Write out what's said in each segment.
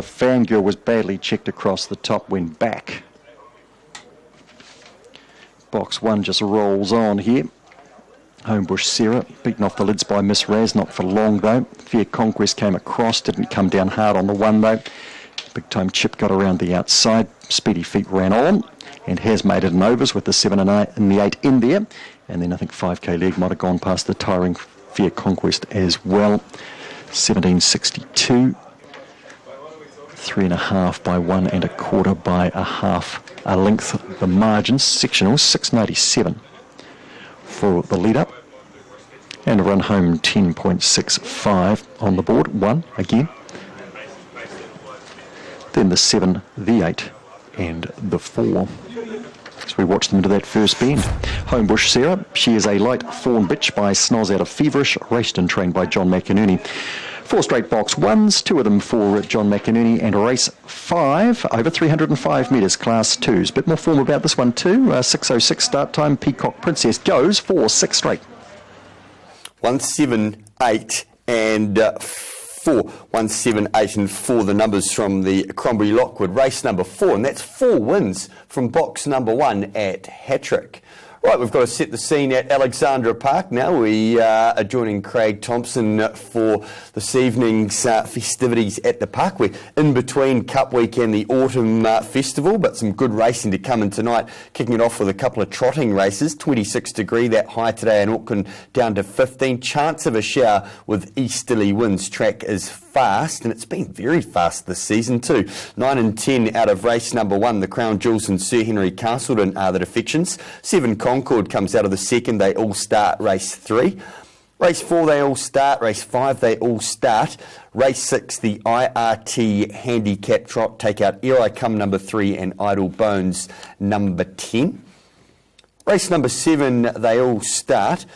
Fangirl was badly checked across the top, went back. Box 1 just rolls on here. Homebush Sarah, beaten off the lids by Miss Raz, not for long though. Fair Conquest came across, didn't come down hard on the 1 though. Big Time Chip got around the outside. Speedy Feet ran on and has made it an overs with the 7 and 8 and the 8 in there. And then I think 5k leg might have gone past the tiring Fair Conquest as well. 17.62. 3.5 by 1 1/4 by a half a length. The margins, sectional 6.97 for the lead up. And a run home 10.65 on the board. 1 again. Then the 7, the 8 and the 4. So we watch them into that first bend. Homebush Sarah, she is a light fawn bitch by Snoz out of Feverish, raced and trained by John McInerney. 4 straight box 1s, 2 of them for John McInerney, and race 5 over 305 metres, class 2s. Bit more form about this one too. 6.06 start time. Peacock Princess goes for 6 straight. 1, 7, 8 and 4. 1, 7, 8 and 4, the numbers from the Cronbury Lockwood race number 4, and that's 4 wins from box number 1 at Hattrick. Right, we've got to set the scene at Alexandra Park now. We are joining Craig Thompson for this evening's festivities at the park. We're in between Cup Week and the Autumn Festival, but some good racing to come in tonight. Kicking it off with a couple of trotting races. 26 degree, that high today in Auckland, down to 15. Chance of a shower with easterly winds. Track is fast, and it's been very fast this season too. 9 and 10 out of race number 1. The Crown Jewels and Sir Henry Castleton are the defections. 7 Concord comes out of the second. They all start race 3. Race 4 they all start. Race 5 they all start. Race 6 the IRT handicap trot take out Ere I Come number 3 and Idle Bones number 10. Race number 7 they all start.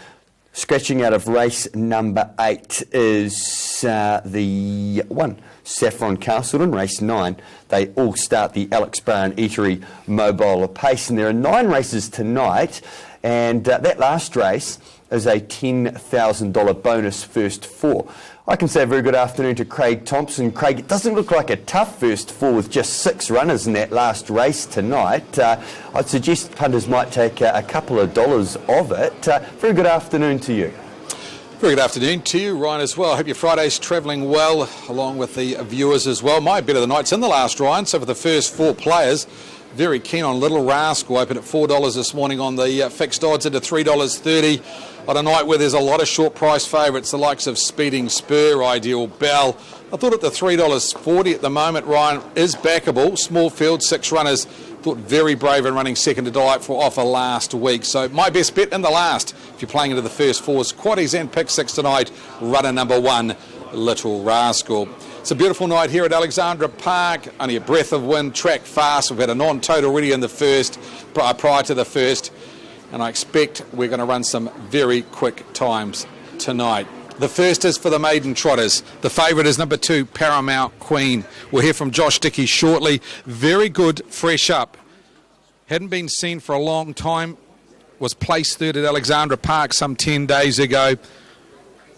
Scratching out of race number 8 is the 1, Saffron Castleton. Race 9, they all start the Alex Brown Eatery Mobile Pace. And there are 9 races tonight, and that last race is a $10,000 bonus first 4. I can say a very good afternoon to Craig Thompson. Craig, it doesn't look like a tough first 4 with just 6 runners in that last race tonight. I'd suggest punters might take a couple of dollars of it. Very good afternoon to you. Very good afternoon to you, Ryan, as well. I hope your Friday's travelling well, along with the viewers as well. My bet of the night's in the last, Ryan. So for the first 4 players, very keen on Little Rascal. Opened at $4 this morning on the fixed odds, into $3.30 on a night where there's a lot of short price favourites, the likes of Speeding Spur, Ideal Bell. I thought at the $3.40 at the moment, Ryan, is backable. Small field, 6 runners. Thought very brave in running second to Delightful offer last week. So my best bet in the last, if you're playing into the first 4s, quaddies and pick 6 tonight, runner number 1, Little Rascal. It's a beautiful night here at Alexandra Park. Only a breath of wind, track fast. We've had a non-tote already in the first, prior to the first. And I expect we're going to run some very quick times tonight. The first is for the maiden trotters. The favourite is number 2, Paramount Queen. We'll hear from Josh Dickey shortly. Very good, fresh up. Hadn't been seen for a long time. Was placed third at Alexandra Park some 10 days ago.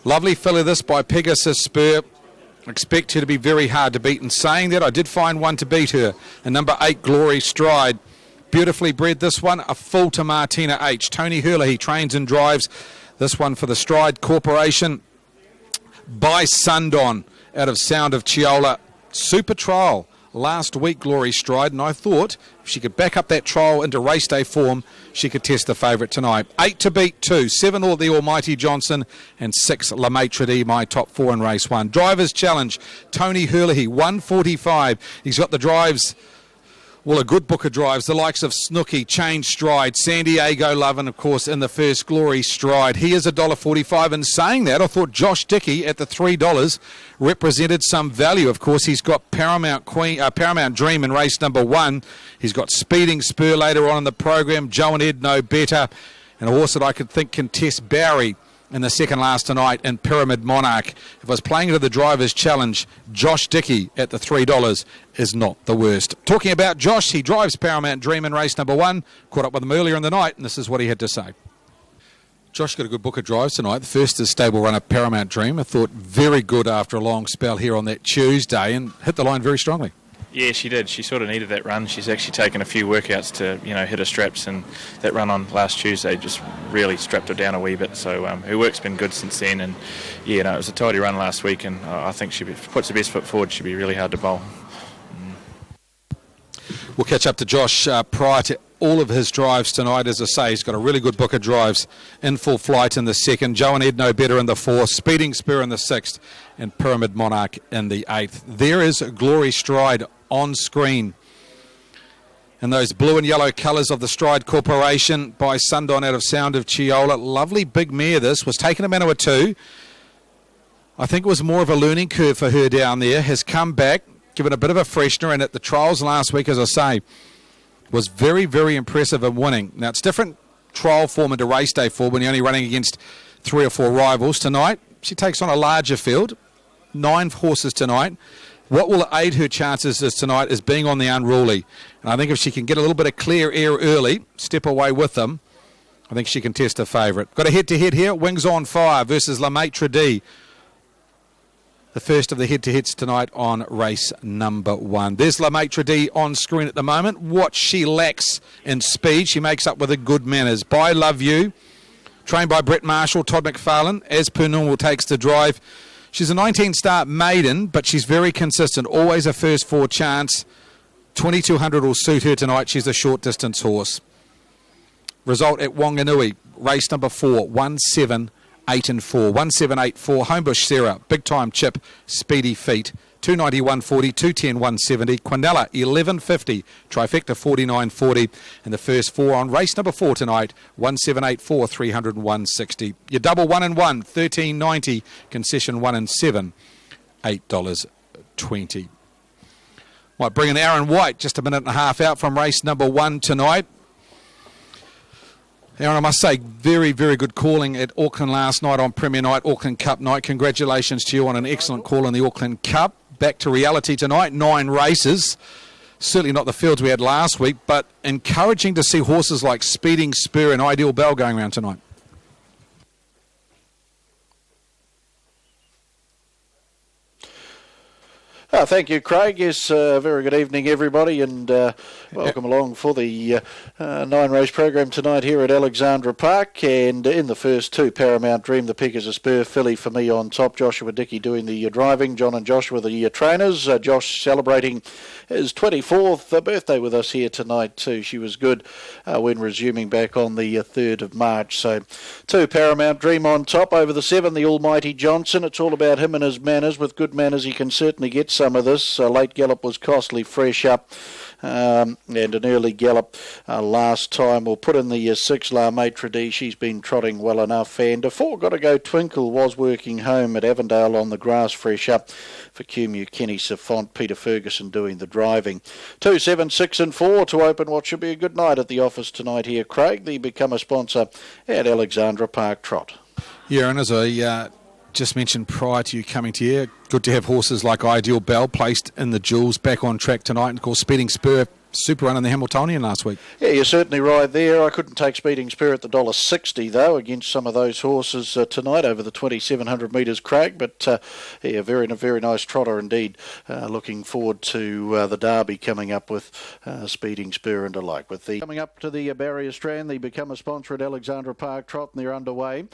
Lovely filly this by Pegasus Spur. Expect her to be very hard to beat. In saying that, I did find one to beat her. And number 8, Glory Stride. Beautifully bred this one, a full to Martina H. Tony Hurley, he trains and drives this one for the Stride Corporation. By Sundon out of Sound of Chiola. Super trial last week, Glory Stride, and I thought if she could back up that trial into race day form, she could test the favourite tonight. 8 to beat 2, 7 all the Almighty Johnson, and 6 La Maitre D, my top 4 in race 1. Drivers Challenge, Tony Hurley, 145. He's got the drives. Well, a good book of drives, the likes of Snooky, Change Stride, San Diego Love, and of course in the first Glory Stride. He is $1.45. In saying that, I thought Josh Dickey at the $3 represented some value. Of course, he's got Paramount Dream in race number 1. He's got Speeding Spur later on in the program. Joe and Ed know better. And a horse that I could think can test Barry in the second last tonight in Pyramid Monarch. If I was playing into the Drivers' Challenge, Josh Dickey at the $3 is not the worst. Talking about Josh, he drives Paramount Dream in race number 1. Caught up with him earlier in the night, and this is what he had to say. Josh got a good book of drives tonight. The first is stable runner Paramount Dream. I thought very good after a long spell here on that Tuesday and hit the line very strongly. Yeah, she did. She sort of needed that run. She's actually taken a few workouts to, hit her straps, and that run on last Tuesday just really strapped her down a wee bit. So her work's been good since then, and it was a tidy run last week, and I think she puts her best foot forward. She'll be really hard to bowl. We'll catch up to Josh prior to all of his drives tonight. As I say, he's got a really good book of drives in full flight in the second. Joe and Ed No Better in the fourth. Speeding Spur in the sixth. And Pyramid Monarch in the eighth. There is Glory Stride on screen. And those blue and yellow colours of the Stride Corporation by Sundon out of Sound of Chiola. Lovely big mare this. Was taken a minute or two. I think it was more of a learning curve for her down there. Has come back, given a bit of a freshener. And at the trials last week, as I say, was very, very impressive in winning. Now, it's different trial form into race day form when you're only running against 3 or 4 rivals. Tonight, she takes on a larger field, 9 horses tonight. What will aid her chances tonight is being on the unruly. And I think if she can get a little bit of clear air early, step away with them, I think she can test a favourite. Got a head-to-head here, Wings on Fire versus La Maitre D. The first of the head-to-heads tonight on race number 1. There's La Maitre D on screen at the moment. What she lacks in speed, she makes up with her good manners. By Love You, trained by Brett Marshall, Todd McFarlane, as per normal takes the drive. She's a 19-start maiden, but she's very consistent. Always a first 4 chance. 2200 will suit her tonight. She's a short-distance horse. Result at Wanganui, race number 4, 1-7. 8 and 4, 1784. Homebush Sarah, big time chip, speedy feet, 291.40, 210 170. Quinella 1150, trifecta 49.40, and the first 4 on race number 4 tonight, 1784, 300 and 160. Your double 1 and 1, 13.90. Concession 1 and 7, $8.20. Might bring in Aaron White, just a minute and a half out from race number 1 tonight. Aaron, I must say, very, very good calling at Auckland last night on Premier Night, Auckland Cup night. Congratulations to you on an excellent call in the Auckland Cup. Back to reality tonight, 9 races. Certainly not the fields we had last week, but encouraging to see horses like Speeding Spur and Ideal Bell going around tonight. Thank you, Craig. Yes, very good evening, everybody, and welcome along for the 9-race program tonight here at Alexandra Park. And in the first 2, Paramount Dream, the pick is a Spur filly for me on top. Joshua Dickey doing the driving. John and Joshua the trainers. Josh celebrating his 24th birthday with us here tonight too. She was good when resuming back on the 3rd of March. So 2, Paramount Dream on top. Over the 7, the Almighty Johnson. It's all about him and his manners. With good manners, he can certainly get some of this. Late gallop was costly, fresh up. And an early gallop last time. We'll put in the 6, La Maitre D. She's been trotting well enough. And 4, Gotta Go Twinkle, was working home at Avondale on the grass, fresh up for Cumu, Kenny Safont, Peter Ferguson doing the driving. 2, 7, 6 and 4 to open what should be a good night at the office tonight here, Craig. They become a sponsor at Alexandra Park Trot. Yeah, and as I just mentioned prior to you coming to here, good to have horses like Ideal Bell placed in the jewels back on track tonight. And of course, Speeding Spur, super run in the Hamiltonian last week. Yeah, you're certainly right there. I couldn't take Speeding Spur at the $1.60 though against some of those horses tonight over the 2,700 metres, Craig. But very nice trotter indeed. Looking forward to the Derby coming up with Speeding Spur and alike. With the coming up to the Barrier Strand, they become a sponsor at Alexandra Park Trot, and they're underway.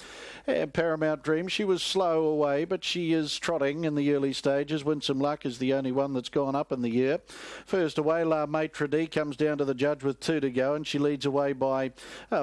And Paramount Dream, she was slow away, but she is trotting in the early stages. Winsome Luck is the only one that's gone up in the year. First away, La Maitre D comes down to the judge with 2 to go, and she leads away by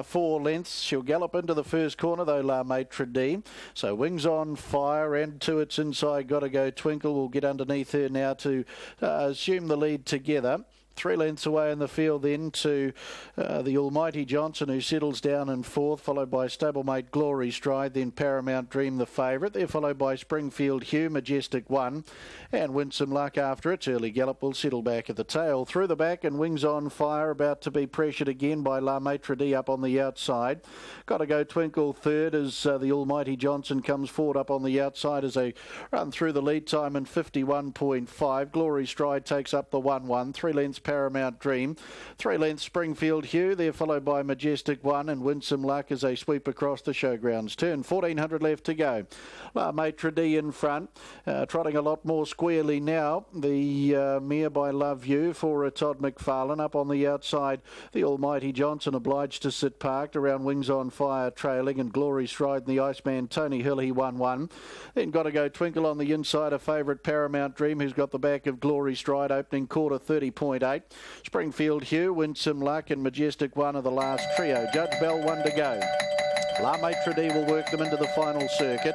4 lengths. She'll gallop into the first corner though, La Maitre D. So Wings on Fire and to its inside, Gotta Go Twinkle will get underneath her now to assume the lead together. 3 lengths away in the field then to the Almighty Johnson, who settles down in 4th, followed by stablemate Glory Stride, then Paramount Dream the favourite. They're followed by Springfield Hugh, Majestic 1, and Winsome Luck after its early gallop will settle back at the tail. Through the back and Wings on Fire about to be pressured again by La Maitre D up on the outside. Gotta Go Twinkle third as the Almighty Johnson comes forward up on the outside as they run through the lead time in 51.5. Glory Stride takes up the 1-1, 3 lengths Paramount Dream. 3 lengths Springfield Hugh. They're followed by Majestic One and Winsome Luck as they sweep across the showgrounds turn. 1400 left to go. La Maitre D in front, trotting a lot more squarely now. The mare by Love You for Todd McFarlane. Up on the outside, the Almighty Johnson obliged to sit parked. Around Wings on Fire trailing, and Glory Stride and the Iceman Tony Hill, he won one. Then Got to Go Twinkle on the inside, a favourite Paramount Dream, who's got the back of Glory Stride, opening quarter 30.8. Springfield Hugh, Winsome Luck and Majestic One are the last trio. Judge Bell, 1 to go. La Maitre D will work them into the final circuit.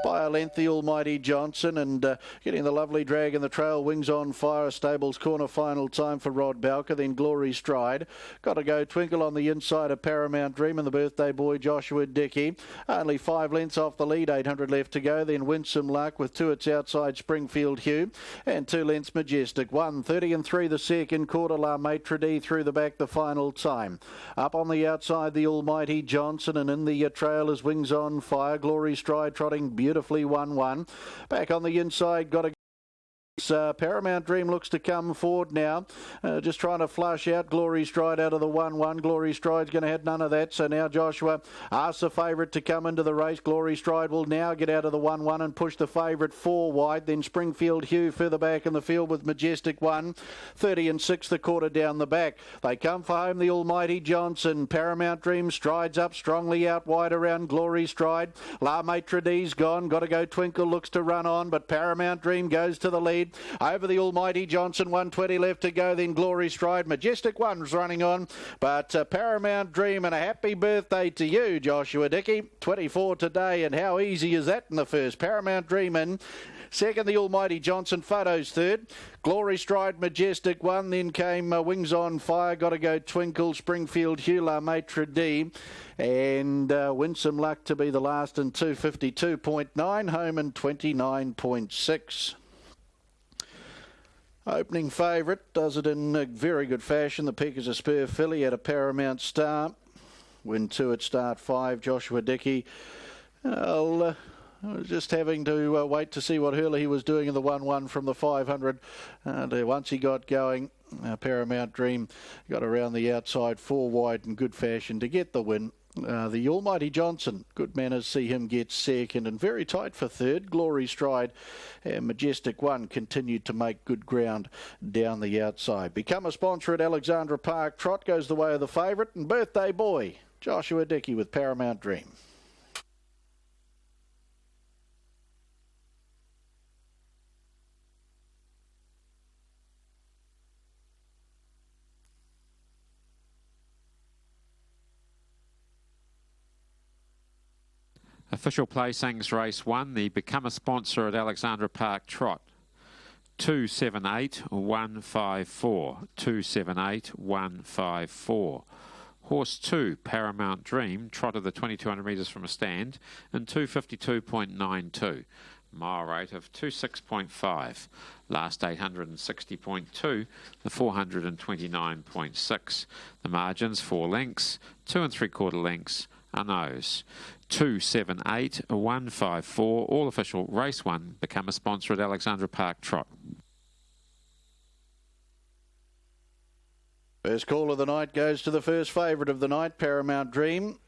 By a length, the Almighty Johnson, and getting the lovely drag in the trail, Wings on Fire, Stables corner final time for Rod Bowker, then Glory Stride. Got to Go Twinkle on the inside of Paramount Dream and the birthday boy Joshua Dickey. Only 5 lengths off the lead, 800 left to go. Then Winsome Luck with 2 its outside Springfield Hugh, and 2 lengths Majestic One. 30 and 3 the second quarter, La Maitre D through the back the final time. Up on the outside, the Almighty Johnson, and in the trail is Wings on Fire. Glory Stride trotting beautifully 1-1. Back on the inside, Got to Paramount Dream looks to come forward now, just trying to flush out Glory Stride out of the 1-1. Glory Stride's going to have none of that, so now Joshua asks the favourite to come into the race. Glory Stride will now get out of the 1-1 and push the favourite 4 wide. Then Springfield Hugh further back in the field with Majestic One. 30 and 6 the quarter down the back. They come for home, the Almighty Johnson. Paramount Dream strides up strongly out wide around Glory Stride. La Maitre D's gone. Got to Go Twinkle looks to run on, but Paramount Dream goes to the lead. Over the Almighty Johnson, 120 left to go, then Glory Stride. Majestic One's running on, but Paramount Dream, and a happy birthday to you, Joshua Dickey. 24 today, and how easy is that in the first? Paramount Dream in second, the Almighty Johnson. Photos third. Glory Stride, Majestic One. Then came Wings on Fire, Got to Go Twinkle, Springfield Hugh, La Maitre D, and Winsome Luck to be the last in 252.9, home in 29.6. Opening favourite, does it in a very good fashion. The Peak is a spur filly at a Paramount start. Win 2 at start 5, Joshua Dickey. Just having to wait to see what Hurley was doing in the 1-1 from the 500. And once he got going, Paramount Dream got around the outside 4 wide in good fashion to get the win. The Almighty Johnson, good manners, see him get second, and very tight for third. Glory Stride and Majestic One continued to make good ground down the outside. Become a sponsor at Alexandra Park. Trot goes the way of the favourite, and birthday boy Joshua Dickey with Paramount Dream. Official placings race 1, the Become a Sponsor at Alexandra Park Trot. 278154. 278154. Horse 2, Paramount Dream, trotted the 2200 metres from a stand in 252.92. Mile rate of 26.5. Last 860.2, the 429.6. The margins 4 lengths, 2 3/4 lengths are nose. 278154. All official race 1. Become a sponsor at Alexandra Park Trot. First call of the night goes to the first favourite of the night, Paramount Dream.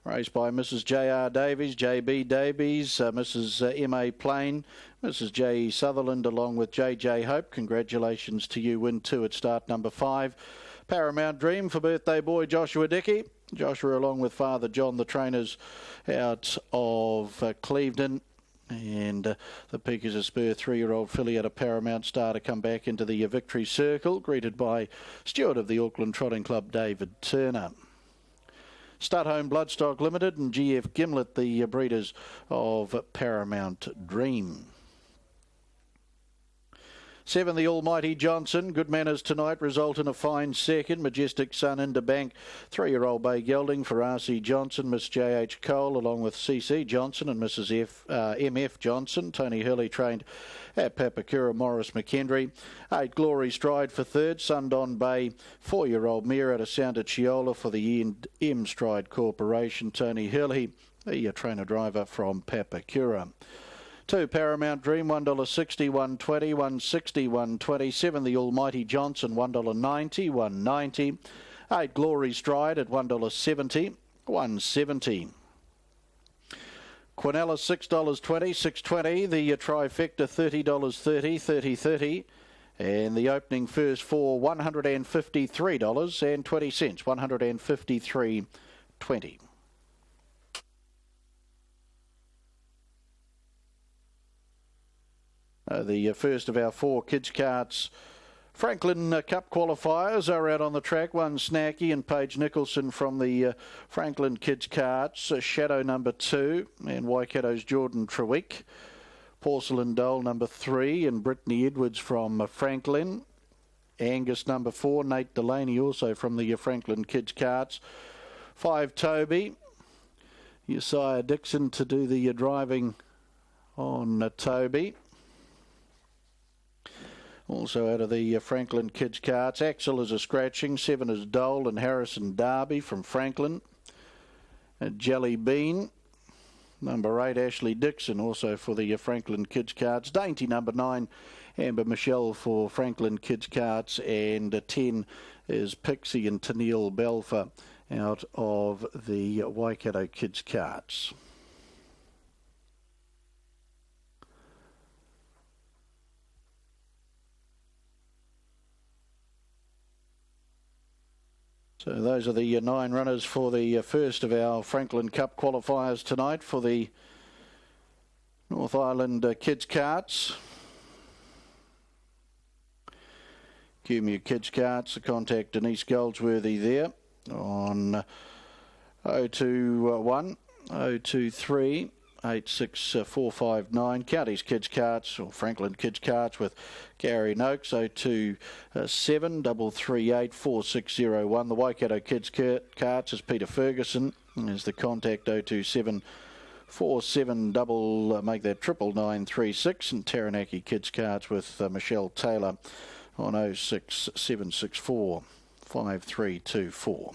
Raced by Mrs. J.R. Davies, J.B. Davies, Mrs. M.A. Plain, Mrs. J.E. Sutherland, along with J.J. Hope. Congratulations to you. Win 2 at start number 5. Paramount Dream for birthday boy Joshua Dickey. Joshua, along with Father John, the trainers out of Clevedon. And the Peak is a spur 3-year-old filly at a Paramount star to come back into the victory circle, greeted by steward of the Auckland Trotting Club, David Turner. Stud Home Bloodstock Limited and GF Gimlet, the breeders of Paramount Dream. 7, the Almighty Johnson. Good manners tonight result in a fine second. Majestic Sun into bank. 3-year-old bay gelding for R.C. Johnson, Miss J.H. Cole, along with C.C. Johnson and Mrs. M.F. Johnson. Tony Hurley trained at Papakura, Morris McKendry. 8, Glory Stride for third. Sundon Bay, 4-year-old mare at a Santa Chiola for the M Stride Corporation. Tony Hurley, the trainer-driver from Papakura. 2 Paramount Dream, $1.60, $1.20, $1.60, $1.27. The Almighty Johnson, $1.90, $1.90. 8 Glory Stride at $1.70, $1.70. Quinella $6.20, $6.20. The trifecta $30.30, $30.30. And the opening first for $153.20, $153.20. The first of our 4 kids carts Franklin Cup qualifiers are out on the track. 1 Snacky and Paige Nicholson from the Franklin kids carts. Shadow number 2 and Waikato's Jordan Trewick. Porcelain Doll number 3 and Brittany Edwards from Franklin. Angus number 4, Nate Delaney also from the Franklin kids carts. 5 Toby. Josiah Dixon to do the driving on Toby. Also out of the Franklin kids carts, Axel is a scratching, 7 is Dole and Harrison Darby from Franklin. Jelly Bean, number 8 Ashley Dixon also for the Franklin kids carts. Dainty number 9 Amber Michelle for Franklin kids carts, and 10 is Pixie and Tennille Belfer out of the Waikato kids carts. So those are the 9 runners for the first of our Franklin Cup qualifiers tonight for the North Island kids carts. Cumia kids carts, contact Denise Goldsworthy there on 021 023 86459. Counties kids carts or Franklin kids carts with Gary Noakes 027 338 4601. The Waikato kids carts is Peter Ferguson. Is the contact 027 47 make that 99936, and Taranaki kids carts with Michelle Taylor on 06764 5324.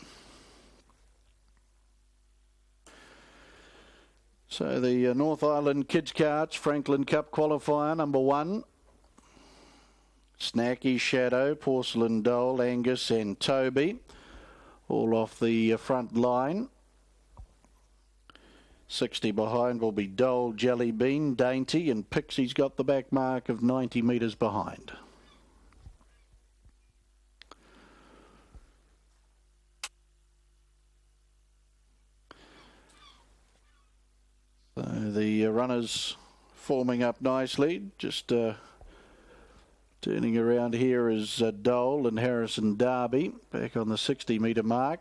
So the North Island kids carts Franklin Cup qualifier number 1. Snacky, Shadow, Porcelain Doll, Angus and Toby, all off the front line. 60 behind will be Dole, Jelly Bean, Dainty, and Pixie's got the back mark of 90 metres behind. So the runners forming up nicely. Just turning around here is Dole and Harrison Darby back on the 60 metre mark.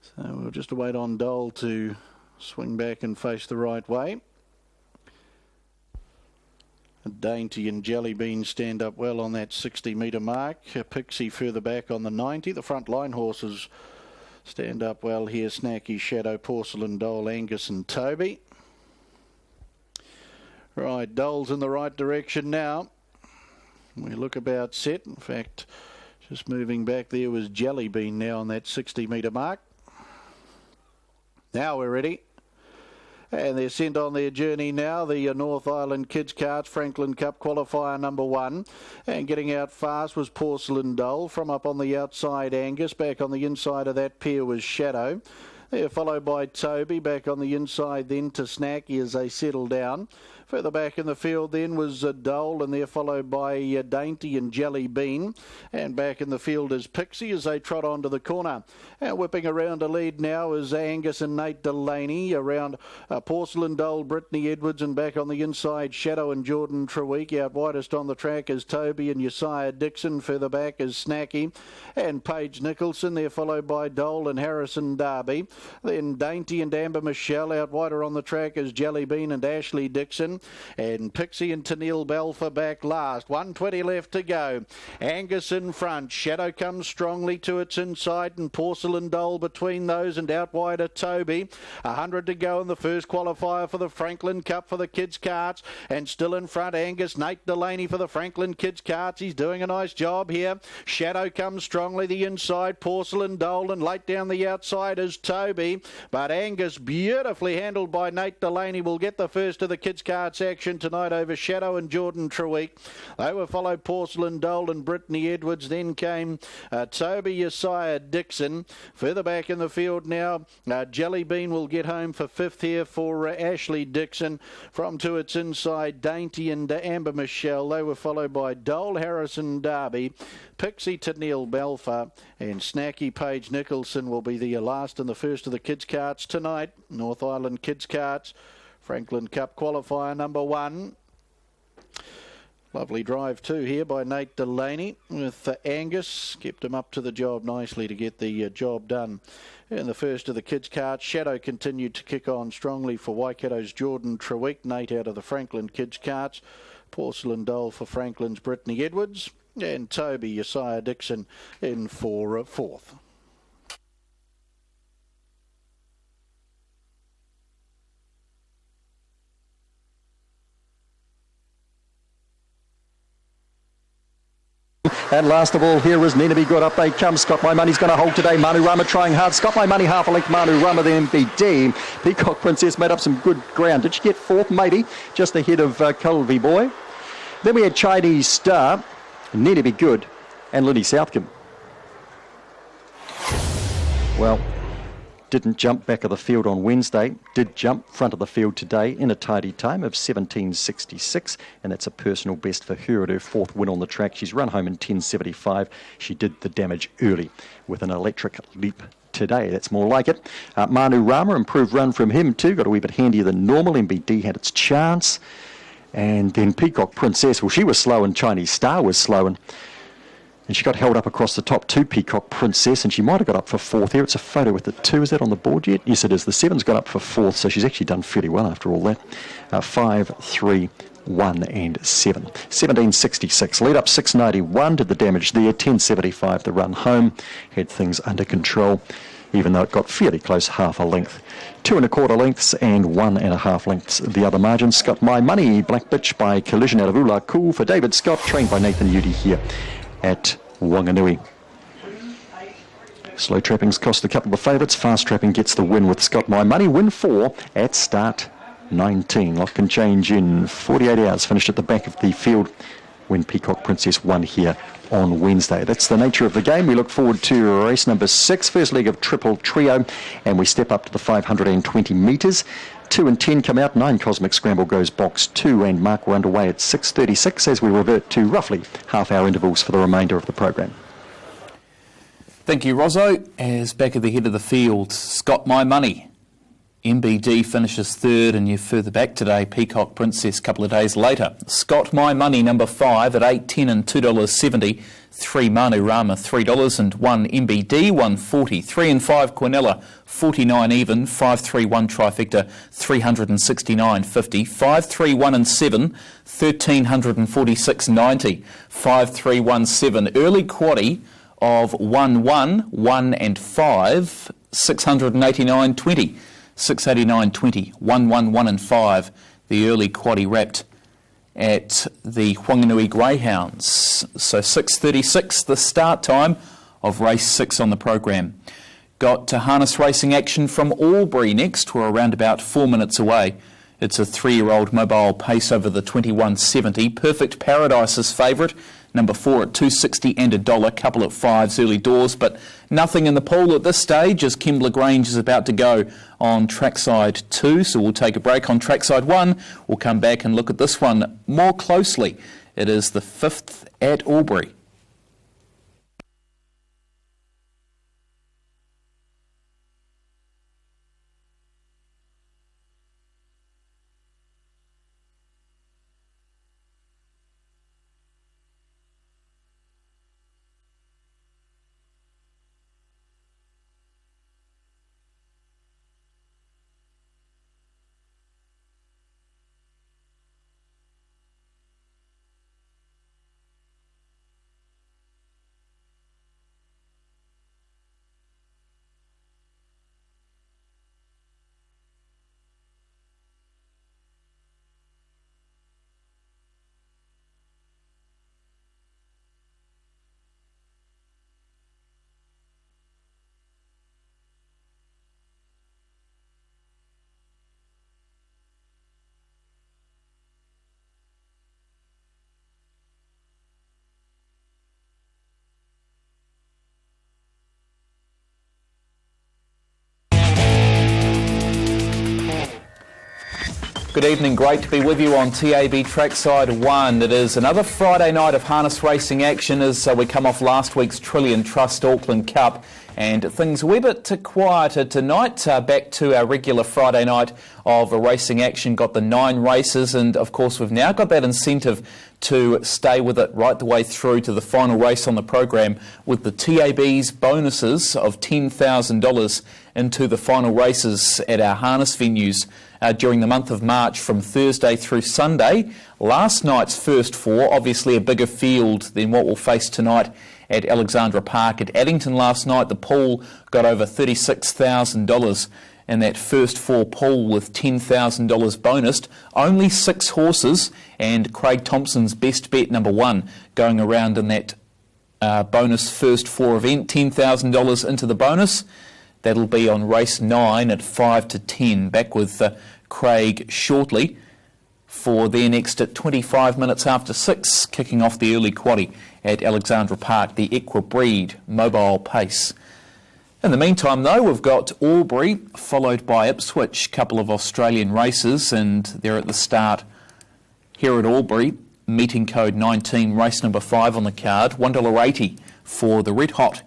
So we'll just wait on Dole to swing back and face the right way. Dainty and Jelly Bean stand up well on that 60 metre mark. Pixie further back on the 90. The front line horses stand up well here. Snacky, Shadow, Porcelain Doll, Angus and Toby. Right, Dole's in the right direction now. We look about set. In fact, just moving back there was Jelly Bean now on that 60 metre mark. Now we're ready. And they're sent on their journey now, the North Island kids carts Franklin Cup qualifier number 1. And getting out fast was Porcelain Doll. From up on the outside, Angus. Back on the inside of that pair was Shadow. They're followed by Toby. Back on the inside then to Snacky as they settle down. Further back in the field then was Dole, and they're followed by Dainty and Jelly Bean. And back in the field is Pixie as they trot onto the corner. And whipping around a lead now is Angus and Nate Delaney. Around Porcelain Doll, Brittany Edwards, and back on the inside Shadow and Jordan Trewick. Out widest on the track is Toby and Josiah Dixon. Further back is Snacky and Paige Nicholson. They're followed by Dole and Harrison Darby. Then Dainty and Amber Michelle. Out wider on the track is Jelly Bean and Ashley Dixon. Dixon, and Pixie and Tennille Belfer back last. 120 left to go. Angus in front. Shadow comes strongly to its inside, and Porcelain Doll between those, and out wide are Toby. 100 to go in the first qualifier for the Franklin Cup for the kids' carts, and still in front Angus. Nate Delaney for the Franklin kids' carts. He's doing a nice job here. Shadow comes strongly the inside. Porcelain Doll, and late down the outside is Toby, but Angus, beautifully handled by Nate Delaney, will get the first of the kids' carts action tonight over Shadow and Jordan Treweek. They were followed Porcelain Doll and Brittany Edwards. Then came Toby Josiah Dixon. Further back in the field now, Jelly Bean will get home for fifth here for Ashley Dixon. From to its inside, Dainty and Amber Michelle. They were followed by Dole, Harrison, Darby, Pixie to Neil Belfer, and Snacky Page Nicholson will be the last in the first of the kids' carts tonight. North Island kids' carts, Franklin Cup qualifier number 1. Lovely drive too here by Nate Delaney with Angus. Kept him up to the job nicely to get the job done. In the first of the kids' carts, Shadow continued to kick on strongly for Waikato's Jordan Treweek. Nate out of the Franklin kids' carts. Porcelain Doll for Franklin's Brittany Edwards. And Toby Josiah Dixon in for fourth. And last of all, here is Nina Be Good. Up they come. Scott My Money's going to hold today. Manu Rama trying hard. Scott My Money half a length. Manu Rama the MBD. Peacock Princess made up some good ground. Did she get fourth? Maybe. Just ahead of Culvey Boy. Then we had Chinese Star, Nina Be Good, and Lindy Southcombe. Well, didn't jump back of the field on Wednesday, did jump front of the field today in a tidy time of 17.66, and that's a personal best for her at her fourth win on the track. She's run home in 10.75. She did the damage early with an electric leap today. That's more like it. Manu Rama, improved run from him too, got a wee bit handier than normal. MBD had its chance. And then Peacock Princess, well, she was slow, and Chinese Star was slow, and she got held up across the top two, Peacock Princess, and she might have got up for fourth here. It's a photo with the 2. Is that on the board yet? Yes, it is. The 7's got up for fourth, so she's actually done fairly well after all that. 5, 3, 1 and 7. 17.66. Lead up 6.91. Did the damage there. 10.75 the run home. Had things under control, even though it got fairly close, half a length. 2 1/4 lengths and 1 1/2 lengths the other margin. Scott My Money, Black Bitch by Collision out of Ula Cool for David Scott, trained by Nathan Udy here at Wanganui. Slow trappings cost a couple of favourites. Fast trapping gets the win with Scott My Money. Win 4 at start 19. Lock can change in 48 hours. Finished at the back of the field when Peacock Princess won here on Wednesday. That's the nature of the game. We look forward to race number 6, first leg of Triple Trio, and we step up to the 520 metres. 2 and 10 come out. 9 Cosmic Scramble goes box 2, and Mark, we're underway at 6.36 as we revert to roughly half-hour intervals for the remainder of the program. Thank you, Rozzo. As back at the head of the field, Scott My Money. MBD finishes third, and you're further back today. Peacock Princess a couple of days later. Scott My Money, number 5 at $8.10 and $2.70. 3 Manu Rama, $3, and 1 MBD, $1.40. 3 and 5 Quinella, 49 even. 5, 3, 1 Trifecta, 369.50. 5, 3, 1 and 7, 1,346.90. 5, 3, 1, 7. Early quaddie of 1, 1, 1 and 5, 689.20. 689.20, 1, 1, 1 and 5. The early quaddie wrapped at the Wanganui Greyhounds. So 6.36, the start time of race 6 on the program. Got harness racing action from Albury next. We're around about 4 minutes away. It's a 3-year-old mobile pace over the 21.70. Perfect Paradise's favourite. Number 4 at $2.60 and $1. Couple at 5s early doors, but nothing in the pool at this stage as Kembla Grange is about to go on trackside 2. So we'll take a break on trackside 1. We'll come back and look at this one more closely. It is the 5th at Albury. Good evening, great to be with you on TAB Trackside 1. It is another Friday night of harness racing action as we come off last week's Trillion Trust Auckland Cup, and things a wee bit quieter tonight. Back to our regular Friday night of racing action. Got the 9 races, and of course we've now got that incentive to stay with it right the way through to the final race on the program, with the TAB's bonuses of $10,000 into the final races at our harness venues during the month of March from Thursday through Sunday. Last night's first 4, obviously a bigger field than what we'll face tonight at Alexandra Park. At Addington last night, the pool got over $36,000 in that first 4 pool with $10,000 bonused. Only 6 horses, and Craig Thompson's best bet number 1 going around in that bonus first 4 event. $10,000 into the bonus. That'll be on race 9 at 5 to 10. Back with Craig shortly for their next at 25 minutes after 6, kicking off the early quaddie at Alexandra Park, the Equibreed Mobile Pace. In the meantime, though, we've got Albury, followed by Ipswich, couple of Australian races, and they're at the start here at Albury. Meeting code 19, race number 5 on the card, $1.80 for the red-hot,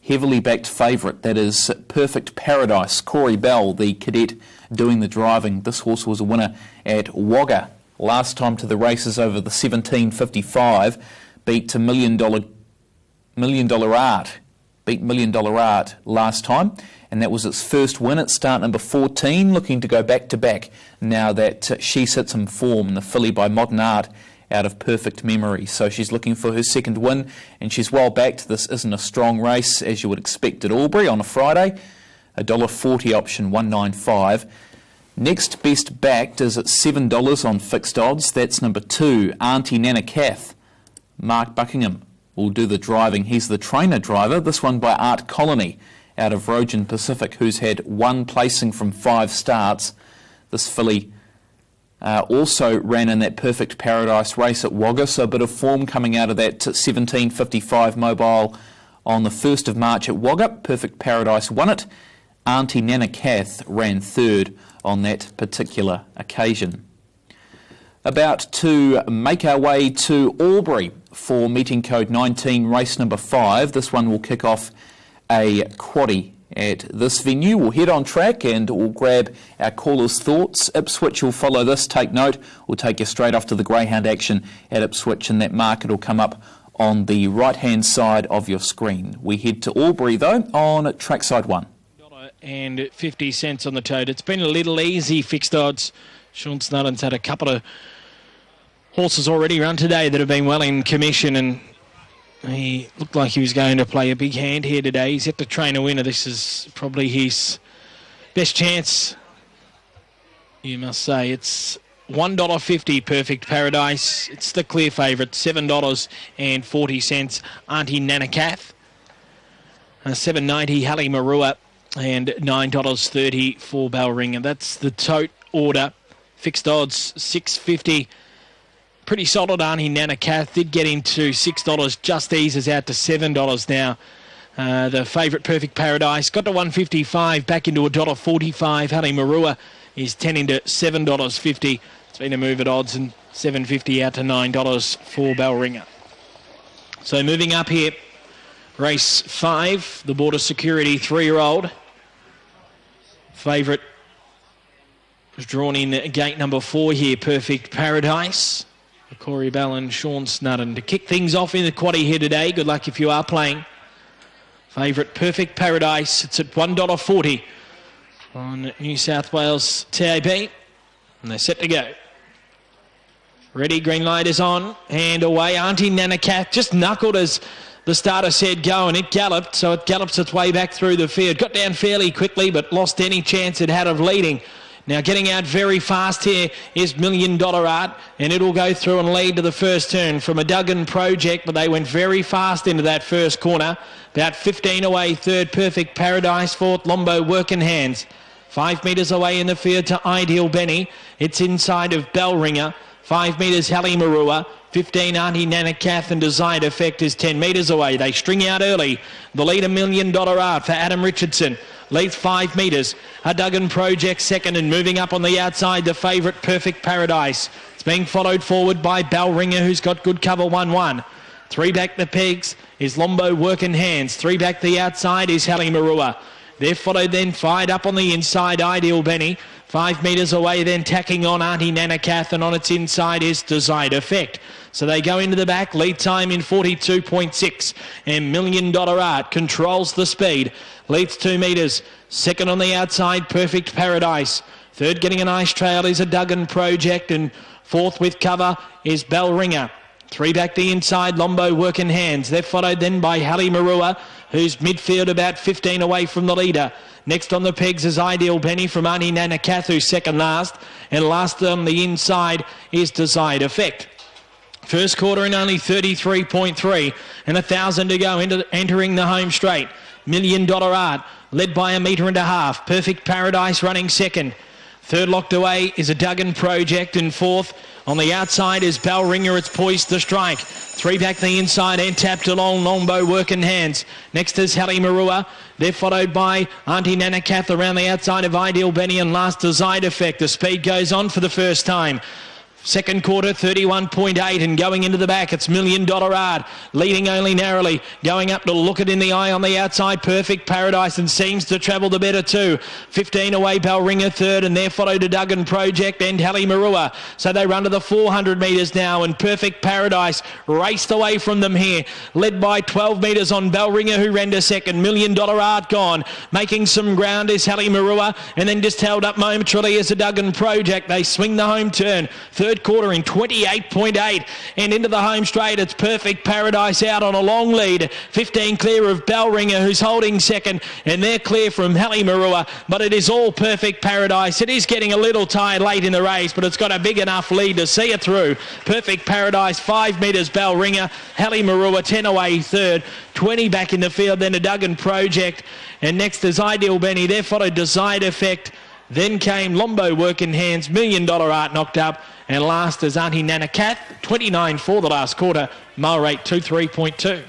heavily backed favourite. That is Perfect Paradise. Corey Bell, the cadet, doing the driving. This horse was a winner at Wagga last time to the races over the 17.55. Beat $1 Million Art. Beat $1 Million Art last time, and that was its first win at start number 14, looking to go back-to-back now that she sits in form, the filly by Modern Art out of Perfect Memory. So she's looking for her second win, and she's well backed. This isn't a strong race, as you would expect at Albury on a Friday. $1.40 option, 195. Next best backed is at $7 on fixed odds. That's number 2, Auntie Nana Kath. Mark Buckingham will do the driving. He's the trainer driver. This one by Art Colony out of Rogan Pacific, who's had 1 placing from 5 starts. This filly also ran in that Perfect Paradise race at Wagga, so a bit of form coming out of that 17.55 mobile on the 1st of March at Wagga. Perfect Paradise won it. Auntie Nana Kath ran 3rd on that particular occasion. About to make our way to Albury for meeting code 19, race number 5. This one will kick off a quaddie at this venue. We'll head on track and we'll grab our callers' thoughts. Ipswich will follow this. Take note. We'll take you straight off to the Greyhound action at Ipswich, and that market will come up on the right-hand side of your screen. We head to Albury, though, on Trackside 1. $1.50 on the tote. It's been a little easy fixed odds. Sean Snudden's had a couple of horses already run today that have been well in commission, and he looked like he was going to play a big hand here today. He's yet to train a winner. This is probably his best chance, you must say. It's $1.50 Perfect Paradise. It's the clear favourite, $7.40 Auntie Nana Kath. $7.90 Hallie Marua, and $9.30 for Bellringer. That's the tote order. Fixed odds, $6.50. Pretty solid. Auntie Nana Kath did get into $6. Just eases out to $7 now. The favourite Perfect Paradise got to $1.55, back into $1.45. Hallie Marua is 10 into $7.50. It's been a move at odds, and $7.50 out to $9 for Bellringer. So moving up here, race 5, the Border Security 3-year-old. Favourite was drawn in gate number 4 here, Perfect Paradise. Corey Bell and Sean Snudden to kick things off in the quaddie here today. Good luck if you are playing. Favourite Perfect Paradise. It's at $1.40 on New South Wales TAB. And they're set to go. Ready, green light is on. And away, Auntie Nana Kath just knuckled as the starter said go, and it galloped. So it gallops its way back through the field. Got down fairly quickly, but lost any chance it had of leading. Now getting out very fast here is $1 Million Art, and it'll go through and lead to the first turn from a Duggan Project, but they went very fast into that first corner. About 15 away, 3rd Perfect Paradise, 4th Lombo Working Hands. 5 metres away in the field to Ideal Benny. It's inside of Bellringer. 5 metres Hallie Marua. 15 Auntie Nana Kath, and Desired Effect is 10 metres away. They string out early. The leader $1 Million Art for Adam Richardson. leads 5 metres. A Duggan Project second, and moving up on the outside, the favourite Perfect Paradise. It's being followed forward by Bellringer, who's got good cover 1-1. 3 back the pegs is Lombo Working Hands. 3 back the outside is Hallie Marua. They're followed then, fired up on the inside, Ideal Benny. 5 metres away then, tacking on Auntie Nana Kath, and on its inside is Desired Effect. So they go into the back, lead time in 42.6, and $1 Million Art controls the speed. Leads 2 metres. Second on the outside, Perfect Paradise. Third getting a nice trail is a Duggan Project, and fourth with cover is Bellringer. 3 back the inside, Lombo Working Hands. They're followed then by Hallie Marua, who's midfield about 15 away from the leader. Next on the pegs is Ideal Benny from Auntie Nana Kath, who's second last. And last on the inside is Desired Effect. First quarter in only 33.3 and 1,000 to go, entering the home straight. $1 Million Art, led by 1.5 metres. Perfect Paradise running second. Third locked away is a Duggan Project, and fourth on the outside is Bellringer. It's poised to strike. 3 back the inside and tapped along, Lombo Working Hands. Next is Hallie Marua. They're followed by Auntie Nana Kath around the outside of Ideal Benny, and last Desired Effect. The speed goes on for the first time. Second quarter, 31.8, and going into the back, it's $1 Million Art, leading only narrowly, going up to look it in the eye on the outside, Perfect Paradise, and seems to travel the better too. 15 away, Bellringer third, and there followed a Duggan Project and Hallie Marua. So they run to the 400 metres now, and Perfect Paradise raced away from them here, led by 12 metres on Bellringer, who ran to second. $1 Million Art gone, making some ground is Hallie Marua, and then just held up momentarily as a Duggan Project. They swing the home turn. Third quarter in 28.8, and into the home straight it's Perfect Paradise out on a long lead. 15 clear of Bellringer, who's holding second, and they're clear from Hallie Marua, but it is all Perfect Paradise. It is getting a little tired late in the race, but it's got a big enough lead to see it through. Perfect Paradise 5 metres, Bellringer. Hallie Marua 10 away third. 20 back in the field, then a Duggan Project, and next is Ideal Benny. There followed Desired Effect. Then came Lombo Working Hands, $1 Million Art knocked up, and last is Auntie Nana Kath, 29 for the last quarter, mile rate 23.2.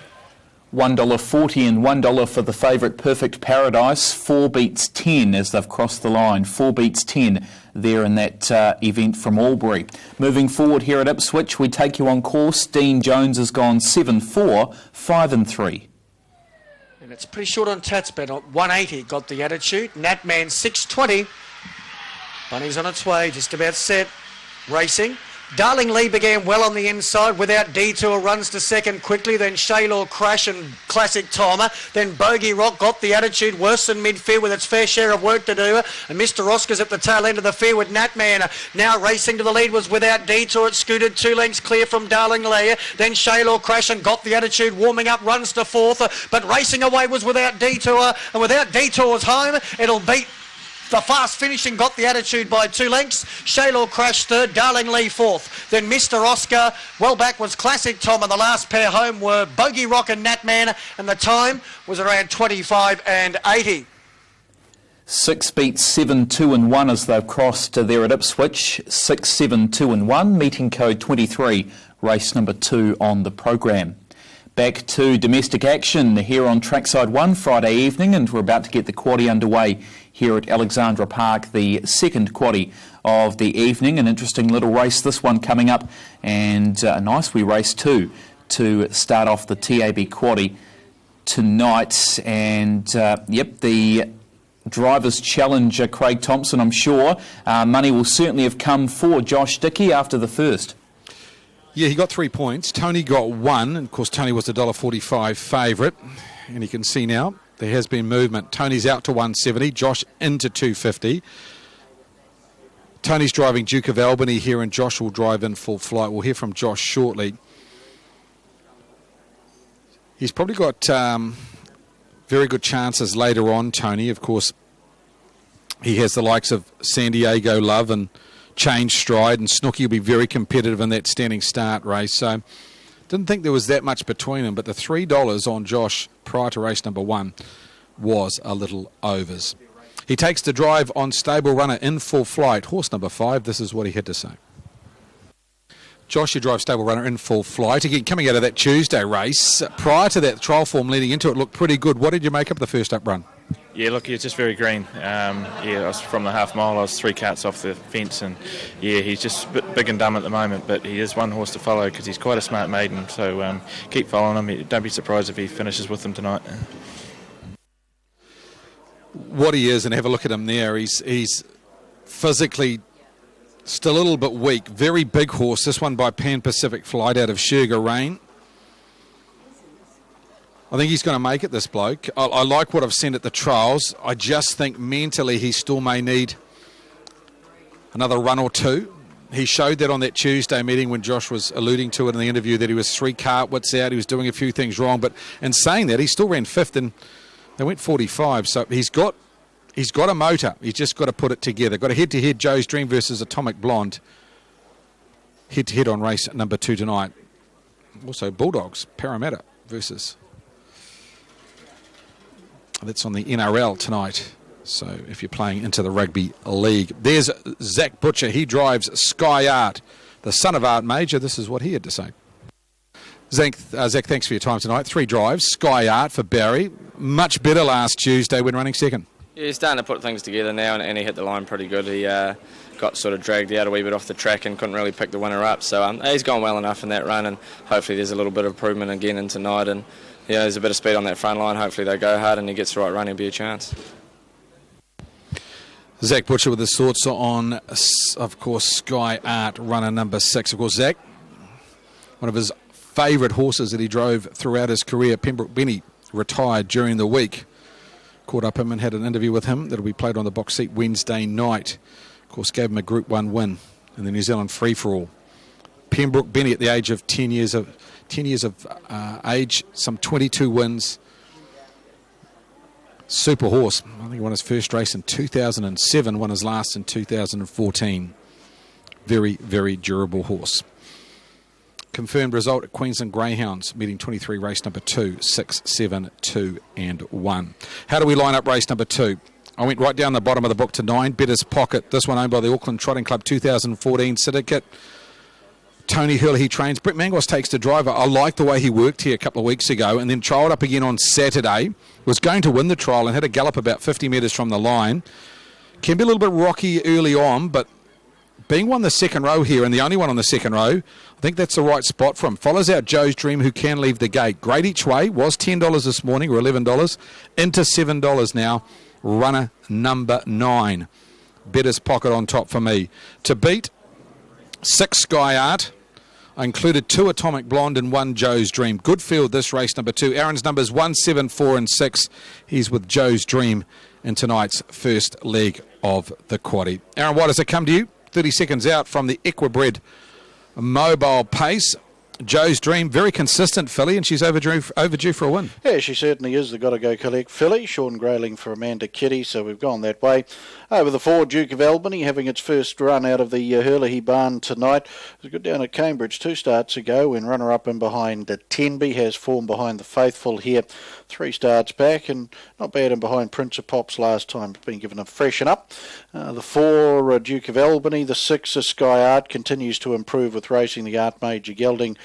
$1.40 and $1 for the favourite Perfect Paradise. 4 beats 10 as they've crossed the line. 4 beats 10 there in that event from Albury. Moving forward here at Ipswich, we take you on course. Dean Jones has gone 7-4, 5-3. And it's pretty short on Tats, but at 180 got the attitude. Natman 620. Bunny's on its way, just about set. Racing. Darling Lee began well on the inside without detour, runs to second quickly, then Shaylor Crash and Classic Timer, then Bogey Rock got the attitude worse than midfield with its fair share of work to do, and Mr. Oscar's at the tail end of the field with Natman now racing to the lead, was without detour. It scooted 2 lengths clear from Darling Lee, then Shaylor Crash and got the attitude, warming up, runs to fourth, but racing away was without detour, and without detour's home, it'll beat the fast finishing, got the attitude by 2 lengths. Shaylor Crash third, Darling Lee fourth. Then Mr. Oscar, well back was Classic Tom, and the last pair home were Bogey Rock and Natman, and the time was around 25 and 80. 6 beats 7, 2 and 1 as they've crossed there at Ipswich. 6, 7, 2 and 1, meeting code 23, race number 2 on the programme. Back to domestic action here on Trackside 1 Friday evening, and we're about to get the quaddie underway here at Alexandra Park, the second quaddie of the evening. An interesting little race, this one coming up, and a nice wee race too to start off the TAB quaddie tonight. And the Drivers' Challenger, Craig Thompson, I'm sure money will certainly have come for Josh Dickey after the first. Yeah, he got 3 points. Tony got 1, and of course Tony was the $1.45 favourite, and you can see now there has been movement. Tony's out to 170, Josh into 250. Tony's driving Duke of Albany here, and Josh will drive in Full Flight. We'll hear from Josh shortly. He's probably got very good chances later on, Tony. Of course, he has the likes of San Diego Love and Change Stride, and Snooky will be very competitive in that standing start race. So didn't think there was that much between them, but the $3 on Josh prior to race number 1 was a little overs. He takes the drive on Stable Runner in Full Flight. Horse number 5, this is what he had to say. Josh, you drive Stable Runner in Full Flight. Again, coming out of that Tuesday race, prior to that trial form leading into it looked pretty good. What did you make up the first up run? Yeah, look, he's just very green. I was from the half mile. I was 3 carts off the fence, and yeah, he's just a bit big and dumb at the moment. But he is one horse to follow because he's quite a smart maiden. So keep following him. Don't be surprised if he finishes with them tonight. What he is, and have a look at him there. He's physically still a little bit weak. Very big horse. This one by Pan Pacific Flight out of Sugar Rain. I think he's going to make it, this bloke. I like what I've seen at the trials. I just think mentally he still may need another run or two. He showed that on that Tuesday meeting when Josh was alluding to it in the interview, that he was 3 cartwits out. He was doing a few things wrong. But in saying that, he still ran 5th and they went 45. So he's got a motor. He's just got to put it together. Got a head-to-head Joe's Dream versus Atomic Blonde. Head-to-head on race number 2 tonight. Also Bulldogs, Parramatta versus... That's on the NRL tonight. So if you're playing into the rugby league. There's Zach Butcher. He drives Sky Art, the son of Art Major. This is what he had to say. Zach, thanks for your time tonight. 3 drives. Sky Art for Barry. Much better last Tuesday when running second. Yeah, he's starting to put things together now, and he hit the line pretty good. He got sort of dragged out a wee bit off the track and couldn't really pick the winner up. So he's gone well enough in that run, and hopefully there's a little bit of improvement again in tonight. And yeah, there's a bit of speed on that front line. Hopefully they go hard and he gets the right run, he'll be a chance. Zach Butcher with his thoughts on, of course, Sky Art, runner number 6. Of course, Zach, one of his favourite horses that he drove throughout his career, Pembroke Benny, retired during the week. Caught up him and had an interview with him that'll be played on the box seat Wednesday night. Of course, gave him a Group 1 win in the New Zealand free-for-all. Pembroke Benny at the age of 10 years of age, some 22 wins. Super horse. I think he won his first race in 2007, won his last in 2014. Very, very durable horse. Confirmed result at Queensland Greyhounds, meeting 23, race number 2, 6, 7, 2 and 1. How do we line up race number 2? I went right down the bottom of the book to 9, Better's Pocket. This one owned by the Auckland Trotting Club 2014 syndicate. Tony Hurley, he trains. Brett Mangos takes the driver. I like the way he worked here a couple of weeks ago and then trialled up again on Saturday. Was going to win the trial and had a gallop about 50 metres from the line. Can be a little bit rocky early on, but being one the second row here and the only one on the second row, I think that's the right spot for him. Follows out Joe's Dream, who can leave the gate. Great each way. Was $10 this morning or $11. Into $7 now. Runner number 9. Better's Pocket on top for me. To beat 6 Sky Art. I included 2 Atomic Blonde and 1 Joe's Dream. Good field this race number 2. Aaron's numbers 1, 7, 4 and 6. He's with Joe's Dream in tonight's first leg of the quaddie. Aaron, why does it come to you? 30 seconds out from the Equibred Mobile Pace. Joe's Dream, very consistent filly, and she's overdue for a win. Yeah, she certainly is the got-to-go collect filly. Sean Grayling for Amanda Kitty, so we've gone that way. Over the 4, Duke of Albany, having its first run out of the Hurley barn tonight. It was good down at Cambridge 2 starts ago when runner-up in behind Tenby has form behind the Faithful here. 3 starts back, and not bad in behind Prince of Pops last time. It's been given a freshen up. The 4, Duke of Albany. The 6, Sky Art, continues to improve with racing the Art Major gelding.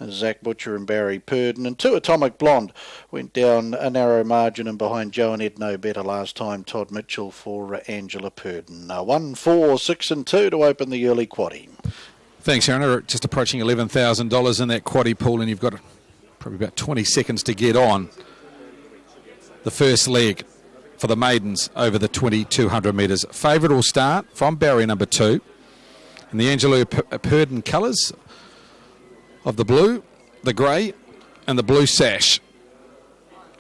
Zach Butcher and Barry Purdon. And 2, Atomic Blonde, went down a narrow margin and behind Joe and Ed No Better last time. Todd Mitchell for Angela Purdon. 1, 4, 6 and 2 to open the early quaddie. Thanks, Aaron. Just approaching $11,000 in that quaddie pool, and you've got probably about 20 seconds to get on the first leg for the maidens over the 2,200 metres. Favourite will start from Barry number 2. And the Angela Purdon colours of the blue, the grey and the blue sash.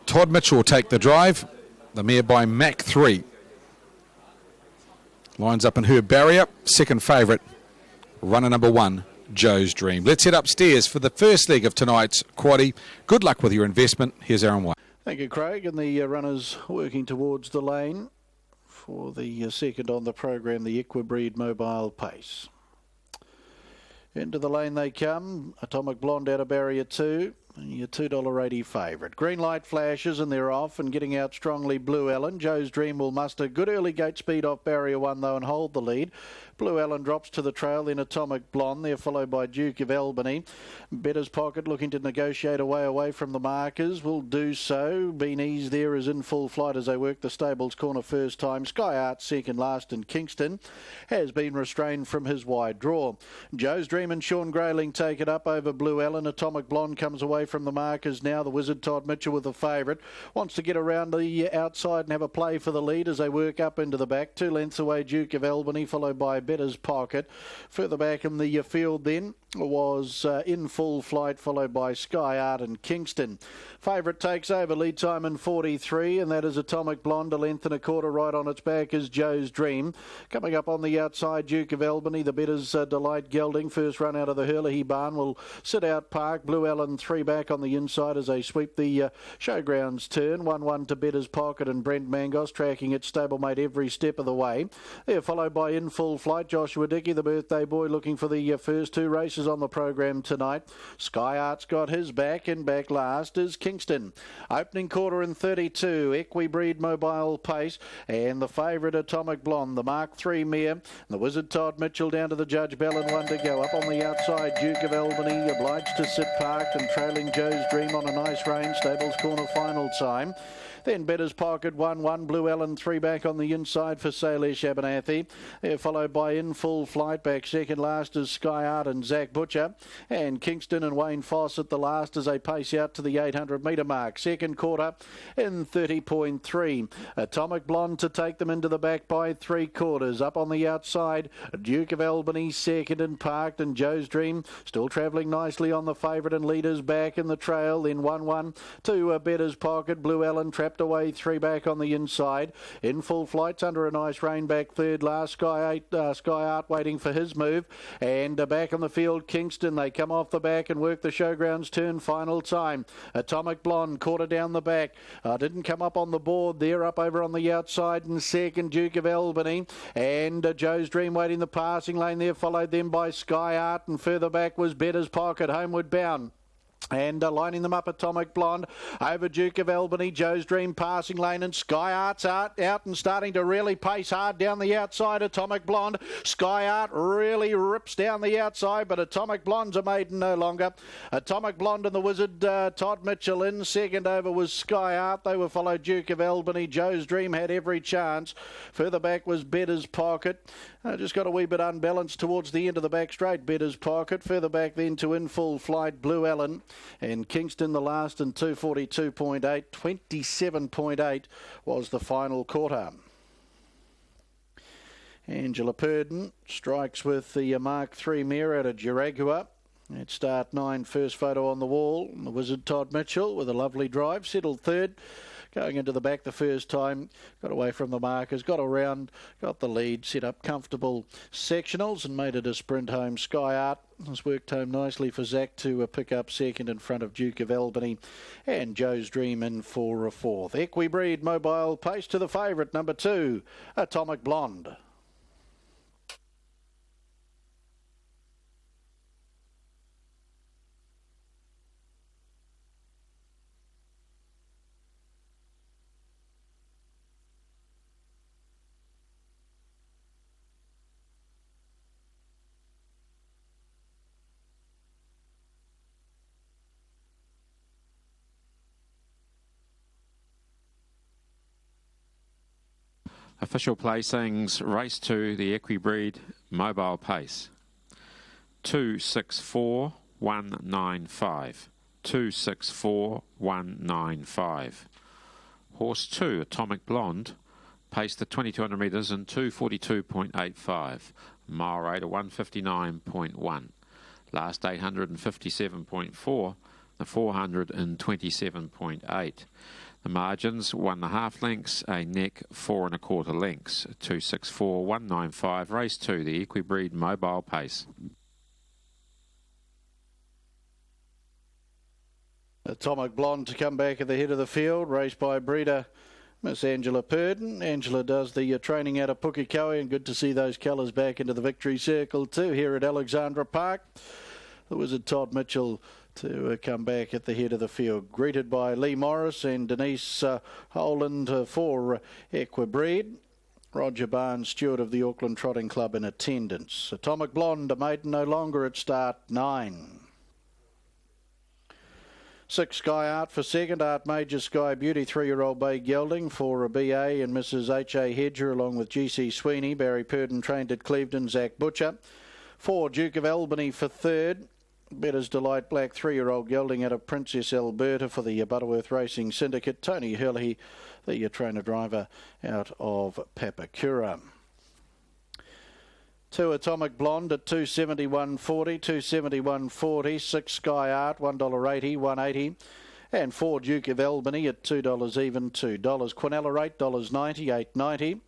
Todd Mitchell will take the drive. The mare by Mac 3. Lines up in her barrier. Second favourite, runner number 1, Joe's Dream. Let's head upstairs for the first leg of tonight's quaddie. Good luck with your investment. Here's Aaron White. Thank you, Craig. And the runners working towards the lane for the second on the program, the Equibred Mobile Pace. Into the lane they come. Atomic Blonde out of barrier 2. Your $2.80 favourite. Green light flashes and they're off, and getting out strongly Blue Ellen. Joe's Dream will muster good early gate speed off barrier 1 though and hold the lead. Blue Ellen drops to the trail, then Atomic Blonde. They're followed by Duke of Albany. Better's Pocket looking to negotiate away from the markers. Will do so. Beanies there is in full flight as they work the stables corner first time. Sky Art second last, and Kingston has been restrained from his wide draw. Joe's Dream and Sean Grayling take it up over Blue Ellen. Atomic Blonde comes away from the markers now. The Wizard Todd Mitchell with the favourite. Wants to get around the outside and have a play for the lead as they work up into the back. 2 lengths away Duke of Albany, followed by Better's Pocket. Further back in the field then was in full flight, followed by Sky Art and Kingston. Favourite takes over, lead time in 43, and that is Atomic Blonde. A length and a quarter right on its back is Joe's Dream. Coming up on the outside, Duke of Albany. The Better's Delight gelding. First run out of the Hurley barn will sit out Park. Blue Ellen 3 back on the inside as they sweep the showgrounds turn. 1-1 to Better's Pocket and Brent Mangos tracking its stablemate every step of the way. They're followed by in full flight Joshua Dickey, the birthday boy, looking for the first 2 races on the program tonight. Sky Art's got his back, and back last is Kingston. Opening quarter in 32, Equibreed Mobile Pace and the favourite Atomic Blonde, the Mark 3 mare. The Wizard Todd Mitchell down to the Judge Bell and 1 to go. Up on the outside, Duke of Albany obliged to sit parked and trailing Joe's Dream on a nice range. Stables corner final time. Then Better's Pocket 1-1, Blue Ellen 3 back on the inside for Salish Abernathy. They're followed by In Full Flight. Back second last is Sky Art and Zach Butcher. And Kingston and Wayne Foss at the last as they pace out to the 800 metre mark. Second quarter in 30.3. Atomic Blonde to take them into the back by 3 quarters. Up on the outside, Duke of Albany second and parked, and Joe's Dream still travelling nicely on the favourite and leaders back in the trail. Then 1-1 to Better's Pocket. Blue Ellen trapped away 3 back on the inside. In full flights under a nice rain back third last. Sky Art waiting for his move, and back on the field Kingston. They come off the back and work the showgrounds turn final time. Atomic Blonde quarter down the back, didn't come up on the board there. Up over on the outside in second Duke of Albany, and Joe's Dream waiting the passing lane there, followed them by Sky Art, and further back was Better's Pocket homeward bound. And lining them up, Atomic Blonde over Duke of Albany, Joe's Dream passing lane, and Sky Art's out and starting to really pace hard down the outside. Atomic Blonde, Sky Art really rips down the outside, but Atomic Blonde's a maiden no longer. Atomic Blonde and the Wizard Todd Mitchell in. Second over was Sky Art. They were followed Duke of Albany. Joe's Dream had every chance. Further back was Better's Pocket. Just got a wee bit unbalanced towards the end of the back straight, Better's Pocket. Further back then to In Full Flight, Blue Ellen. And Kingston the last in 242.8. 27.8 was the final quarter. Angela Purdon strikes with the Mark 3 mare out of Giragua. At start 9, first photo on the wall. The Wizard Todd Mitchell with a lovely drive, settled third. Going into the back the first time, got away from the markers, got around, got the lead, set up comfortable sectionals and made it a sprint home. Sky Art has worked home nicely for Zach to pick up second in front of Duke of Albany, and Joe's Dream in for a fourth. Equibreed Mobile Pace to the favourite, number 2, Atomic Blonde. Official placings, race 2, the Equibreed Mobile Pace. 264,195. 264,195. Horse 2, Atomic Blonde, paced the 2200 metres in 242.85. Mile rate of 159.1. Last 857.4. The 427.8. The margins 1.5 lengths, a neck 4 1/4 lengths. 264,195. Race 2, the Equibreed Mobile Pace. Atomic Blonde to come back at the head of the field, raced by breeder Miss Angela Purdon. Angela does the training out of Pukekohe, and good to see those colours back into the victory circle too here at Alexandra Park. The Wizard Todd Mitchell to come back at the head of the field. Greeted by Lee Morris and Denise Holland for Equibreed. Roger Barnes, steward of the Auckland Trotting Club, in attendance. Atomic Blonde, a maiden no longer at start 9. 6 Sky Art for second. Art Major Sky Beauty, 3-year-old Bay Gelding for a BA and Mrs. H.A. Hedger, along with G.C. Sweeney. Barry Purdon trained at Clevedon. Zach Butcher. 4 Duke of Albany for third. Better's Delight Black, 3-year-old gelding out of Princess Alberta for the Butterworth Racing Syndicate. Tony Hurley, the trainer-driver out of Papakura. 2 Atomic Blonde at $271.40, $271.40. 6 Sky Art, $1.80, $1.80. And 4 Duke of Albany at $2 even, $2. Quinella, $8.90, $8.90.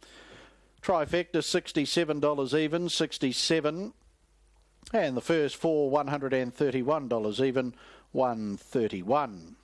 Trifecta, $67 even, $67. And the first 4, $131 even, $131.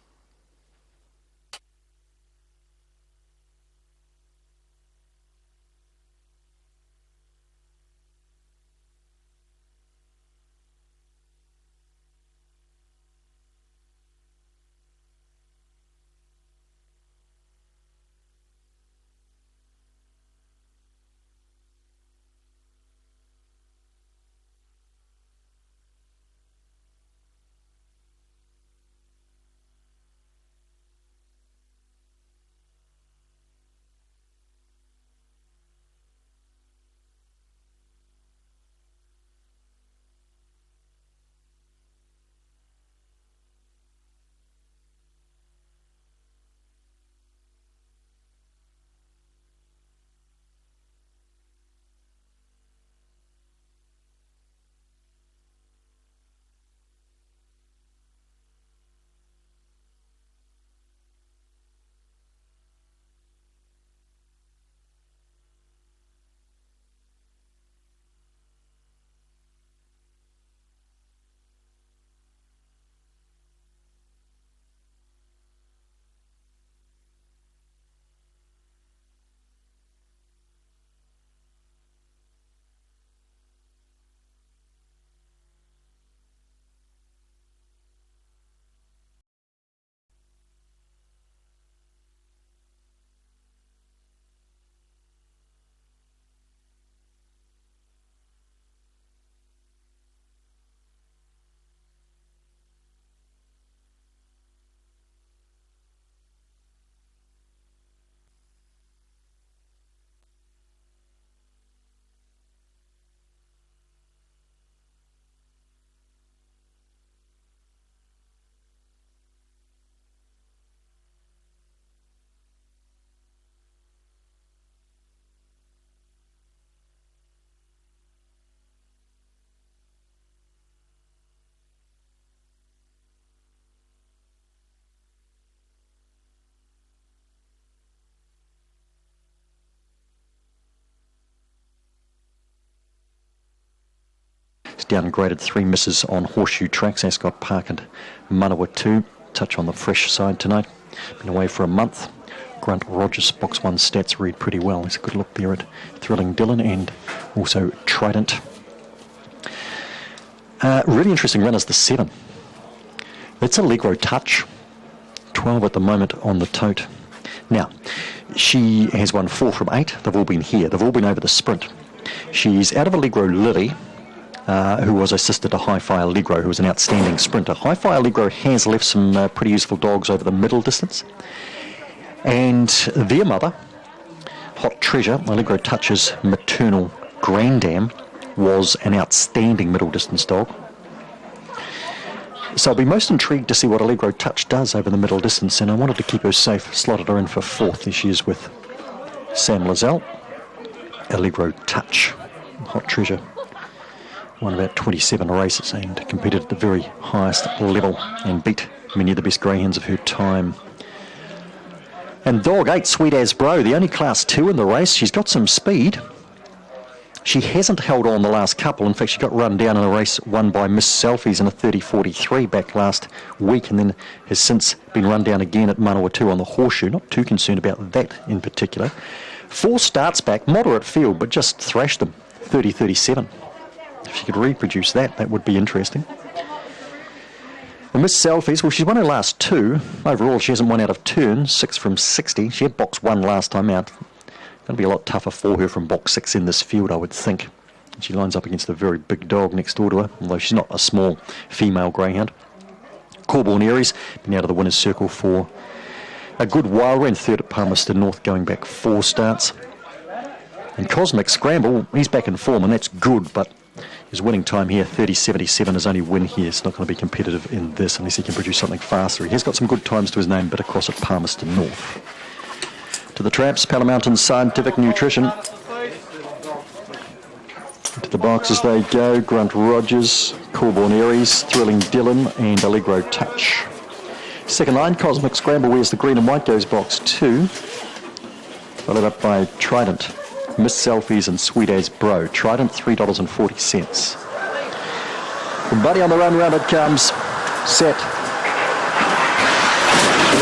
Downgraded 3 misses on horseshoe tracks. Ascot Park and Manawatu. Touch on the fresh side tonight. Been away for a month. Grunt Rogers, box 1 stats read pretty well. There's a good look there at Thrilling Dylan and also Trident. Really interesting run is the 7. That's Allegro Touch. 12 at the moment on the tote. Now, she has won 4 from 8. They've all been here. They've all been over the sprint. She's out of Allegro Lily, who was a sister to Hi-Fi Allegro, who was an outstanding sprinter. Hi-Fi Allegro has left some pretty useful dogs over the middle distance. And their mother, Hot Treasure, Allegro Touch's maternal granddam, was an outstanding middle distance dog. So I'll be most intrigued to see what Allegro Touch does over the middle distance, and I wanted to keep her safe, slotted her in for 4th. There she is with Sam Lizelle. Allegro Touch, Hot Treasure, won about 27 races and competed at the very highest level and beat many of the best greyhounds of her time. And dog 8, Sweet As Bro, the only class 2 in the race. She's got some speed. She hasn't held on the last couple. In fact, she got run down in a race won by Miss Selfies in a 30.43 back last week, and then has since been run down again at Manawatu on the horseshoe. Not too concerned about that in particular. 4 starts back, moderate field, but just thrashed them, 30.37. If she could reproduce that, that would be interesting. The Miss Selfies, well, she's won her last 2. Overall, she hasn't won out of turn, 6 from 60. She had box 1 last time out. Going to be a lot tougher for her from box 6 in this field, I would think. She lines up against a very big dog next door to her, although she's not a small female greyhound. Corborn Aries, been out of the winner's circle for a good while. Ran 3rd at Palmerston North, going back 4 starts. And Cosmic Scramble, he's back in form, and that's good, but his winning time here, 30.77, is only win here. It's not going to be competitive in this unless he can produce something faster. He has got some good times to his name, but across at Palmerston North. To the traps, Pala Mountain Scientific Nutrition. To the boxes they go, Grunt Rogers, Corborn Aries, Thrilling Dylan and Allegro Touch. Second line, Cosmic Scramble wears the green and white, goes box 2. Followed up by Trident, Miss Selfies and Sweet As Bro. Trident, $3.40. Buddy on the run, round it comes. Set.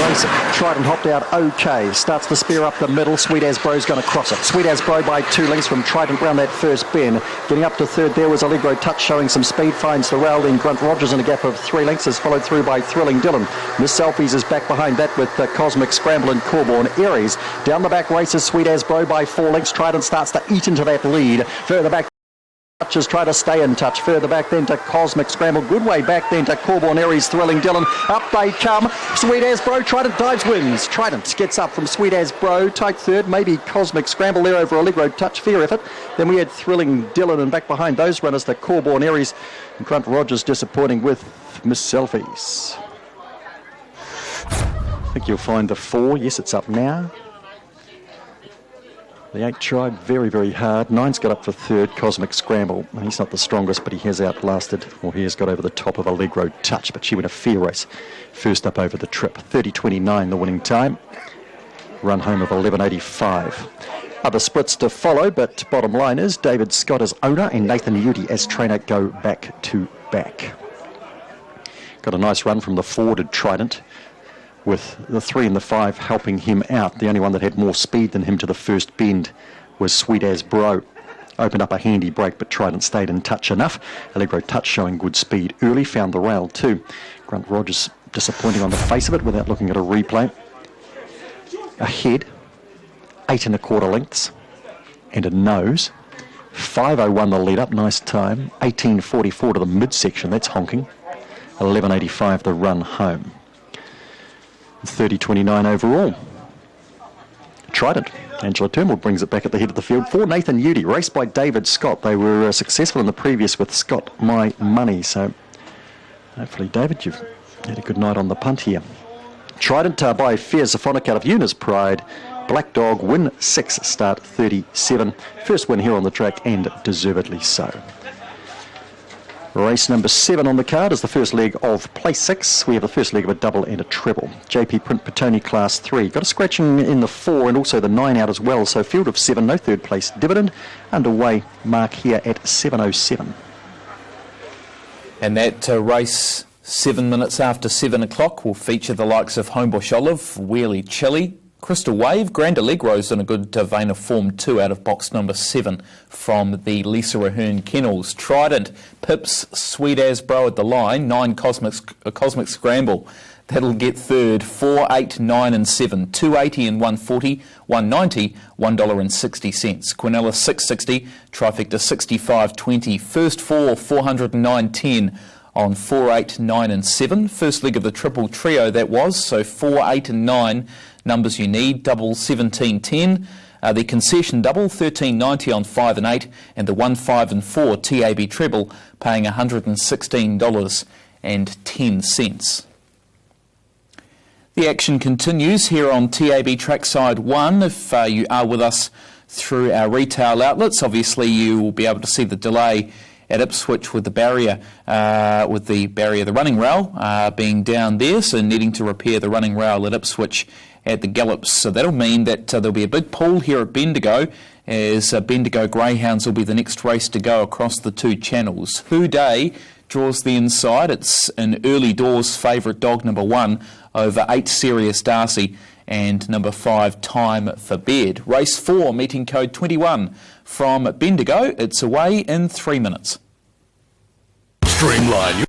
Racing. Trident hopped out okay. Starts to spear up the middle. Sweet As Bro's going to cross it. Sweet As Bro by 2 lengths from Trident round that first bend. Getting up to third there was Allegro Touch showing some speed. Finds the rail. Then Grunt Rogers in a gap of 3 lengths is followed through by Thrilling Dylan. Miss Selfies is back behind that with Cosmic Scramble and Corborn Aries. Down the back races Sweet As Bro by 4 lengths. Trident starts to eat into that lead. Further back, Touches try to stay in touch. Further back then to Cosmic Scramble. Good way back then to Corborn Aries, Thrilling Dylan. Up they come. Sweet As Bro. Trident dives, wins. Trident gets up from Sweet As Bro. Tight third. Maybe Cosmic Scramble there over Allegro Touch. Fair effort. Then we had Thrilling Dylan, and back behind those runners to Corborn Aries. And Grunt Rogers disappointing with Miss Selfies. I think you'll find the 4. Yes, it's up now. The 8 tried very, very hard. 9's got up for third, Cosmic Scramble. And he's not the strongest, but he has outlasted, or he has got over the top of Allegro Touch. But she went a fair race. First up over the trip. 30.29 the winning time. Run home of 11.85. Other splits to follow, but bottom line is David Scott as owner and Nathan Udy as trainer go back to back. Got a nice run from the forwarded Trident, with the 3 and the 5 helping him out. The only one that had more speed than him to the first bend was Sweet As Bro. Opened up a handy break, but Trident stayed in touch enough. Allegro Touch showing good speed early, found the rail too. Grunt Rogers disappointing on the face of it without looking at a replay. Ahead, 8 1/4 lengths and a nose. 5.01 the lead up, nice time. 18.44 to the midsection, that's honking. 11.85 the run home. 30.29 overall. Trident. Angela Turnbull brings it back at the head of the field for Nathan Udy, raced by David Scott. They were successful in the previous with Scott My Money, so hopefully, David, you've had a good night on the punt here. Trident by Fair Zaphonic out of Eunice Pride. Black Dog win 6, start 37. First win here on the track, and deservedly so. Race number 7 on the card is the first leg of place 6. We have the first leg of a double and a treble. JP Print Petone Class 3. Got a scratching in the 4 and also the 9 out as well. So field of 7, no third place dividend. Underway, mark here at 7.07. And that race, 7 minutes after 7 o'clock, will feature the likes of Homebush Olive, Wheelie Chili, Crystal Wave, Grand Allegro's in a good vein of form 2 out of box number 7 from the Lisa Ahern Kennels. Trident, Pips, Sweet As Bro at the line, 9 Cosmic Scramble. That'll get third, 4, 8, 9 and 7, 2.80 and 1.40, 1.90, $1.60. Quinella 6.60, Trifecta 65.20. First 4, 409.10 on 4, 8, 9 and 7. First leg of the triple trio that was, so 4, 8 and 9. Numbers you need, double 17.10, the concession double 13.90 on 5 and 8, and the 1, 5 and 4 TAB treble paying $116.10. The action continues here on TAB Trackside 1. If you are with us through our retail outlets, obviously you will be able to see the delay at Ipswich with the barrier, the running rail being down there, so needing to repair the running rail at Ipswich at the Gallops. So that'll mean that there'll be a big pull here at Bendigo, as Bendigo Greyhounds will be the next race to go across the 2 channels. Who Day draws the inside. It's an early doors favourite dog number 1 over 8 Serious Darcy and number 5 Time for Bed. Race 4, meeting code 21 from Bendigo. It's away in 3 minutes. Streamline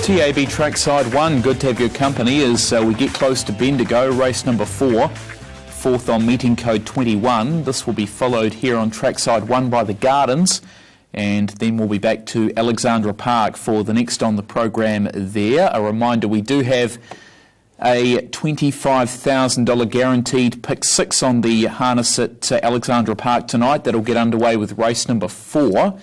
TAB Trackside 1, good to have your company as we get close to Bendigo, race number 4. Fourth on meeting code 21. This will be followed here on Trackside 1 by the Gardens, and then we'll be back to Alexandra Park for the next on the program there. A reminder, we do have a $25,000 guaranteed pick 6 on the harness at Alexandra Park tonight. That'll get underway with race number 4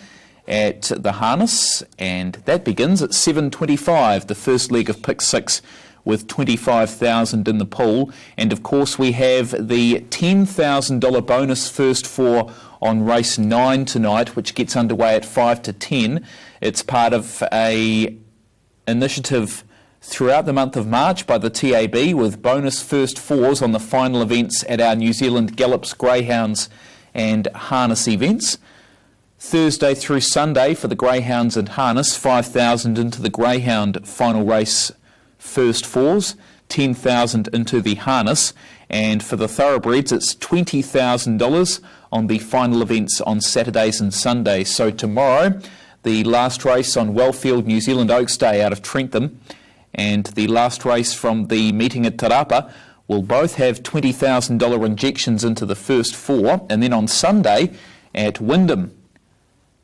at the harness, and that begins at 7:25, the first leg of pick 6 with $25,000 in the pool. And of course we have the $10,000 bonus first 4 on race 9 tonight, which gets underway at 5 to 10. It's part of a initiative throughout the month of March by the TAB with bonus first 4s on the final events at our New Zealand Gallops, Greyhounds and Harness events. Thursday through Sunday for the Greyhounds and Harness, $5,000 into the Greyhound final race first 4s, $10,000 into the Harness, and for the Thoroughbreds it's $20,000 on the final events on Saturdays and Sundays. So tomorrow, the last race on Wellfield New Zealand Oaks Day out of Trentham and the last race from the meeting at Tarapa will both have $20,000 injections into the first 4, and then on Sunday at Wyndham,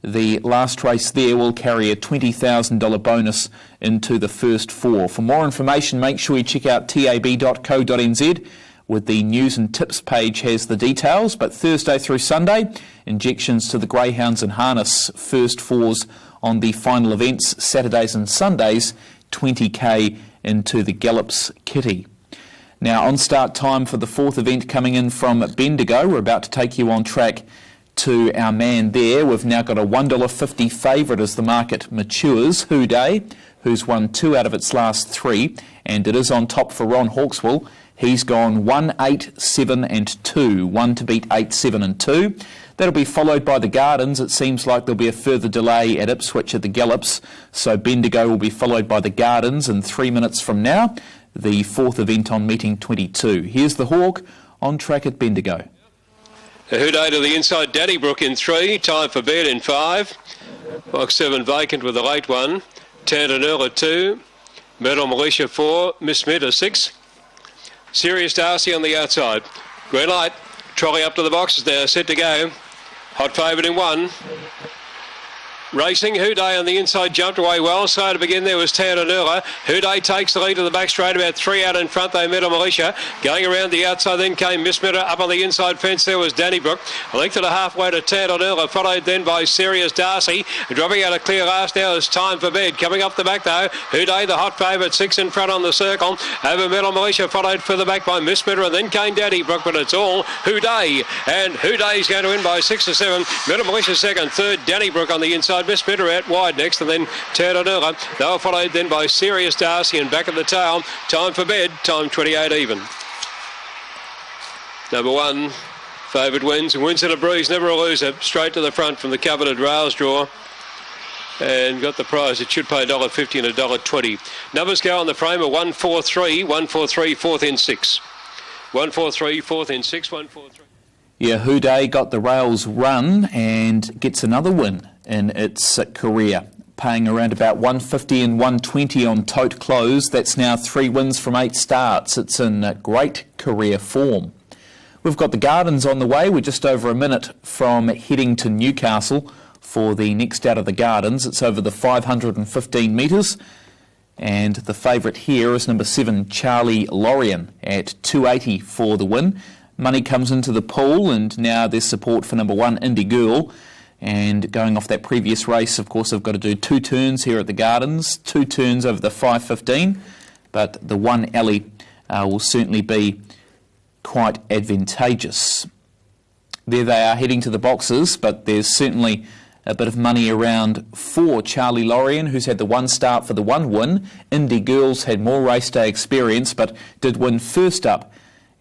the last race there will carry a $20,000 bonus into the first 4. For more information, make sure you check out tab.co.nz with the news and tips page has the details. But Thursday through Sunday, injections to the Greyhounds and Harness first 4s on the final events. Saturdays and Sundays, $20,000 into the Gallops kitty. Now on start time for the 4th event coming in from Bendigo. We're about to take you on track to our man there. We've now got a $1.50 favourite as the market matures, Houday, who's won 2 out of its last 3, and it is on top for Ron Hawkswell. He's gone 1, 8, 7 and 2, 1 to beat 8, 7 and 2. That'll be followed by the Gardens. It seems like there'll be a further delay at Ipswich at the Gallops, so Bendigo will be followed by the Gardens in 3 minutes from now, the 4th event on meeting 22. Here's the Hawk on track at Bendigo. Houday to the inside, Dannybrook in 3, time for bed in 5. Box 7 vacant with a late one. Tantanura 2, Metal Militia 4, Miss Meta 6. Serious Darcy on the outside. Green light, trolley up to the boxes now, set to go. Hot favourite in 1. Racing, Houday on the inside jumped away well. So to begin there was Tantanura. Houday takes the lead to the back straight, about 3 out in front. They met a Militia. Going around the outside then came Miss Meta. Up on the inside fence there was Dannybrook. A length and a halfway to Tantanura, followed then by Serious Darcy. Dropping out a clear last now is Time for Bed. Coming up the back though, Houday the hot favourite, 6 in front on the circle. Over Metal Militia, followed further back by Miss Meta, and then came Dannybrook, but it's all Houday. And Houday's going to win by 6 to 7. Metal Militia second, third Dannybrook on the inside. Miss Meta out wide next, and then Tantanura. They were followed then by Serious Darcy, and back at the tail, Time for Bed, time 28 even. Number 1, favoured wins, and wins in a breeze, never a loser. Straight to the front from the coveted rails draw. And got the prize. It should pay $1.50 and $1.20. Numbers go on the frame of 143, 143, 4th in 6. 143, 4th in 6, 143. Yeah, Houday got the rails run and gets another win in its career, paying around about $150 and $120 on tote close. That's now 3 wins from 8 starts. It's in great career form. We've got the Gardens on the way. We're just over a minute from heading to Newcastle for the next out of the Gardens. It's over the 515 metres. And the favourite here is number 7, Charlie Lorien, at $2.80 for the win. Money comes into the pool, and now there's support for number 1, Indie Girl. And going off that previous race, of course, I've got to do 2 turns here at the Gardens, 2 turns over the 5.15, but the 1 alley will certainly be quite advantageous. There they are heading to the boxes, but there's certainly a bit of money around for Charlie Lorien, who's had the 1 start for the 1 win. Indie Girls had more race day experience, but did win first up,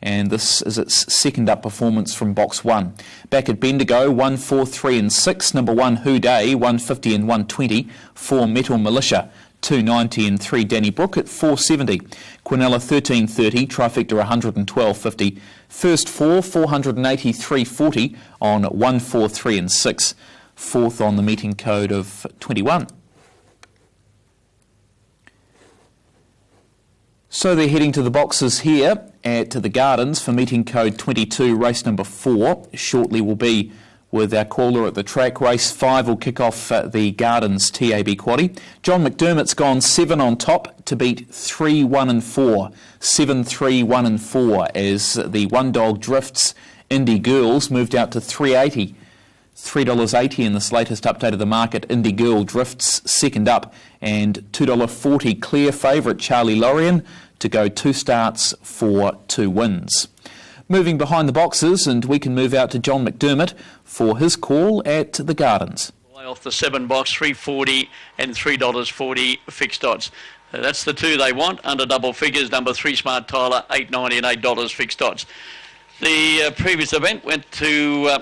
and this is its second up performance from box 1. Back at Bendigo, 1, 4, 3 and 6. Number 1, Houday, 150 and 120. 4, Metal Militia, 290 and 3, Dannybrook at 470. Quinella, 1330, trifecta 112.50. First 4, 483.40 on 1, 4, 3 and 6. 4th on the meeting code of 21. So they're heading to the boxes here at the Gardens for meeting code 22, race number 4. Shortly will be with our caller at the track. Race 5 will kick off the Gardens TAB Quaddie. John McDermott's gone 7 on top to beat 3, 1 and 4. 7, 3, 1 and 4 as the One Dog Drifts Indie Girls moved out to $3.80. $3.80 in this latest update of the market. Indie Girl drifts second up, and $2.40 clear favourite Charlie Lorien to go 2 starts for 2 wins. Moving behind the boxes, and we can move out to John McDermott for his call at the Gardens. Off the 7 box, $3.40 and $3.40 fixed odds. That's the 2 they want under double figures. Number 3 Smart Tyler, $8.90 and $8 fixed odds. The previous event went to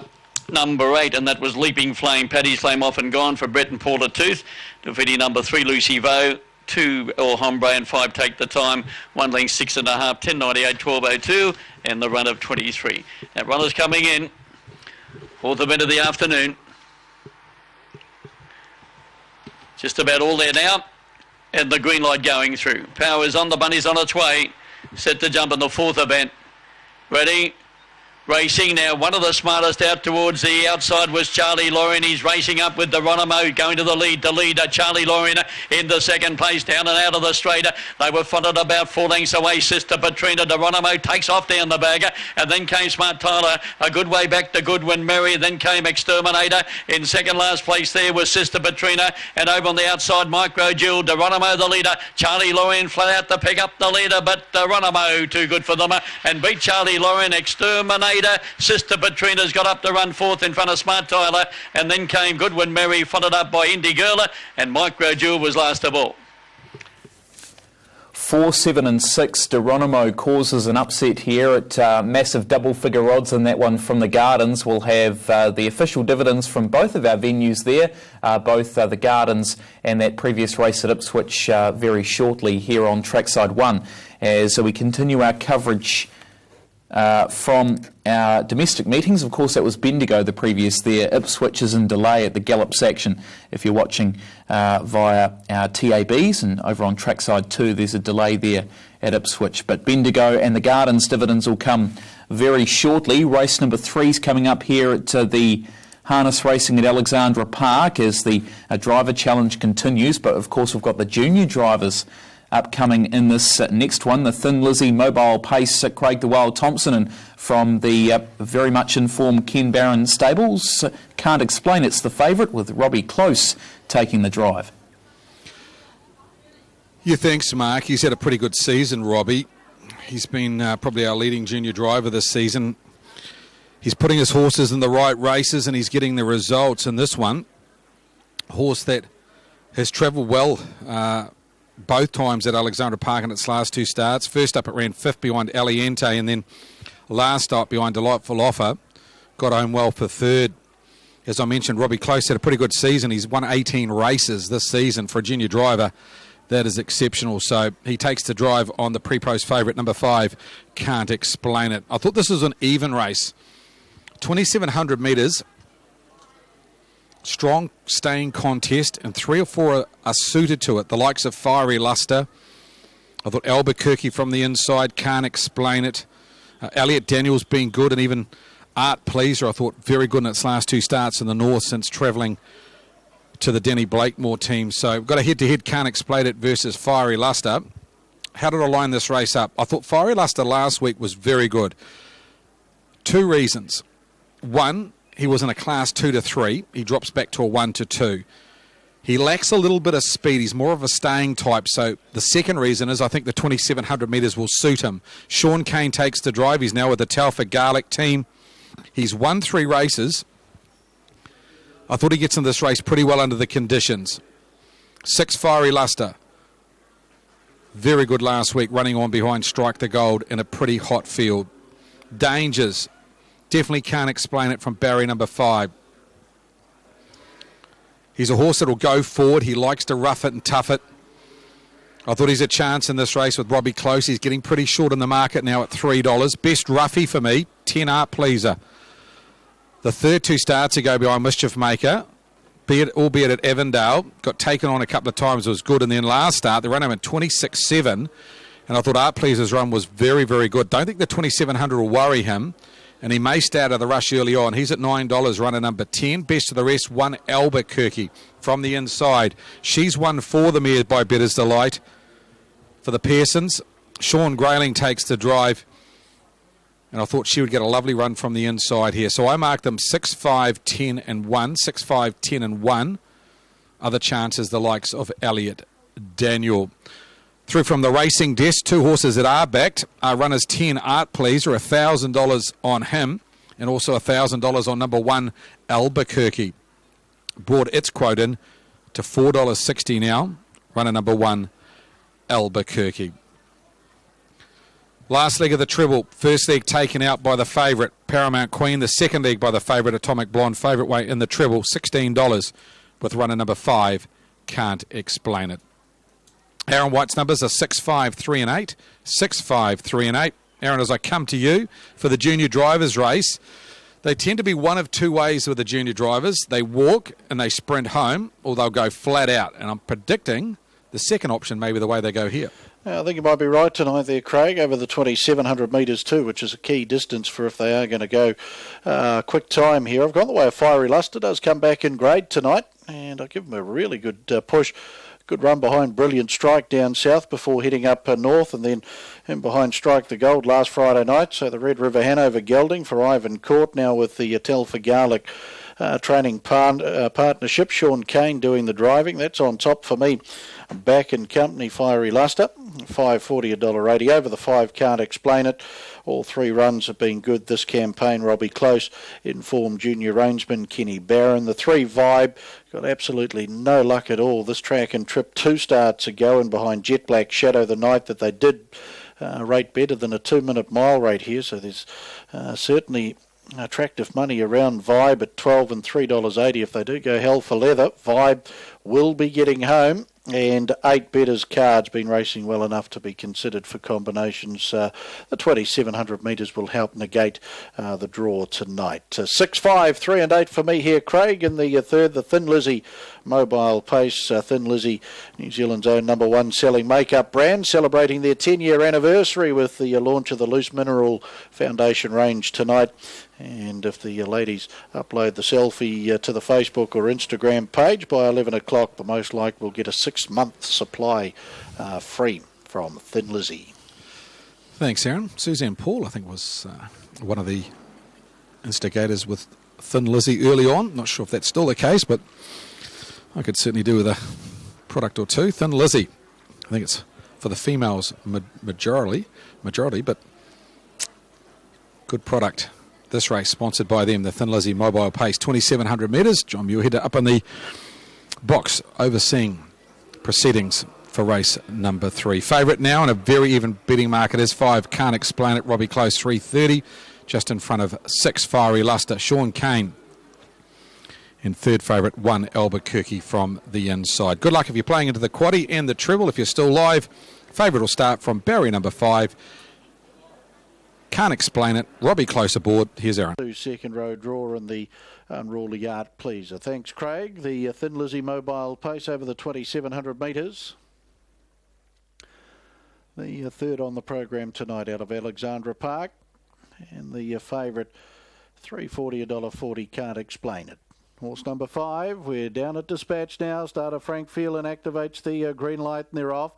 number 8, and that was Leaping Flame. Paddy's Flame off and gone for Brett and Paula Tooth. Defeating number 3 Lucy Vo, 2 El Hombre and 5 Take the Time. 1 length 6.5, 10.98, 12.02, and the run of 23. That runner's coming in. 4th event of the afternoon. Just about all there now, and the green light going through. Power is on, the bunny's on its way. Set to jump in the 4th event. Ready? Racing now, one of the smartest out towards the outside was Charlie Lorien. He's racing up with the Ronimo going to the lead. The leader, Charlie Lorien, in the second place, down and out of the straight. They were fronted about 4 lengths away. Sister Petrina, the Ronimo takes off down the bagger, and then came Smart Tyler a good way back to Goodwin Mary. Then came Exterminator. In second last place there was Sister Petrina, and over on the outside, Micro Jewel, the Ronimo the leader. Charlie Lorien flat out to pick up the leader, but the Ronimo too good for them and beat Charlie Lorien. Exterminator. Sister Petrina's got up to run 4th in front of Smart Tyler, and then came Goodwin Mary, followed up by Indie Girl, and Micro Jewel was last of all. 4, 7 and 6, Geronimo causes an upset here at massive double-figure odds in that one from the Gardens. We'll have the official dividends from both of our venues there, both the Gardens and that previous race at Ipswich very shortly here on Trackside 1. As we continue our coverage from our domestic meetings. Of course, that was Bendigo the previous there. Ipswich is in delay at the Gallop section. If you're watching via our TABs, and over on Trackside 2, there's a delay there at Ipswich. But Bendigo and the Gardens dividends will come very shortly. Race number 3 is coming up here at the harness racing at Alexandra Park as the driver challenge continues. But of course, we've got the junior drivers upcoming in this next one, the Thin Lizzy, Mobile Pace, Craig the Wild Thompson, and from the very much informed Ken Barron stables, Can't Explain It's the favourite, with Robbie Close taking the drive. Yeah, thanks, Mark. He's had a pretty good season, Robbie. He's been probably our leading junior driver this season. He's putting his horses in the right races, and he's getting the results in this one. A horse that has travelled well both times at Alexandra Park in its last 2 starts. First up, it ran 5th behind Aliente, and then last up behind Delightful Offer. Got home well for 3rd. As I mentioned, Robbie Close had a pretty good season. He's won 18 races this season for a junior driver. That is exceptional. So he takes the drive on the pre-post favourite, number 5, Can't Explain It. I thought this was an even race. 2,700 metres. Strong staying contest, and 3 or 4 are suited to it. The likes of Fiery Luster. I thought Albuquerque from the inside, Can't Explain It. Elliot Daniels being good, and even Art Pleaser, I thought very good in its last 2 starts in the north since travelling to the Denny Blakemore team. So we've got a head-to-head Can't Explain It versus Fiery Luster. How did I line this race up? I thought Fiery Luster last week was very good. 2 reasons. 1, he was in a class 2 to 3. He drops back to a 1 to 2. He lacks a little bit of speed. He's more of a staying type. So the second reason is I think the 2,700 metres will suit him. Sean Kane takes the drive. He's now with the Telford Garlic team. He's won 3 races. I thought he gets in this race pretty well under the conditions. 6, Fiery Luster. Very good last week, running on behind Strike the Gold in a pretty hot field. Dangers. Definitely Can't Explain It from Barry, number 5. He's a horse that will go forward. He likes to rough it and tough it. I thought he's a chance in this race with Robbie Close. He's getting pretty short in the market now at $3. Best roughie for me, 10 Art Pleaser. The third 2 starts ago behind Mischief Maker, albeit at Evandale. Got taken on a couple of times, it was good. And then last start, they ran him at 26.7. And I thought Art Pleaser's run was very, very good. Don't think the 2700 will worry him. And he may stay out of the rush early on. He's at $9, runner number 10. Best of the rest, one Albuquerque from the inside. She's won for the mare by Better's Delight for the Pearsons. Sean Grayling takes the drive. And I thought she would get a lovely run from the inside here. So I marked them 6, 5, 10 and 1. 6, 5, 10 and 1. Other chances, the likes of Elliot Daniel. Through from the racing desk, 2 horses that are backed. Our runners 10, Art Pleaser, $1,000 on him, and also $1,000 on number 1, Albuquerque. Brought its quote in to $4.60 now. Runner number 1, Albuquerque. Last leg of the treble. First leg taken out by the favourite, Paramount Queen. The second leg by the favourite, Atomic Blonde. Favourite weight in the treble, $16 with runner number 5, Can't Explain It. Aaron White's numbers are 6, 5, 3 and 8. 6, 5, 3 and 8. Aaron, as I come to you for the junior drivers race, they tend to be one of two ways with the junior drivers. They walk and they sprint home, or they'll go flat out. And I'm predicting the second option may be the way they go here. I think you might be right tonight there, Craig, over the 2,700 metres too, which is a key distance for if they are going to go quick time here. I've gone the way of Fiery Luster, does come back in grade tonight, and I'll give them a really good push. Good run behind Brilliant Strike down south before heading up north, and then in behind Strike the Gold last Friday night. So the Red River Hanover gelding for Ivan Court now with the Telfer Garlic training partnership. Sean Kane doing the driving. That's on top for me. Back in company, Fiery Luster, $5.40, $1.80. Over the 5, Can't Explain It. All 3 runs have been good this campaign. Robbie Close, informed junior rangeman Kenny Barron. The 3, Vibe, got absolutely no luck at all. This track and trip 2 starts ago, and behind Jet Black Shadow the night that they did rate better than a 2-minute mile rate here. So there's certainly attractive money around Vibe at $12 and $3.80. If they do go hell for leather, Vibe will be getting home. And 8 Betters Cards been racing well enough to be considered for combinations. The 2,700 metres will help negate the draw tonight. 6, 5, 3 and 8 for me here, Craig. In the third, the Thin Lizzy Mobile Pace. Thin Lizzy, New Zealand's own number 1 selling makeup brand, celebrating their 10-year anniversary with the launch of the Loose Mineral Foundation range tonight. And if the ladies upload the selfie to the Facebook or Instagram page by 11 o'clock, the most like will get a 6-month supply free from Thin Lizzy. Thanks, Aaron. Suzanne Paul, I think, was one of the instigators with Thin Lizzy early on. Not sure if that's still the case, but I could certainly do with a product or two. Thin Lizzy, I think it's for the females majority, but good product. This race sponsored by them, the Thin Lizzy Mobile Pace, 2,700 metres. John Muirhead up in the box overseeing proceedings for race number 3. Favourite now in a very even betting market is 5, Can't Explain It. Robbie Close, $3.30, just in front of 6, Fiery Luster. Sean Kane in third favourite, 1, Albuquerque from the inside. Good luck if you're playing into the quaddie and the treble. If you're still live, favourite will start from barrier number 5. Can't Explain It. Robbie Close aboard. Here's Aaron. 2 second row draw in the Unruly Art Pleaser. Thanks, Craig. The Thin Lizzy Mobile Pace over the 2,700 metres. The third on the program tonight out of Alexandra Park. And the favourite, $3.40, $1.40, Can't Explain It. Horse number 5, we're down at dispatch now. Starter Frank Phelan activates the green light and they're off.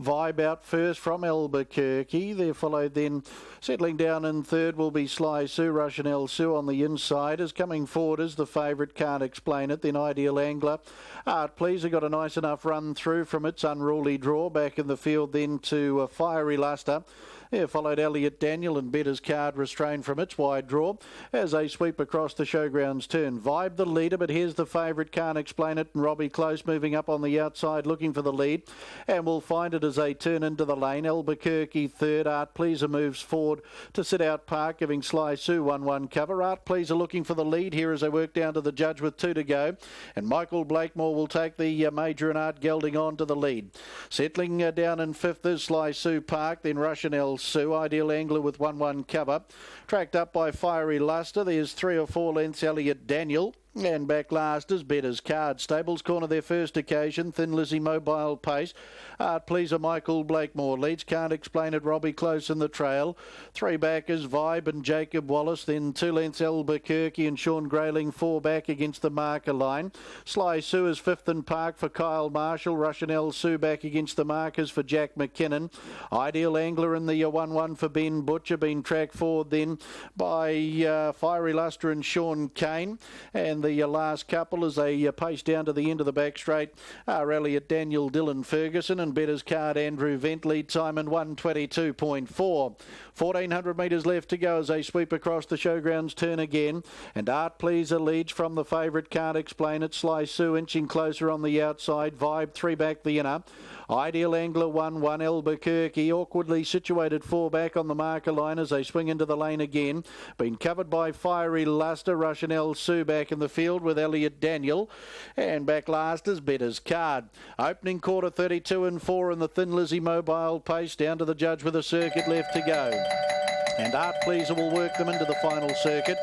Vibe out first from Albuquerque. They're followed then, settling down in third will be Sly Sue. Russian El Sue on the inside. Is coming forward as the favourite, Can't Explain It. Then Ideal Angler. Art Pleaser got a nice enough run through from its unruly draw. Back in the field then to Fiery Luster. There followed Elliot Daniel and Better's Card restrained from its wide draw as they sweep across the showgrounds turn. Vibe the leader, but here's the favourite, Can't Explain It, and Robbie Close moving up on the outside looking for the lead, and we'll find it as they turn into the lane. Albuquerque third. Art Pleaser moves forward to sit out Park, giving Sly Sue 1-1 cover. Art Pleaser looking for the lead here as they work down to the judge with 2 to go, and Michael Blakemore will take the Major and Art gelding on to the lead. Settling down in fifth is Sly Sue Park, then Russian El Sue. Ideal Angler with 1-1 cover. Tracked up by Fiery Luster. There's 3 or 4 lengths Elliot Daniel. And back last is Better's Card. Stables corner their first occasion. Thin Lizzie Mobile Pace. Art Pleaser Michael Blakemore leads. Can't Explain It Robbie Close in the trail. Three back is Vibe and Jacob Wallace. Then 2 lengths Albuquerque and Sean Grayling 4 back against the marker line. Sly Sue is 5th in Park for Kyle Marshall. Russian L Sue back against the markers for Jack McKinnon. Ideal Angler in the 1-1 for Ben Butcher. Been tracked forward then by Fiery Luster and Sean Kane. And the last couple as they pace down to the end of the back straight are Elliot Daniel, Dylan Ferguson and Better's Card Andrew Vent. Lead time in 1:22.4. 1400 metres left to go as they sweep across the showgrounds turn again. And Art Pleaser leads from the favourite Can't Explain It. Sly Sue inching closer on the outside. Vibe 3 back the inner. Ideal Angler 1-1. Albuquerque awkwardly situated 4 back on the marker line as they swing into the lane again. Been covered by Fiery Luster. Russian L Sue back in the field with Elliot Daniel. And back last is Better's Card. Opening quarter 32 and 4 in the Thin Lizzie Mobile Pace. Down to the judge with a circuit left to go. And Art Pleaser will work them into the final circuit.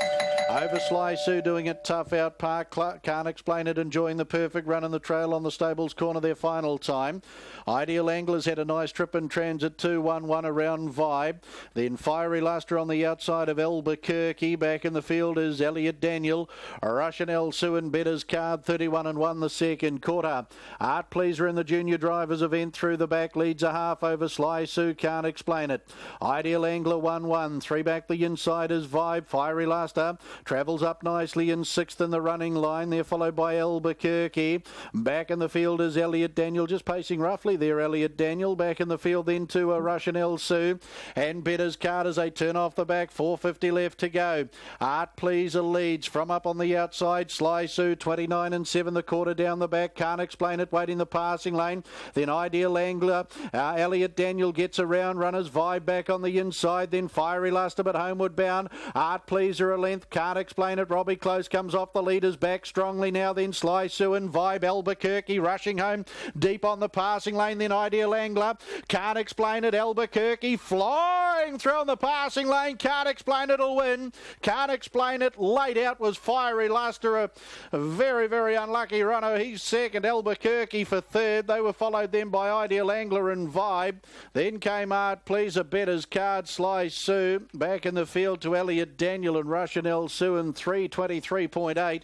Over Sly Sue doing it tough out. Park Can't Explain It enjoying the perfect run in the trail on the stables corner their final time. Ideal Anglers had a nice trip in transit 2-1-1 around Vibe. Then Fiery Luster on the outside of Albuquerque. Back in the field is Elliot Daniel. Russian L Sue and Better's Card 31 and 1 the second quarter. Art Pleaser in the junior drivers event through the back leads a half over Sly Sue. Can't Explain It. Ideal Angler 1-1. 3 back the inside is Vibe. Fiery Luster travels up nicely in 6th in the running line. They're followed by Albuquerque. Back in the field is Elliot Daniel, just pacing roughly there. Elliot Daniel back in the field then to a Russian El Sue and Better's Card as they turn off the back. 4:50 left to go. Art Pleaser leads from up on the outside. Sly Sue 29 and 7 the quarter down the back. Can't Explain It waiting the passing lane. Then Ideal Angler. Elliot Daniel gets around. Runners Vibe back on the inside. Then Fiery Luster but homeward bound. Art Pleaser a length. Can't Explain It. Robbie Close comes off the leaders back strongly now. Then Sly Sue and Vibe. Albuquerque rushing home deep on the passing lane. Then Ideal Angler. Can't Explain It. Albuquerque flying through on the passing lane. Can't Explain It will win. Can't Explain It. Laid out was Fiery Luster. A very, very unlucky runner. He's second. Albuquerque for third. They were followed then by Ideal Angler and Vibe. Then came Art Pleaser, Better's Card, Sly Sue. Back in the field to Elliot Daniel and Russian L Sue in 3:23.8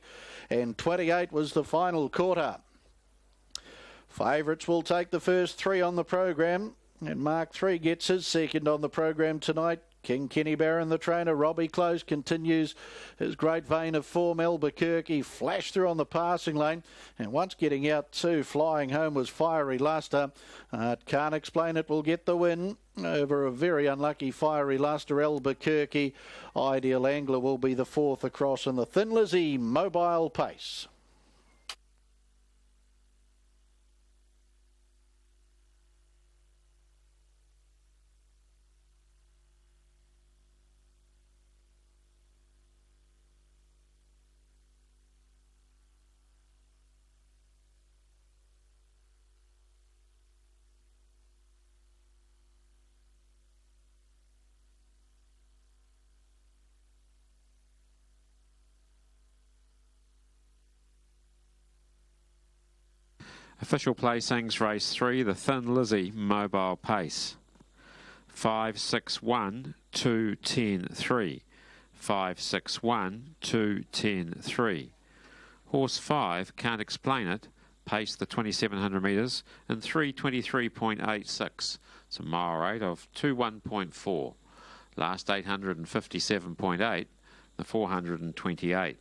and 28 was the final quarter. Favourites will take the first 3 on the program and Mark 3 gets his second on the program tonight. King Kenny Barron, the trainer. Robbie Close continues his great vein of form. Albuquerque flashed through on the passing lane. And once getting out too, flying home was Fiery Luster. Can't Explain It will get the win over a very unlucky Fiery Luster. Albuquerque. Ideal Angler will be the 4th across in the Thin Lizzie Mobile Pace. Official placings, race 3, the Thin Lizzie Mobile Pace. 5, 6, 1, 2, 10, 3. 5, 6, 1, 2, 10, 3. Horse 5, Can't Explain It, paced the 2700 metres in 3:23.86. It's a mile rate of 2:1.4. Last 857.8, the 428.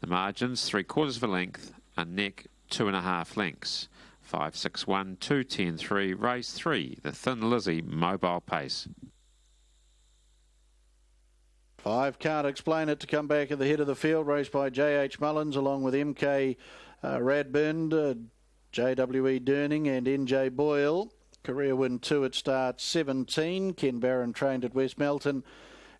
The margins 3/4 of a length, a neck 2.5 lengths. 5, 6, 1, 2, 10, 3, race 3, the Thin Lizzie Mobile Pace. 5, Can't Explain It to come back at the head of the field, raced by J.H. Mullins along with M.K. Radburn, J.W.E. Durning and N.J. Boyle. Career win 2 at start 17. Ken Barron trained at West Melton.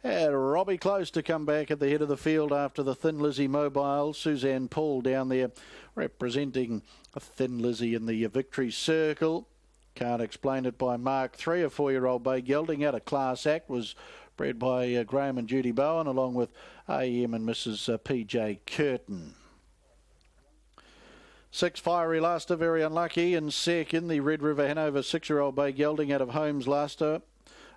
Robbie Close to come back at the head of the field after the Thin Lizzie Mobile. Suzanne Paul down there representing Thin Lizzie in the victory circle. Can't Explain It by Mark 3, a 4-year-old bay gelding out of Class Act, was bred by Graham and Judy Bowen along with A.M. and Mrs. P.J. Curtin. 6 Fiery Luster, very unlucky. In second, the Red River Hanover 6-year-old bay gelding out of Holmes Luster.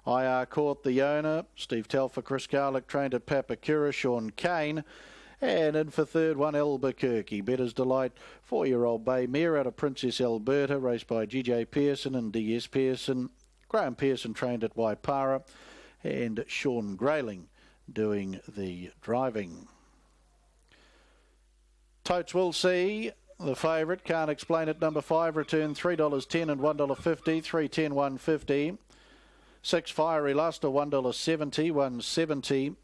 IR Court, the owner. Steve Telfer, Chris Garlick, trained at Papakura, Sean Kane. And in for third, 1 Albuquerque. Better's Delight, 4-year-old bay mare out of Princess Alberta, raced by GJ Pearson and DS Pearson. Graham Pearson trained at Waipara. And Sean Grayling doing the driving. Totes will see. The favourite, Can't Explain It, number 5, return $3.10 and $1.50, 3.10, 1.50. 6 Fiery Luster, $1.70, 1.70.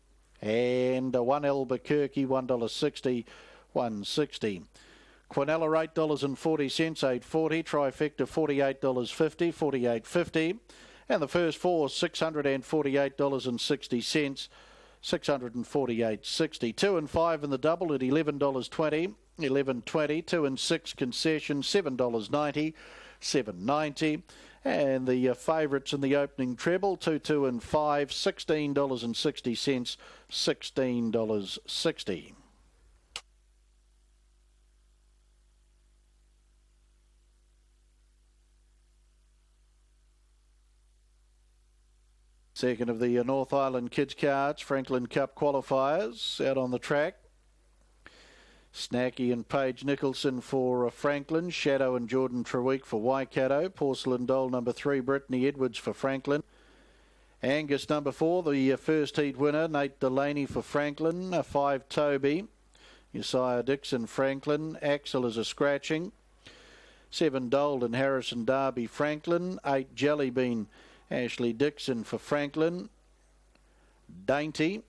And 1 Albuquerque, $1.60, 1.60. Quinella, $8.40, 8.40. Trifecta, $48.50, 48.50. And the first four, $648.60, 648.60. 2 and 5 in the double at $11.20. 11.20, 2 and 6 concession, $7.90, 7.90, and the favourites in the opening treble, 2, 2 and 5, $16.60, $16.60. Second of the North Island Kids Cards, Franklin Cup qualifiers out on the track. Snacky and Paige Nicholson for Franklin. Shadow and Jordan Treweek for Waikato. Porcelain Doll number 3, Brittany Edwards for Franklin. Angus number 4, the first heat winner, Nate Delaney for Franklin. 5 Toby. Josiah Dixon Franklin. Axel is a scratching. 7 Dold and Harrison Darby Franklin. 8 Jellybean Ashley Dixon for Franklin. Dainty.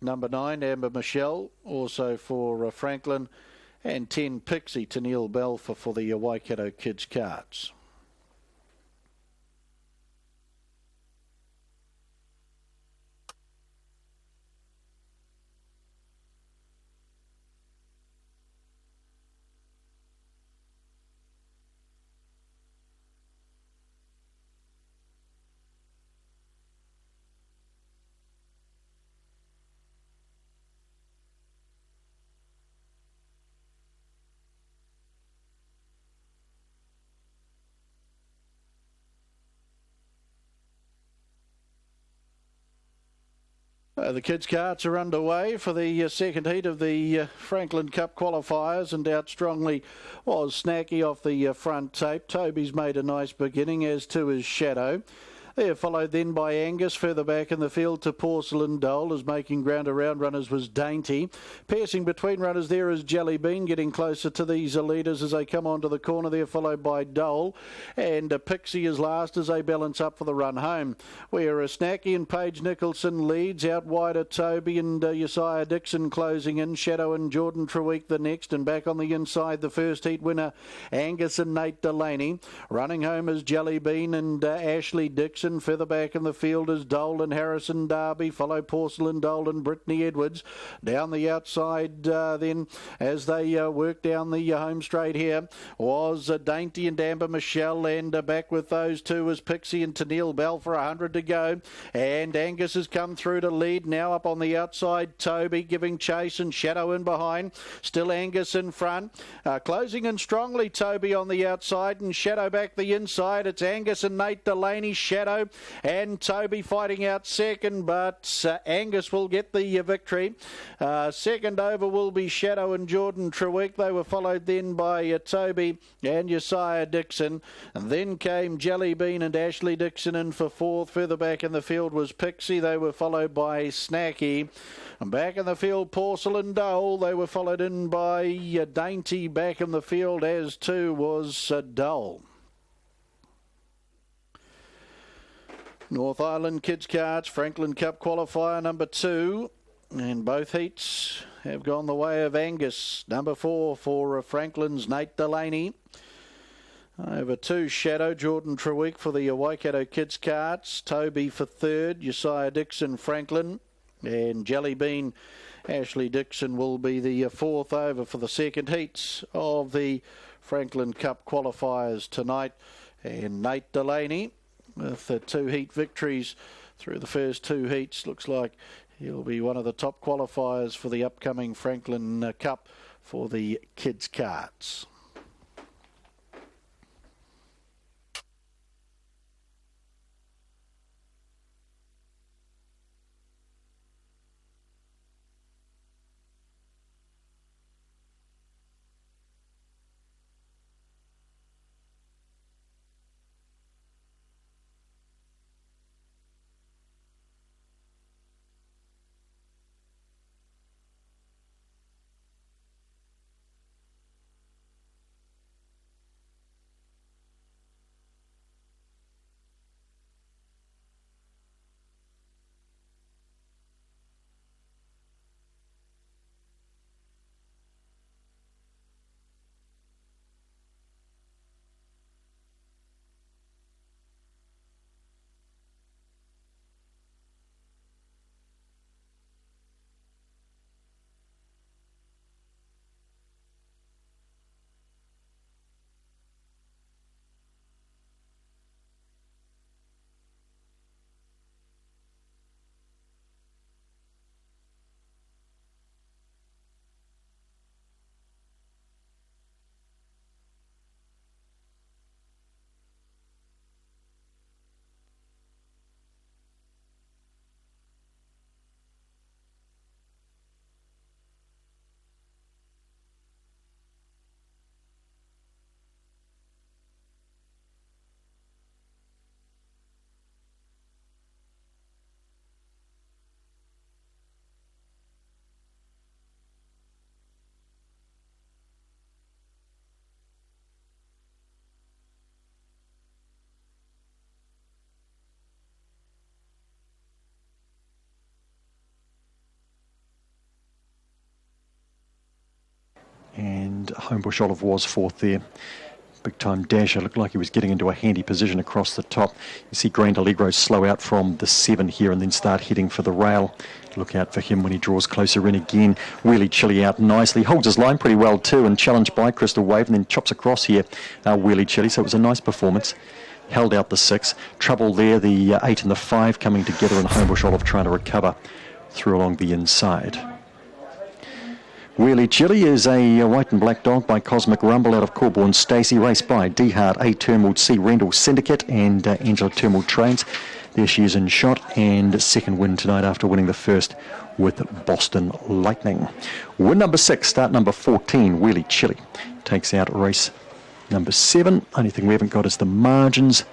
Number 9, Amber Michelle, also for Franklin. And 10, Pixie to Neil Belfer for the Waikato Kids Cards. The kids' carts are underway for the second heat of the Franklin Cup qualifiers, and out strongly was Snacky off the front tape. Toby's made a nice beginning, as to his Shadow. They're followed then by Angus. Further back in the field to Porcelain Doll, as making ground around runners was Dainty. Piercing between runners there is Jellybean, getting closer to these leaders as they come onto the corner. They're followed by Dole, and Pixie is last as they balance up for the run home. Where Snacky and Paige Nicholson leads. Out wide are Toby and Josiah Dixon closing in. Shadow and Jordan Treweek the next, and back on the inside the first heat winner Angus and Nate Delaney. Running home is Jellybean and Ashley Dixon. Further back in the field is Dole and Harrison Darby, follow Porcelain Dole and Brittany Edwards. Down the outside then, as they work down the home straight here, was Dainty and Amber Michelle, and back with those two is Pixie and Tennille Bell for 100 to go. And Angus has come through to lead. Now up on the outside, Toby giving chase and Shadow in behind. Still Angus in front. Closing in strongly, Toby on the outside and Shadow back the inside. It's Angus and Nate Delaney, Shadow and Toby fighting out second, but Angus will get the victory. Second over will be Shadow and Jordan Treweek. They were followed then by Toby and Josiah Dixon. And then came Jellybean and Ashley Dixon in for fourth. Further back in the field was Pixie. They were followed by Snacky. And back in the field, Porcelain Dole. They were followed in by Dainty. Back in the field, as too was Dole. North Island Kids Cards, Franklin Cup qualifier number 2. And both heats have gone the way of Angus. Number 4 for Franklin's Nate Delaney. Over 2, Shadow, Jordan Treweek for the Waikato Kids Cards. Toby for third, Josiah Dixon, Franklin. And Jellybean, Ashley Dixon will be the fourth over for the second heats of the Franklin Cup qualifiers tonight. And Nate Delaney, with 2 heat victories through the first 2 heats, looks like he'll be one of the top qualifiers for the upcoming Franklin Cup for the kids' carts. And Homebush Olive was fourth there. Big time dasher, looked like he was getting into a handy position across the top. You see Grand Allegro slow out from the 7 here and then start heading for the rail. Look out for him when he draws closer in again. Wheelie Chili out nicely, holds his line pretty well too, and challenged by Crystal Wave, and then chops across here, Wheelie Chili, so it was a nice performance. Held out the 6, trouble there, the 8 and the 5 coming together, and Homebush Olive trying to recover through along the inside. Wheelie Chili is a white and black dog by Cosmic Rumble out of Corborn Stacey, raced by D Hart, A Turnbull, C Rendell Syndicate, and Angela Turnbull Trains. There she is in shot, and second win tonight after winning the first with Boston Lightning. Win number 6, start number 14, Wheelie Chili. Takes out race number 7. Only thing we haven't got is the margins,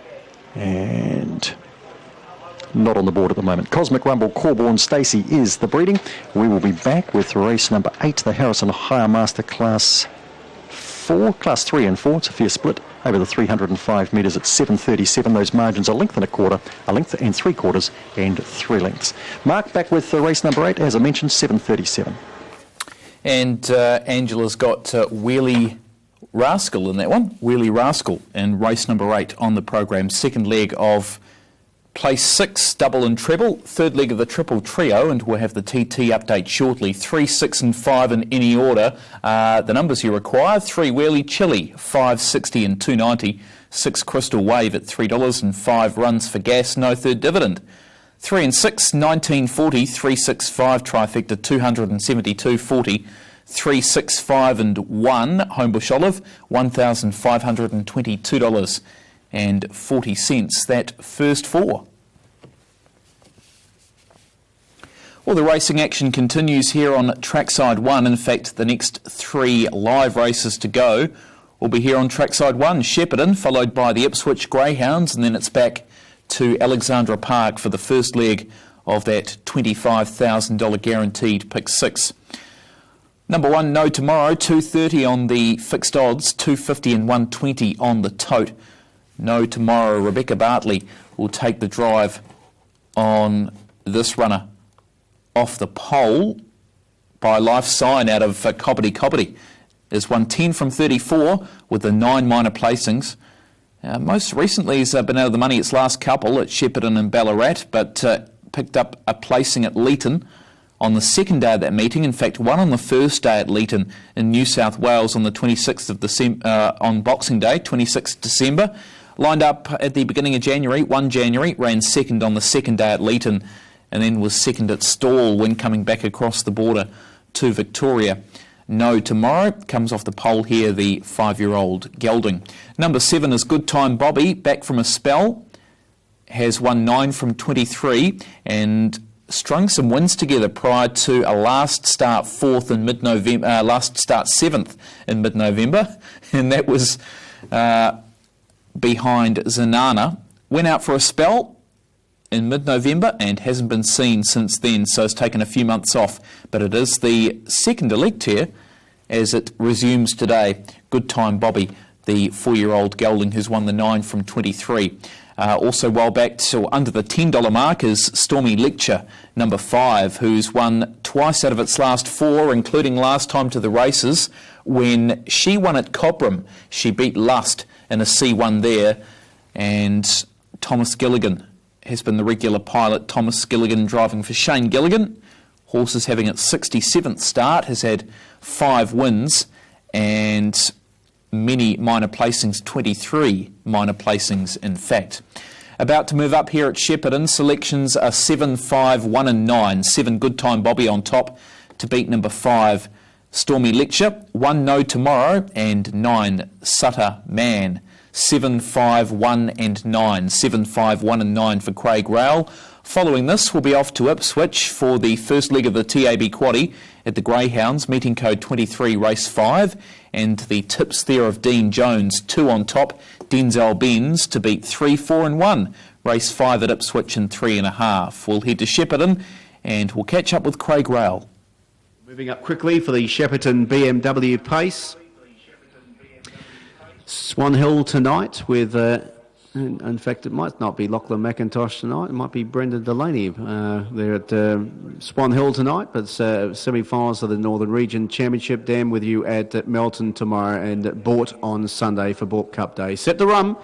and not on the board at the moment. Cosmic Rumble, Corborn Stacey is the breeding. We will be back with race number 8, the Harrison Hire Master Class 4, Class 3 and 4. It's a fair split over the 305 metres at 7:37. Those margins are length and a quarter, a length and 3/4, and 3 lengths. Mark, back with race number 8, as I mentioned, 7:37. And Angela's got Wheelie Rascal in that one. Wheelie Rascal in race number 8 on the program. Second leg of Place 6, double and treble, third leg of the triple trio, and we'll have the TT update shortly. 3, 6 and 5 in any order. The numbers you require: 3 Wheelie Chili, 5.60 and 2.90. 6 Crystal Wave at $3 and 5 Runs for Gas, no third dividend. 3 and 6, 19.40, 3, 6, 5 trifecta, 272.40. 3, 6, 5 and 1 Homebush Olive, $1,522 and 40 cents. That first 4. Well, the racing action continues here on Trackside 1. In fact, the next 3 live races to go will be here on Trackside 1. Shepparton, followed by the Ipswich Greyhounds, and then it's back to Alexandra Park for the first leg of that $25,000 guaranteed pick 6. Number 1, No Tomorrow, 2.30 on the fixed odds, 2.50 and 1.20 on the tote. No Tomorrow. Rebecca Bartley will take the drive on this runner off the pole by Life Sign out of Cobbity. Is won 10 from 34 with the 9 minor placings. Most recently has been out of the money its last couple at Shepparton and Ballarat, but picked up a placing at Leeton on the second day of that meeting. In fact, won on the first day at Leeton in New South Wales on the 26th of December, on Boxing Day, 26th December. Lined up at the beginning of January, 1 January, ran second on the second day at Leeton, and then was second at Stawell when coming back across the border to Victoria. No Tomorrow. Comes off the pole here, the 5-year-old gelding. Number 7 is Good Time Bobby, back from a spell. Has won 9 from 23 and strung some wins together prior to a last start 4th in mid-November, last start 7th in mid-November, and that was behind Zanana. Went out for a spell in mid-November and hasn't been seen since then, so it's taken a few months off, but it is the second elect here as it resumes today. Good Time Bobby, the 4-year-old gelding who's won the 9 from 23. Also well back to under the $10 mark is Stormy Lecture, number 5, who's won twice out of its last 4, including last time to the races when she won at Cobram. She beat Lust in a C1 there, and Thomas Gilligan has been the regular pilot. Thomas Gilligan driving for Shane Gilligan. Horse is having its 67th start, has had 5 wins and many minor placings, 23 minor placings in fact. About to move up here at Shepparton, selections are 7, 5, 1 and 9. 7 Good Time Bobby on top to beat number 5 Stormy Lecture, 1 No Tomorrow and 9 Sutter Man. 7, 5, 1 and 9. 7, 5, 1 and 9 for Craig Rail. Following this, we'll be off to Ipswich for the first leg of the TAB Quaddie at the Greyhounds, meeting code 23, race 5, and the tips there of Dean Jones, 2 on top, Denzel Benz to beat 3, 4 and 1, race 5 at Ipswich in 3.5. We'll head to Shepparton and we'll catch up with Craig Rail. Moving up quickly for the Shepparton BMW Pace. Swan Hill tonight with, in fact, it might not be Lachlan McIntosh tonight. It might be Brendan Delaney. They're at Swan Hill tonight, but semi-finals of the Northern Region Championship. Dan with you at Melton tomorrow and Bort on Sunday for Bort Cup Day. Set to run.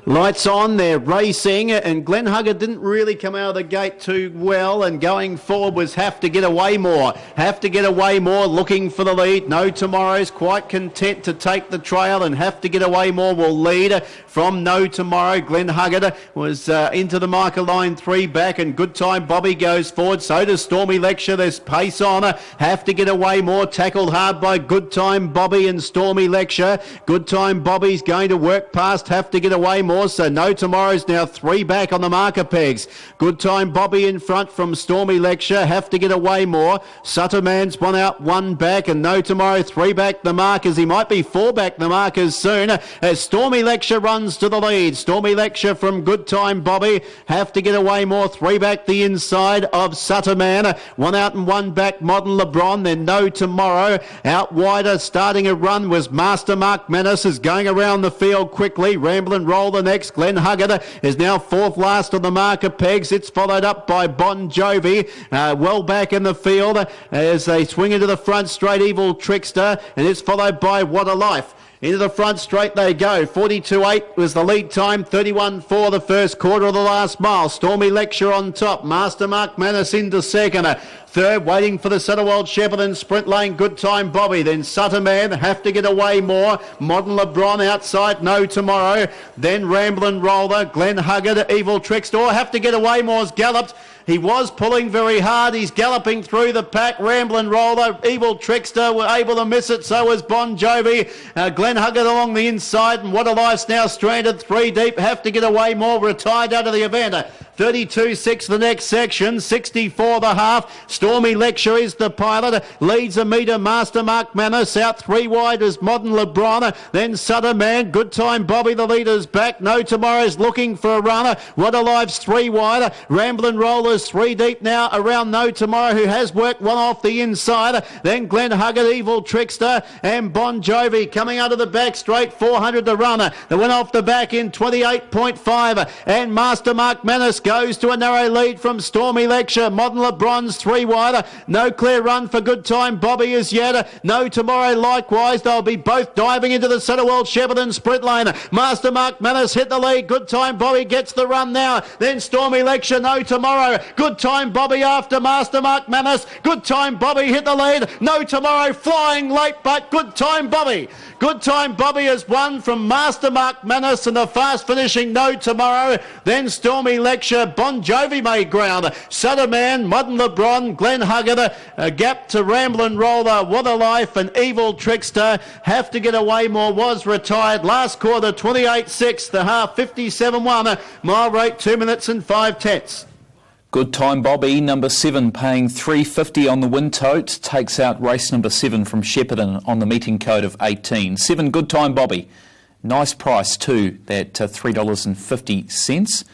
Lights on, they're racing, and Glenn Hugger didn't really come out of the gate too well, and going forward was Have to Get Away More. Have to Get Away More, looking for the lead. No Tomorrow's quite content to take the trail, and Have to Get Away More will lead from No Tomorrow. Glenn Hugger was into the marker line 3 back, and Good Time Bobby goes forward. So does Stormy Lecture. There's pace on. Have to Get Away More, tackled hard by Good Time Bobby and Stormy Lecture. Good Time Bobby's going to work past Have to Get Away More. So No Tomorrow's now 3 back on the marker pegs. Good Time Bobby in front from Stormy Lecture. Have to Get Away More. Sutterman's 1 out, 1 back, and No Tomorrow 3 back the markers. He might be 4 back the markers soon as Stormy Lecture runs to the lead. Stormy Lecture from Good Time Bobby. Have to Get Away More. 3 back the inside of Sutterman. 1 out and 1 back Modern LeBron. Then No Tomorrow. Out wider starting a run was Master Mark Menace is going around the field quickly. Ramblin' Roll the next. Glenn Hugger is now 4th last on the marker pegs. It's followed up by Bon Jovi, well back in the field as they swing into the front straight. Evil Trickster, and it's followed by What a Life. Into the front straight they go. 42.8 was the lead time. 31.4 the first quarter of the last mile. Stormy Lecture on top. Master Mark Manus into second. Third, waiting for the Setterwald Shepparton sprint lane. Good Time Bobby. Then Sutterman. Have to Get Away More. Modern LeBron outside. No Tomorrow. Then Ramblin' Roller. Glenn Hugger. Evil Trickster. Have to Get Away More's galloped. He was pulling very hard. He's galloping through the pack. Ramblin' Roller, Evil Trickster were able to miss it. So was Bon Jovi. Glenn Hugger along the inside. And What a Life's now stranded 3 deep. Have to Get Away More. Retired out of the event. 32.6 the next section. 64 the half. Stormy Lecture is the pilot. Leads a metre. Master Mark Manus. Out 3 wide is Modern LeBron. Then Sutterman. Good Time Bobby. The leader's back. No Tomorrow's looking for a runner. What a Life's 3 wide. Ramblin' Rollers 3 deep now around No Tomorrow, who has worked one off the inside. Then Glenn Hugger, Evil Trickster, and Bon Jovi coming out of the back straight. 400 to run. They went off the back in 28.5. And Master Mark Manus goes to a narrow lead from Stormy Lecture. Modern LeBron's 3 wide. No clear run for Good Time Bobby as yet. No Tomorrow likewise. They'll be both diving into the Setterwald Shepparton sprint lane. Master Mark Manus hit the lead. Good Time Bobby gets the run now. Then Stormy Lecture, No Tomorrow. Good Time Bobby after Master Mark Manus. Good Time Bobby hit the lead. No Tomorrow flying late, but Good Time Bobby. Good Time Bobby has won from Master Mark Manus and the fast finishing No Tomorrow. Then Stormy Lecture pressure. Bon Jovi made ground. Sutterman, Modern LeBron, Glenn Huggett, a gap to Ramblin' Roller, What a Life, and Evil Trickster. Have to Get Away More was retired. Last quarter, 28.6. The half, 57.1. Mile rate, 2 minutes and 5/10. Good Time Bobby, number 7, paying $3.50 on the win tote, takes out race number 7 from Shepparton on the meeting code of 18. 7 Good Time Bobby. Nice price too, that $3.50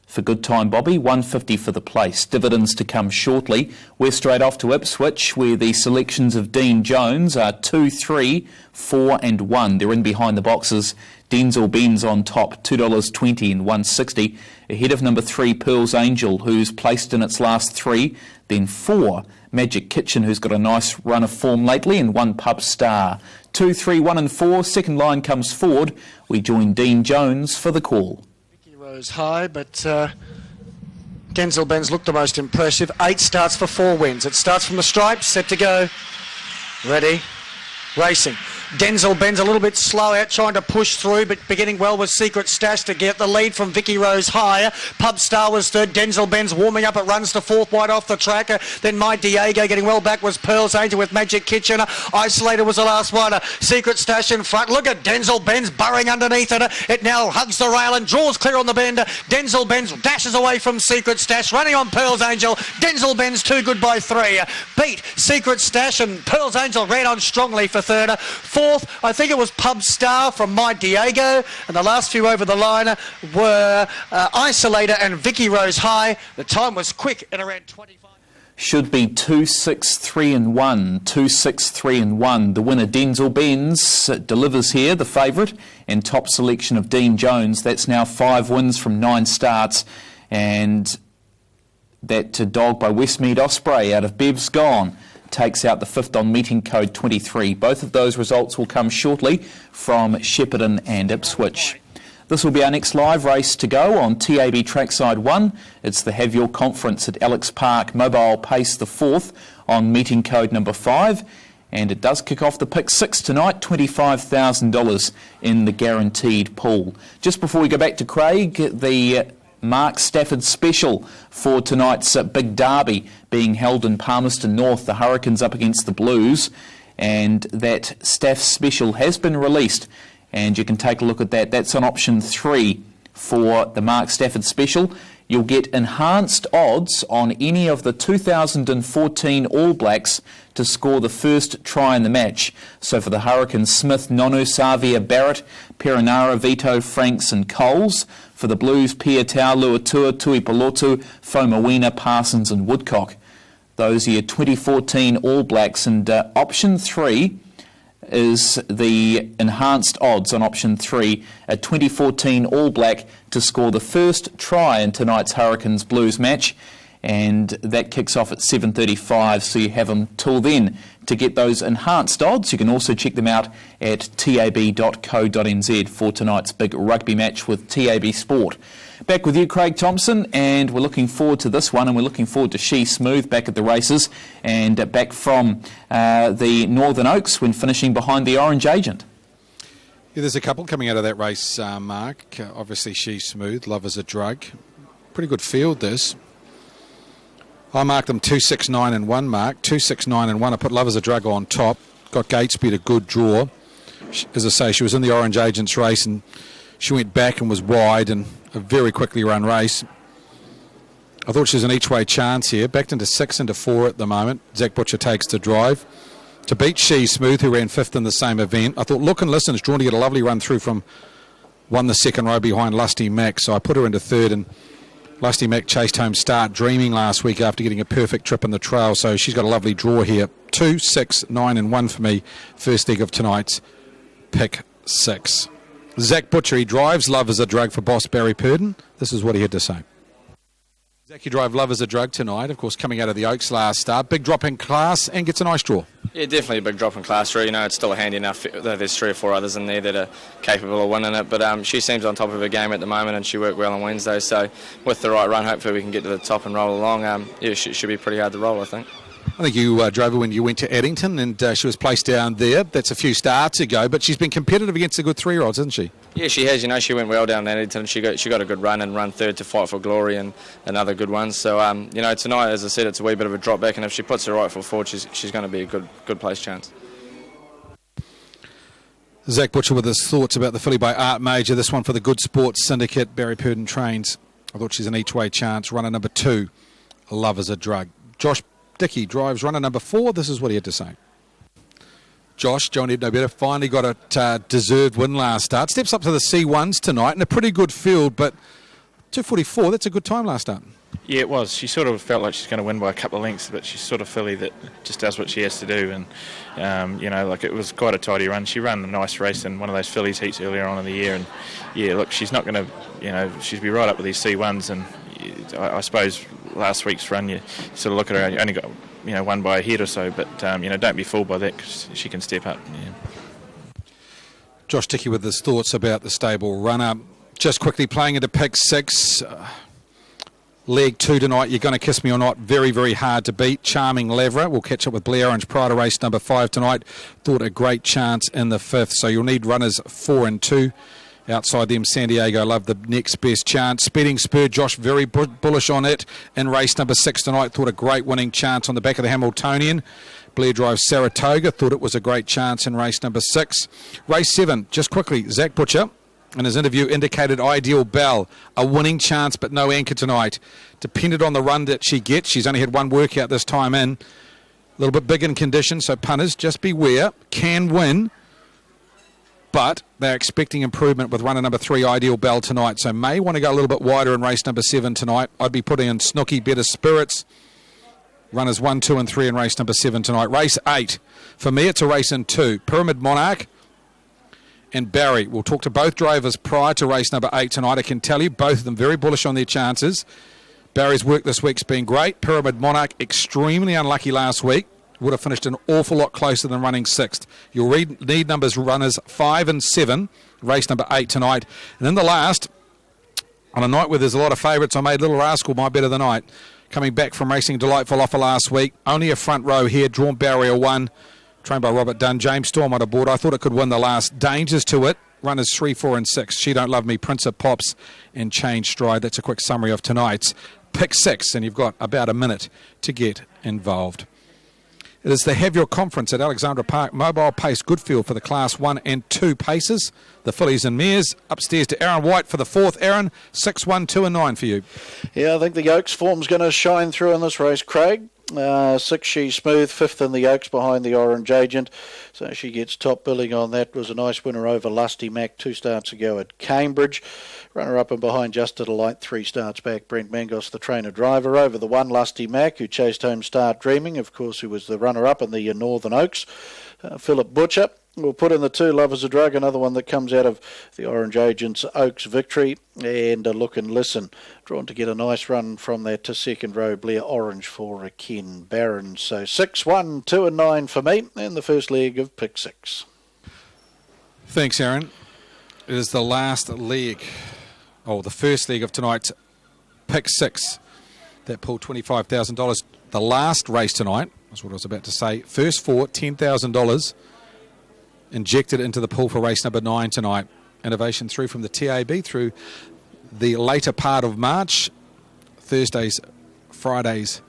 for Good Time Bobby, $1.50 for the place. Dividends to come shortly. We're straight off to Ipswich, where the selections of Dean Jones are 2, 3, 4 and 1. They're in behind the boxes. Denzel Benz on top, $2.20 and $1.60. Ahead of number 3, Pearl's Angel, who's placed in its last 3. Then 4, Magic Kitchen, who's got a nice run of form lately, and 1, Pub Star. 2, 3, 1 and 4. Second line comes forward. We join Dean Jones for the call. Vicky Rose high, but Denzel Benz looked the most impressive. 8 starts for 4 wins. It starts from the stripes, set to go. Ready, racing. Denzel Benz a little bit slow out, trying to push through, but beginning well with Secret Stash to get the lead from Vicky Rose higher. Pub Star was third. Denzel Benz warming up. It runs to 4th, wide off the track. Then My Diego getting well back was Pearl's Angel with Magic Kitchen. Isolator was the last one. Secret Stash in front. Look at Denzel Benz burrowing underneath it. It now hugs the rail and draws clear on the bend. Denzel Benz dashes away from Secret Stash, running on Pearl's Angel. Denzel Benz too good by 3. Beat Secret Stash, and Pearl's Angel ran on strongly for third. 4th, I think it was Pub Star from My Diego, and the last few over the line were Isolator and Vicky Rose high. The time was quick at around 25. Should be 2, 6, 3 and 1. 2, 6, 3 and 1. The winner, Denzel Benz, delivers here, the favourite, and top selection of Dean Jones. That's now 5 wins from 9 starts, and that dog by Westmead Osprey out of Bev's Gone takes out the 5th on meeting code 23. Both of those results will come shortly from Shepparton and Ipswich. This will be our next live race to go on TAB Trackside 1. It's the Have Your Conference at Alex Park Mobile Pace the 4th on meeting code number 5. And it does kick off the pick 6 tonight, $25,000 in the guaranteed pool. Just before we go back to Craig, the Mark Stafford special for tonight's big derby being held in Palmerston North. The Hurricanes up against the Blues, and that Staff special has been released, and you can take a look at that. That's on option 3 for the Mark Stafford special. You'll get enhanced odds on any of the 2014 All Blacks to score the first try in the match. So for the Hurricanes, Smith, Nonu, Savia, Barrett, Perinara, Vito, Franks and Coles. For the Blues, Piatau, Luatua, Tuipulotu, Fomawina, Parsons and Woodcock. Those are your 2014 All Blacks, and option 3 is the enhanced odds on option 3, a 2014 All Black to score the first try in tonight's Hurricanes Blues match, and that kicks off at 7:35, so you have them till then to get those enhanced odds. You can also check them out at tab.co.nz for tonight's big rugby match with TAB Sport. Back with you, Craig Thompson, and we're looking forward to this one, and we're looking forward to She Smooth back at the races and back from the Northern Oaks when finishing behind the Orange Agent. Yeah, there's a couple coming out of that race, Mark. Obviously, She Smooth, Love is a Drug. Pretty good field, this. I marked them 2, 6, 9 and 1, Mark. 2, 6, 9 and 1. I put Love as a Drug on top. Got Gatesby a good draw. As I say, she was in the Orange Agents race and she went back and was wide and a very quickly run race. I thought she was an each-way chance here. Backed into 6 into 4 at the moment. Zach Butcher takes the drive. To beat She Smooth, who ran 5th in the same event. I thought Look and Listen is drawn to get a lovely run through from won the second row behind Lusty Mac. So I put her into 3rd, and Lusty Mac chased home Start Dreaming last week after getting a perfect trip in the trail. So she's got a lovely draw here. 2, 6, 9 and 1 for me. First leg of tonight's pick 6. Zach Butcher, he drives Love as a Drug for boss Barry Purdon. This is what he had to say. Zach, you drive Love as a Drug tonight, of course, coming out of the Oaks last start. Big drop in class and gets a nice draw. Yeah, definitely a big drop in class. You know, it's still handy enough that there's 3 or 4 others in there that are capable of winning it. But she seems on top of her game at the moment, and she worked well on Wednesday. So with the right run, hopefully we can get to the top and roll along. Yeah, it should be pretty hard to roll, I think. I think you drove her when you went to Addington, and she was placed down there. That's a few starts ago, but she's been competitive against the good 3-year-olds, hasn't she? Yeah, she has. She went well down in Addington. She got a good run and run third to Fight for Glory and other good ones. So, tonight, as I said, it's a wee bit of a drop back, and if she puts her right foot forward, she's going to be a good place chance. Zach Butcher with his thoughts about the filly by Art Major. This one for the Good Sports Syndicate. Barry Purdon trains. I thought she's an each-way chance. Runner number 2, Love is a Drug. Josh Dickey drives runner number 4. This is what he had to say. Josh, John Ed No Better, finally got a deserved win last start. Steps up to the C1s tonight in a pretty good field, but 2:44, that's a good time last start. Yeah, it was. She sort of felt like she's going to win by a couple of lengths, but she's sort of filly that just does what she has to do. And, it was quite a tidy run. She ran a nice race in one of those fillies heats earlier on in the year. And, yeah, look, she's not going to, she'll be right up with these C1s. And I suppose last week's run, you sort of look at her, you only got, won by a head or so. But, don't be fooled by that because she can step up. Yeah. Josh Dickey with his thoughts about the stable runner. Just quickly playing into pick 6. Leg 2 tonight, You're Gonna Kiss Me or Not, very, very hard to beat. Charming Lavra, we'll catch up with Blair Orange prior to race number 5 tonight. Thought a great chance in the 5th, so you'll need runners 4 and 2. Outside them, San Diego Love, the next best chance. Speeding Spur, Josh very bullish on it in race number 6 tonight. Thought a great winning chance on the back of the Hamiltonian. Blair drives Saratoga, thought it was a great chance in race number 6. Race 7, just quickly, Zach Butcher in his interview indicated Ideal Bell, a winning chance but no anchor tonight. Depended on the run that she gets. She's only had one workout this time in. A little bit big in condition, so punters, just beware. Can win, but they're expecting improvement with runner number 3, Ideal Bell, tonight. So may want to go a little bit wider in race number 7 tonight. I'd be putting in Snooky, Better Spirits. Runners 1, 2 and 3 in race number 7 tonight. Race 8, for me it's a race in 2. Pyramid Monarch and Barry. We'll talk to both drivers prior to race number 8 tonight. I can tell you, both of them very bullish on their chances. Barry's work this week's been great. Pyramid Monarch, extremely unlucky last week. Would have finished an awful lot closer than running 6th. You'll need numbers runners 5 and 7, race number 8 tonight. And in the last, on a night where there's a lot of favourites, I made Little Rascal my bet of the night. Coming back from racing Delightful Offer last week. Only a front row here, drawn barrier 1. Trained by Robert Dunn. James Storm on aboard. I thought it could win the last. Dangers to it. Runners 3, 4 and 6. She Don't Love Me, Prince of Pops and Change Stride. That's a quick summary of tonight's pick 6, and you've got about a minute to get involved. It is the Have Your Conference at Alexandra Park. Mobile pace, good field for the Class 1 and 2 paces. The fillies and mares. Upstairs to Aaron White for the 4th. Aaron, 6, 1, 2 and 9 for you. Yeah, I think the Oaks form's going to shine through in this race, Craig. 6, She's Smooth, 5th in the Oaks behind the Orange Agent. So she gets top billing on that. Was a nice winner over Lusty Mac 2 starts ago at Cambridge. Runner up and behind Just to the Light 3 starts back. Brent Mangos, the trainer driver, over the 1 Lusty Mac, who chased home Start Dreaming, of course, who was the runner up in the Northern Oaks. Philip Butcher. We'll put in the 2, Love is a Drug, another one that comes out of the Orange Agent's Oaks victory. And Look and Listen, drawn to get a nice run from that to second row, Blair Orange for Ken Barron. So 6, 1, 2 and 9 for me in the first leg of pick 6. Thanks, Aaron. It is the last leg, the first leg of tonight's pick 6. That pulled $25,000. The last race tonight, that's what I was about to say. First 4, $10,000. Injected into the pool for race number 9 tonight. Innovation through from the TAB through the later part of March. Thursdays, Fridays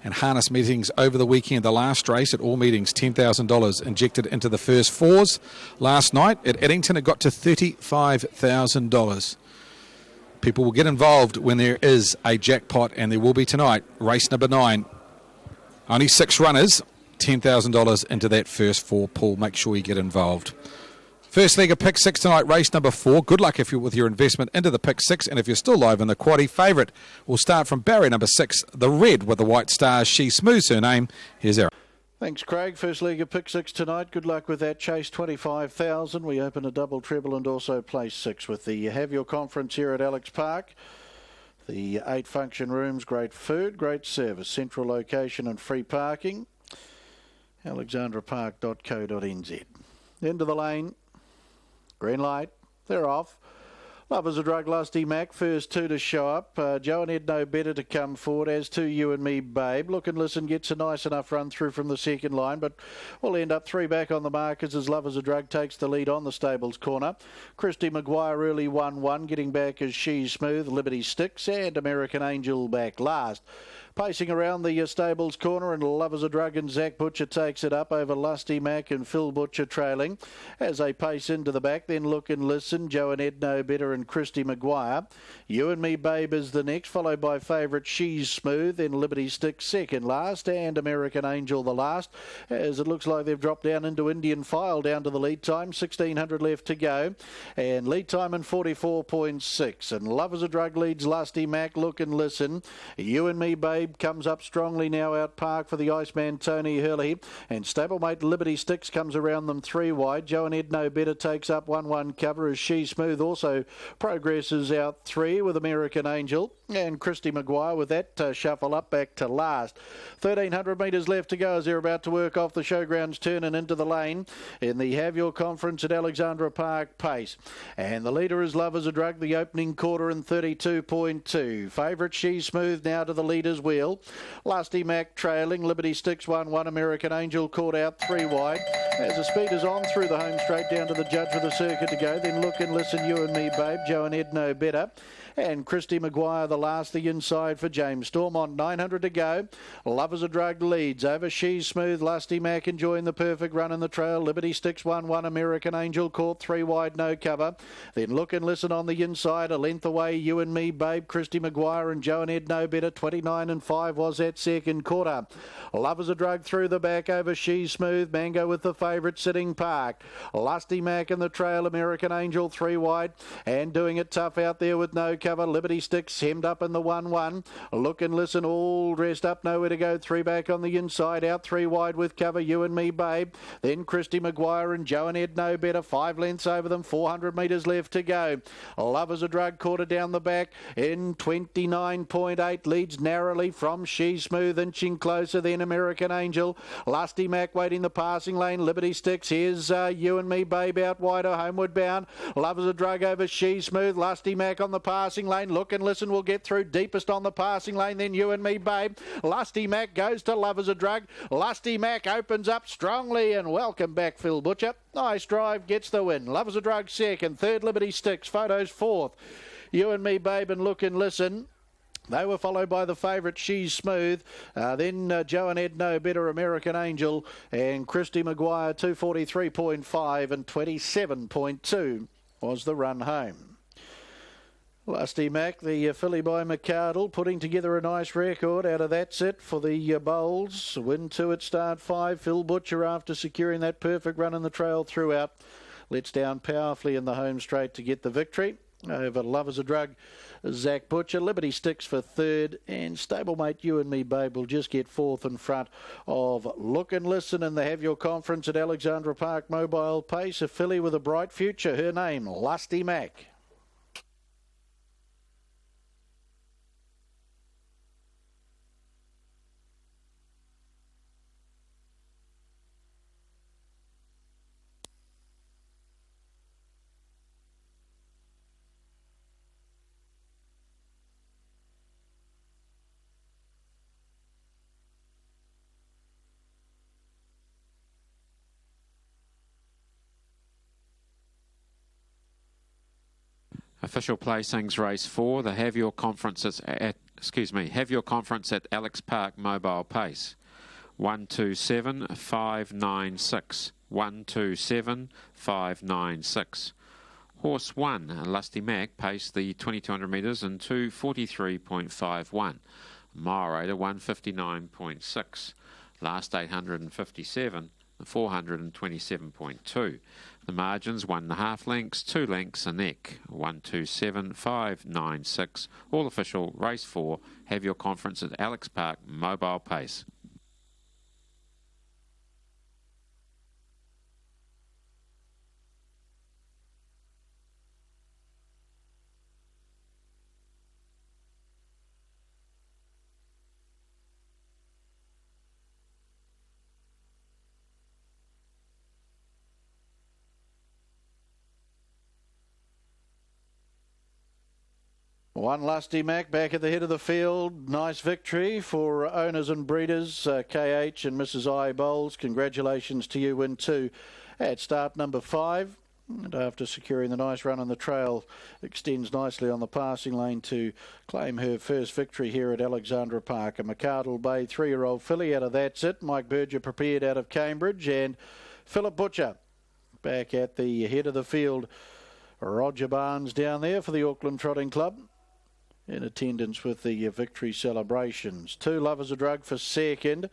and harness meetings over the weekend. The last race at all meetings, $10,000 injected into the first 4s. Last night at Eddington it got to $35,000. People will get involved when there is a jackpot, and there will be tonight. Race number 9. Only 6 runners. $10,000 into that first 4 pool. Make sure you get involved. First leg of pick 6 tonight, race number 4. Good luck if you're with your investment into the pick 6, and if you're still live in the quaddie, favourite will start from barrier number 6, the red with the white stars. She Smooths her name. Here's Aaron. Thanks, Craig. First leg of pick 6 tonight. Good luck with that. Chase 25,000. We open a double treble and also place 6 with the Have Your Conference here at Alex Park. The 8 function rooms, great food, great service, central location and free parking. alexandrapark.co.nz. Into the lane. Green light. They're off. Love as a Drug, Lusty Mac, first two to show up. Joe and Ed No Better to come forward, as to You and Me Babe. Look and Listen gets a nice enough run through from the second line, but we'll end up three back on the markers as Love as a Drug takes the lead on the stables corner. Christy Maguire early 1-1, getting back as She's Smooth, Liberty Sticks, and American Angel back last. Pacing around the stables corner, and Love as a Drug and Zach Butcher takes it up over Lusty Mac and Phil Butcher trailing. As they pace into the back, then Look and Listen, Joe and Ed No Better and Christy Maguire. You and Me Babe is the next, followed by favourite She's Smooth, then Liberty Sticks second last, and American Angel the last, as it looks like they've dropped down into Indian File down to the lead time. 1600 left to go, and lead time in 44.6. And Love as a Drug leads Lusty Mac, Look and Listen. You and Me Babe comes up strongly now out park for the Iceman Tony Hurley, and stablemate Liberty Sticks comes around them three wide. Joe and Ed No Better takes up 1-1 cover as She Smooth also progresses out three with American Angel, and Christy Maguire with that shuffle up back to last. 1300 metres left to go as they're about to work off the showgrounds turn and into the lane in the Have Your Conference at Alexandra Park pace. And the leader is Love as a Drug, the opening quarter in 32.2. Favourite She Smooth now to the leader's wheel. Lusty Mac trailing, Liberty Sticks 1-1, American Angel caught out three wide. As the speed is on through the home straight down to the judge with a circuit to go, then Look and Listen, You and Me Babe, Joe and Ed No Better, and Christy Maguire the last, the inside for James Storm on 900 to go. Love as a Drug leads over She's Smooth, Lusty Mac enjoying the perfect run in the trail. Liberty Sticks 1-1, American Angel caught three wide, no cover. Then Look and Listen on the inside, a length away, You and Me Babe, Christy Maguire and Joe and Ed No Better. 29.5 was that second quarter. Love as a Drug through the back over She's Smooth, Mango with the favourite sitting parked. Lusty Mac in the trail, American Angel three wide, and doing it tough out there with no cover. Liberty Sticks hemmed up in the 1-1. Look and Listen all dressed up, nowhere to go. Three back on the inside, out three wide with cover, You and Me Babe. Then Christy Maguire and Joe and Ed No Better. 5 lengths over them, 400 metres left to go. Love as a Drug quarter down the back in 29.8, leads narrowly from She's Smooth, inching closer than American Angel. Lusty Mac waiting the passing lane. Liberty Sticks, here's You and Me Babe out wider, homeward bound. Love as a Drug over She's Smooth. Lusty Mac on the passing lane. Look and Listen will get through deepest on the passing lane, then You and Me Babe. Lusty Mac goes to Love as a Drug. Lusty Mac opens up strongly, and welcome back Phil Butcher. Nice drive, gets the win. Love as a Drug second, third Liberty Sticks, Photos fourth. You and Me Babe and Look and Listen. They were followed by the favourite She's Smooth, then Joe and Ed No Better, American Angel, and Christy Maguire. 243.5 and 27.2 was the run home. Lusty Mac, the filly by McCardle, putting together a nice record out of that set for the bowls. Win 2 at start 5. Phil Butcher, after securing that perfect run in the trail throughout, lets down powerfully in the home straight to get the victory over Love as a Drug, Zach Butcher. Liberty Sticks for third, and stablemate You and Me Babe will just get fourth in front of Look and Listen in the Have Your Conference at Alexandra Park Mobile Pace. A filly with a bright future, her name Lusty Mac. Official placings race 4. The Have Your Conference at Alex Park Mobile Pace. 127,596. 127,596. Horse 1, Lusty Mac, paced the 2200 metres in 2:43.51. Mile rate 159.6. Last 857. 427.2. The margins 1.5 lengths, 2 lengths a neck. 127,596. All official race 4. Have Your Conference at Alex Park Mobile Pace. One Lusty Mac back at the head of the field. Nice victory for owners and breeders, KH and Mrs. I Bowles. Congratulations to you in two at start number 5. And after securing the nice run on the trail, extends nicely on the passing lane to claim her first victory here at Alexandra Park. A McArdle Bay 3-year-old filly out of That's It. Mike Berger prepared out of Cambridge, and Philip Butcher back at the head of the field. Roger Barnes down there for the Auckland Trotting Club in attendance with the victory celebrations. Two Lovers a Drug for second.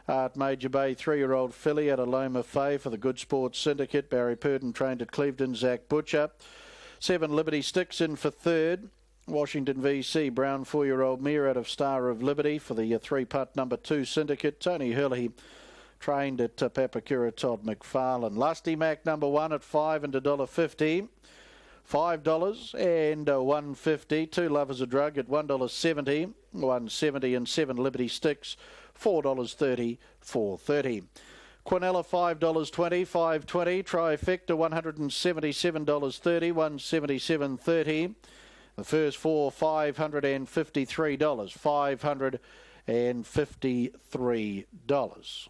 Art Major Bay 3-year-old filly out of Loma Fay for the Good Sports Syndicate. Barry Purdon trained at Clevedon. Zach Butcher. 7 Liberty Sticks in for third. Washington VC Brown 4-year-old mare out of Star of Liberty for the 3-putt number 2 Syndicate. Tony Hurley trained at Papakura. Todd McFarlane. Lusty Mac number 1 at $5 and $1.50. $5 and $1.50. Two Lovers a Drug at $1.70. $1.70 and 7 Liberty Sticks. $4.30, $4.30. Quinella $5.20, $5.20. Trifecta $177.30, $177.30. The first 4 $553, $553.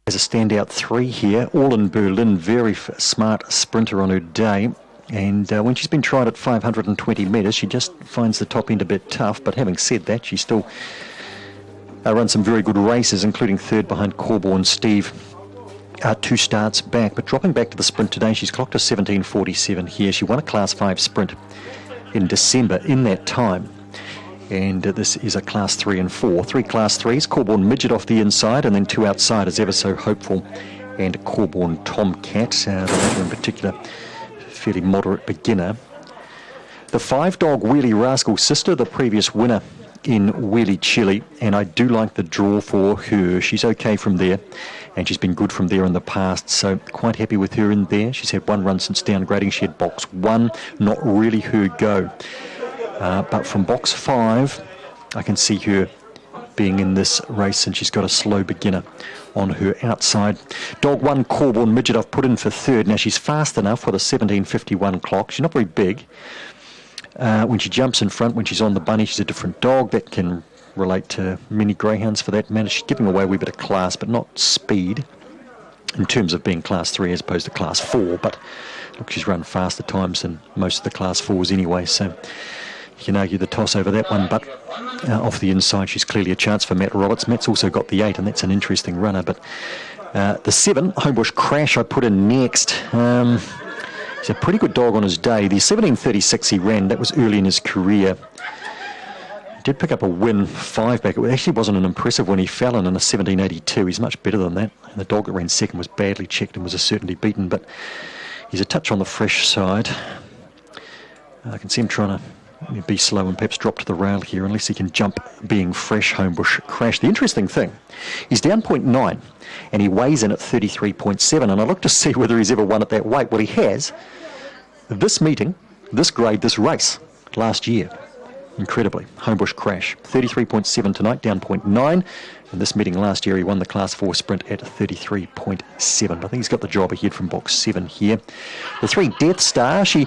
There's a standout 3 here, all in Berlin, very smart sprinter on her day. And when she's been tried at 520 metres, she just finds the top end a bit tough. But having said that, she still run some very good races, including third behind Corborn Steve. 2 starts back, but dropping back to the sprint today, she's clocked a 17:47 here. She won a Class 5 sprint in December in that time. And this is a Class 3 and 4. 3 Class 3s, Corborn Midget off the inside, and then 2 outsiders, Ever So Hopeful and Corborn Tomcat, the latter in particular, fairly moderate beginner. The 5-dog Wheelie Rascal Sister, the previous winner in Wheelie Chili, and I do like the draw for her. She's okay from there, and she's been good from there in the past, so quite happy with her in there. She's had 1 run since downgrading. She had box 1, not really her go. But from box 5, I can see her being in this race, and she's got a slow beginner on her outside. Dog 1, Corborn Midget, I've put in for third. Now, she's fast enough with a 17:51 clock. She's not very big. When she jumps in front, when she's on the bunny, she's a different dog. That can relate to many greyhounds for that matter. She's giving away a wee bit of class, but not speed, in terms of being Class 3 as opposed to Class 4. But look, she's run faster times than most of the Class 4s anyway, so you can argue the toss over that one, but off the inside she's clearly a chance for Matt Roberts. Matt's also got the 8, and that's an interesting runner. But the 7, Homebush Crash, I put in next. He's a pretty good dog on his day. The 17:36 he ran, that was early in his career. He did pick up a win 5 back. It actually wasn't an impressive win. He fell in a 17.82. He's much better than that. And the dog that ran second was badly checked and was a certainty beaten, but he's a touch on the fresh side. I can see him trying to be slow and perhaps drop to the rail here unless he can jump being fresh. Homebush Crash. The interesting thing, he's down 0.9 and he weighs in at 33.7, and I look to see whether he's ever won at that weight. Well, he has. This meeting, this grade, this race last year. Incredibly. Homebush Crash. 33.7 tonight, down 0.9. And this meeting last year, he won the Class 4 sprint at 33.7. I think he's got the job ahead from box 7 here. The 3 Death Star, she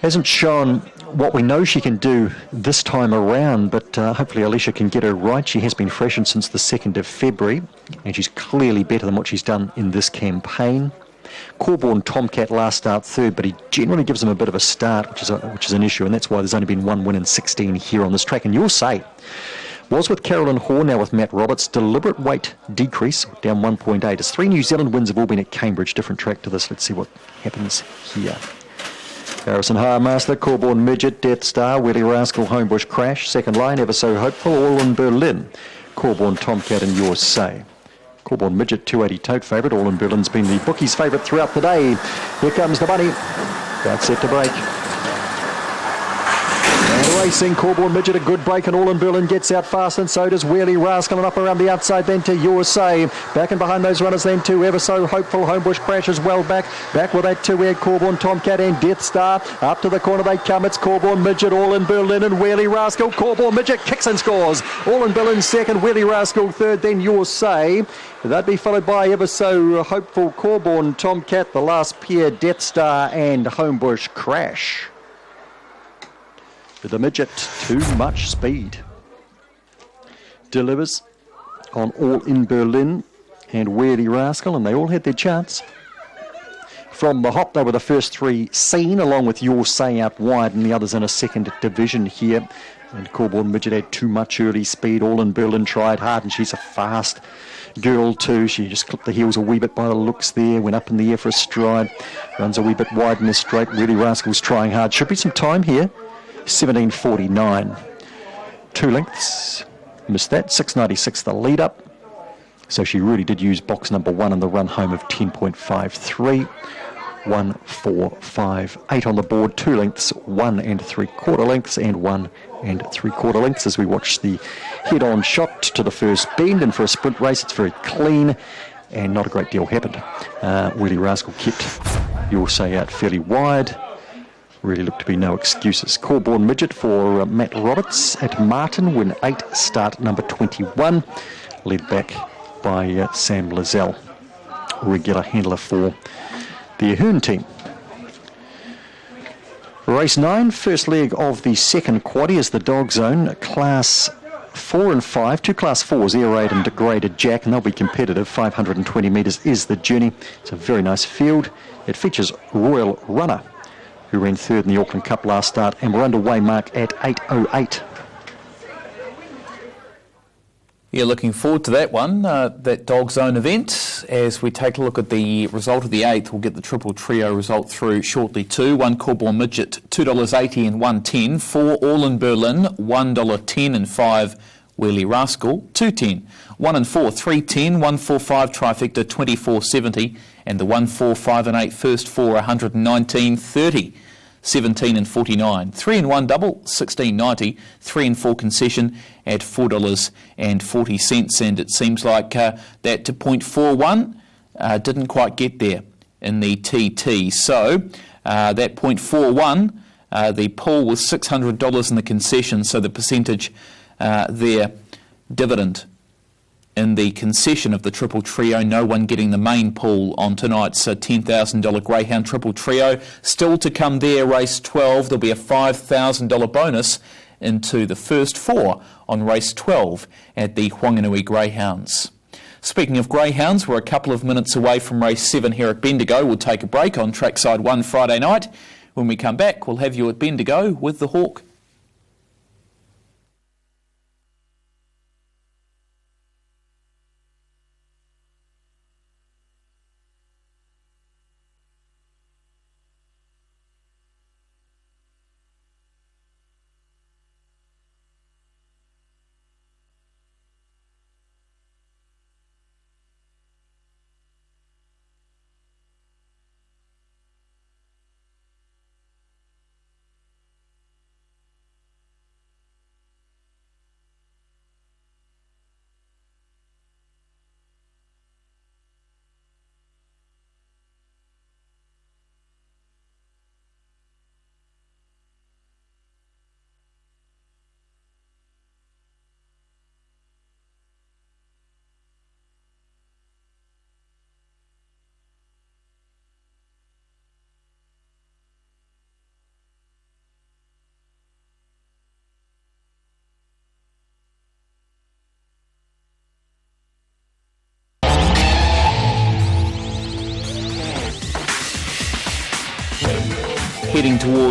hasn't shown what we know she can do this time around, but hopefully Alicia can get her right. She has been freshened since the 2nd of February, and she's clearly better than what she's done in this campaign. Corborn Tomcat last start third, but he generally gives them a bit of a start, which is an issue, and that's why there's only been 1 win in 16 here on this track. And you'll say, was with Carolyn Hoare, now with Matt Roberts. Deliberate weight decrease, down 1.8. His 3 New Zealand wins have all been at Cambridge, different track to this. Let's see what happens here. Harrison Harmaster, Corborn Midget, Death Star, Wheelie Rascal, Homebush Crash, second line, Ever So Hopeful, all in Berlin. Corborn Tomcat and Yours Say. Corborn Midget, 280 tote favourite. All in Berlin's been the bookies' favourite throughout the day. Here comes the bunny. That's set to break. And racing, Corborn Midget, a good break, and All in Berlin gets out fast, and so does Wheelie Rascal, and up around the outside then to Yours Say. Back and behind those runners then to Ever So Hopeful. Homebush Crash as well back. Back with that 2 we had Corborn Tomcat and Death Star. Up to the corner they come. It's Corborn Midget, All in Berlin, and Wheelie Rascal. Corborn Midget kicks and scores. All in Berlin second, Wheelie Rascal third, then Yours Say. That'd be followed by Ever So Hopeful, Corborn Tomcat, the last pair, Death Star and Homebush Crash. The Midget, too much speed. Delivers on All in Berlin and Wheelie Rascal, and they all had their chance. From the hop, they were the first 3 seen, along with Yours Say out wide, and the others in a second division here. And Corborn Midget had too much early speed. All in Berlin tried hard, and she's a fast girl too. She just clipped the heels a wee bit by the looks there, went up in the air for a stride, runs a wee bit wide in the straight. Wheelie Rascal's trying hard. Should be some time here. 17.49. 2 lengths. Missed that. 6.96 the lead up. So she really did use box number 1 in the run home of 10.53. 1.458 on the board. 2 lengths, 1 3/4 lengths, and 1 3/4 lengths as we watch the head-on shot to the first bend. And for a sprint race, it's very clean and not a great deal happened. Wheelie Rascal kept Yours Say out fairly wide. Really looked to be no excuses. Corborn Midget for Matt Roberts at Martin, win 8, start number 21, led back by Sam Lizelle, regular handler for the Ahern team. Race 9, first leg of the second quaddie is the Dog Zone, Class 4 and 5, 2 Class 4s, Air Raid and Degraded Jack, and they'll be competitive. 520 metres is the journey. It's a very nice field. It features Royal Runner, who ran third in the Auckland Cup last start, and we're underway, Mark, at 8.08. Yeah, looking forward to that one, that Dog Zone event. As we take a look at the result of the 8th, we'll get the triple trio result through shortly too. 1 Corborn Midget, $2.80 and 1.10. 4 All in Berlin, $1.10 and 5 Wheelie Rascal, 2.10. 1 and 4, 3.10. 1.45 Trifecta, 24.70. And the 1, 4, 5 and 8 first 4, 119.30. 17 and 49. 3 and 1 double, 16.90. 3 and 4 concession at $4.40. And it seems like that to 0.41 didn't quite get there in the TT. So that 0.41, the pool was $600 in the concession. So the percentage there, dividend in the concession of the triple trio, no one getting the main pool on tonight's $10,000 Greyhound triple trio. Still to come there, race 12, there'll be a $5,000 bonus into the first 4 on race 12 at the Wanganui Greyhounds. Speaking of Greyhounds, we're a couple of minutes away from race 7 here at Bendigo. We'll take a break on trackside 1 Friday night. When we come back, we'll have you at Bendigo with the Hawk.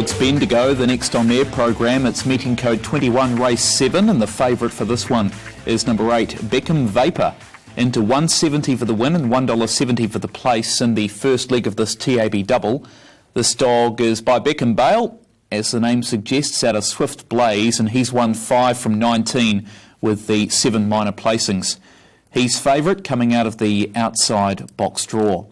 towards Bendigo. The next on their program, it's meeting code 21, race 7, and the favourite for this one is number 8, Beckham Vapor, into $1.70 for the win and $1.70 for the place in the first leg of this TAB double. This dog is by Beckham Bale, as the name suggests, out of Swift Blaze, and he's won 5 from 19 with the 7 minor placings. He's favourite coming out of the outside box draw.